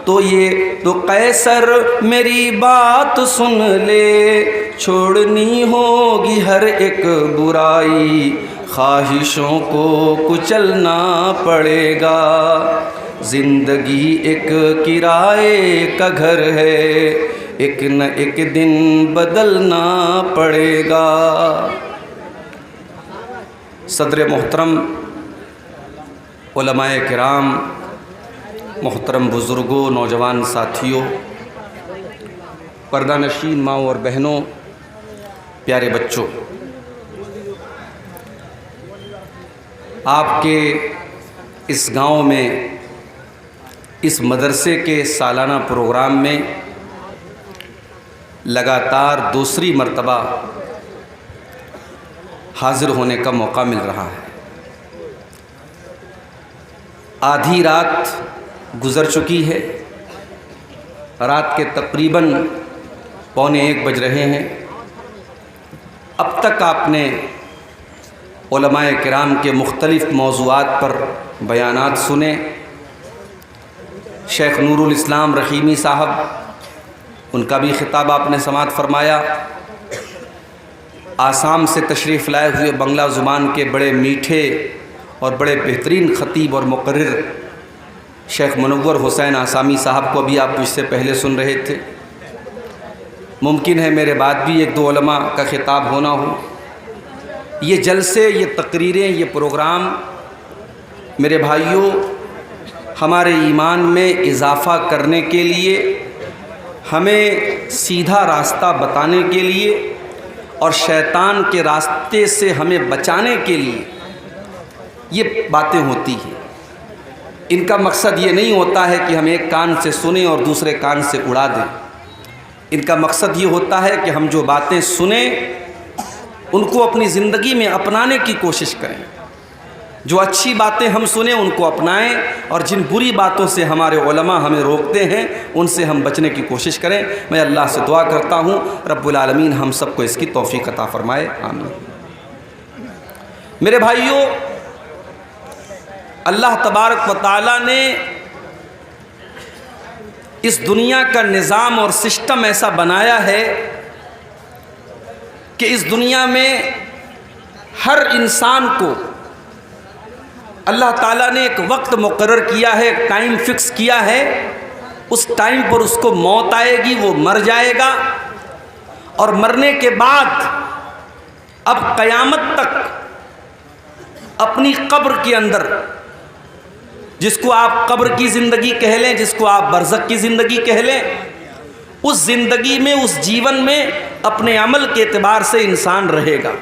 تو قیصر میری بات سن لے، چھوڑنی ہوگی ہر ایک برائی، خواہشوں کو کچلنا پڑے گا، زندگی ایک کرائے کا گھر ہے، ایک نہ ایک دن بدلنا پڑے گا۔ صدر محترم، علماء کرام، محترم بزرگوں، نوجوان ساتھیوں، پردہ نشین ماؤں اور بہنوں، پیارے بچوں، آپ کے اس گاؤں میں اس مدرسے کے سالانہ پروگرام میں لگاتار دوسری مرتبہ حاضر ہونے کا موقع مل رہا ہے۔ آدھی رات گزر چکی ہے، رات کے تقریباً 12:45 بج رہے ہیں۔ اب تک آپ نے علماء کرام کے مختلف موضوعات پر بیانات سنے۔ شیخ نور الاسلام رحیمی صاحب، ان کا بھی خطاب آپ نے سماعت فرمایا۔ آسام سے تشریف لائے ہوئے بنگلہ زبان کے بڑے میٹھے اور بڑے بہترین خطیب اور مقرر شیخ منور حسین آسامی صاحب کو بھی آپ اس سے پہلے سن رہے تھے۔ ممکن ہے میرے بعد بھی 1-2 علماء کا خطاب ہونا ہو۔ یہ جلسے، یہ تقریریں، یہ پروگرام میرے بھائیوں ہمارے ایمان میں اضافہ کرنے کے لیے، ہمیں سیدھا راستہ بتانے کے لیے اور شیطان کے راستے سے ہمیں بچانے کے لیے یہ باتیں ہوتی ہیں۔ ان کا مقصد یہ نہیں ہوتا ہے کہ ہم ایک کان سے سنیں اور دوسرے کان سے اڑا دیں۔ ان کا مقصد یہ ہوتا ہے کہ ہم جو باتیں سنیں ان کو اپنی زندگی میں اپنانے کی کوشش کریں، جو اچھی باتیں ہم سنیں ان کو اپنائیں، اور جن بری باتوں سے ہمارے علماء ہمیں روکتے ہیں ان سے ہم بچنے کی کوشش کریں۔ میں اللہ سے دعا کرتا ہوں رب العالمین ہم سب کو اس کی توفیق عطا فرمائے، آمین۔ میرے بھائیوں، اللہ تبارک و تعالیٰ نے اس دنیا کا نظام اور سسٹم ایسا بنایا ہے کہ اس دنیا میں ہر انسان کو اللہ تعالیٰ نے ایک وقت مقرر کیا ہے، ایک ٹائم فکس کیا ہے، اس ٹائم پر اس کو موت آئے گی، وہ مر جائے گا، اور مرنے کے بعد اب قیامت تک اپنی قبر کے اندر، جس کو آپ قبر کی زندگی کہہ لیں، جس کو آپ برزخ کی زندگی کہہ لیں، اس زندگی میں، اس جیون میں اپنے عمل کے اعتبار سے انسان رہے گا۔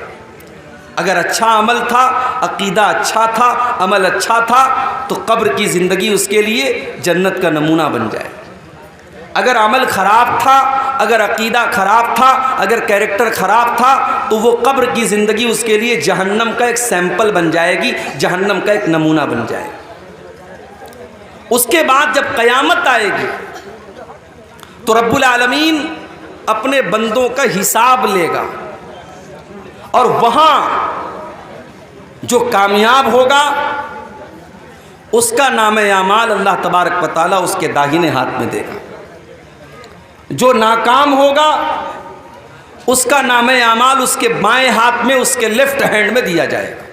اگر اچھا عمل تھا، عقیدہ اچھا تھا، عمل اچھا تھا، تو قبر کی زندگی اس کے لیے جنت کا نمونہ بن جائے۔ اگر عمل خراب تھا، اگر عقیدہ خراب تھا، اگر کیریکٹر خراب تھا، تو وہ قبر کی زندگی اس کے لیے جہنم کا ایک سیمپل بن جائے گی، جہنم کا ایک نمونہ بن جائے گی۔ اس کے بعد جب قیامت آئے گی تو رب العالمین اپنے بندوں کا حساب لے گا، اور وہاں جو کامیاب ہوگا اس کا نام اعمال اللہ تبارک و تعالیٰ اس کے داہنے ہاتھ میں دے گا، جو ناکام ہوگا اس کا نام اعمال اس کے بائیں ہاتھ میں، اس کے لیفٹ ہینڈ میں دیا جائے گا۔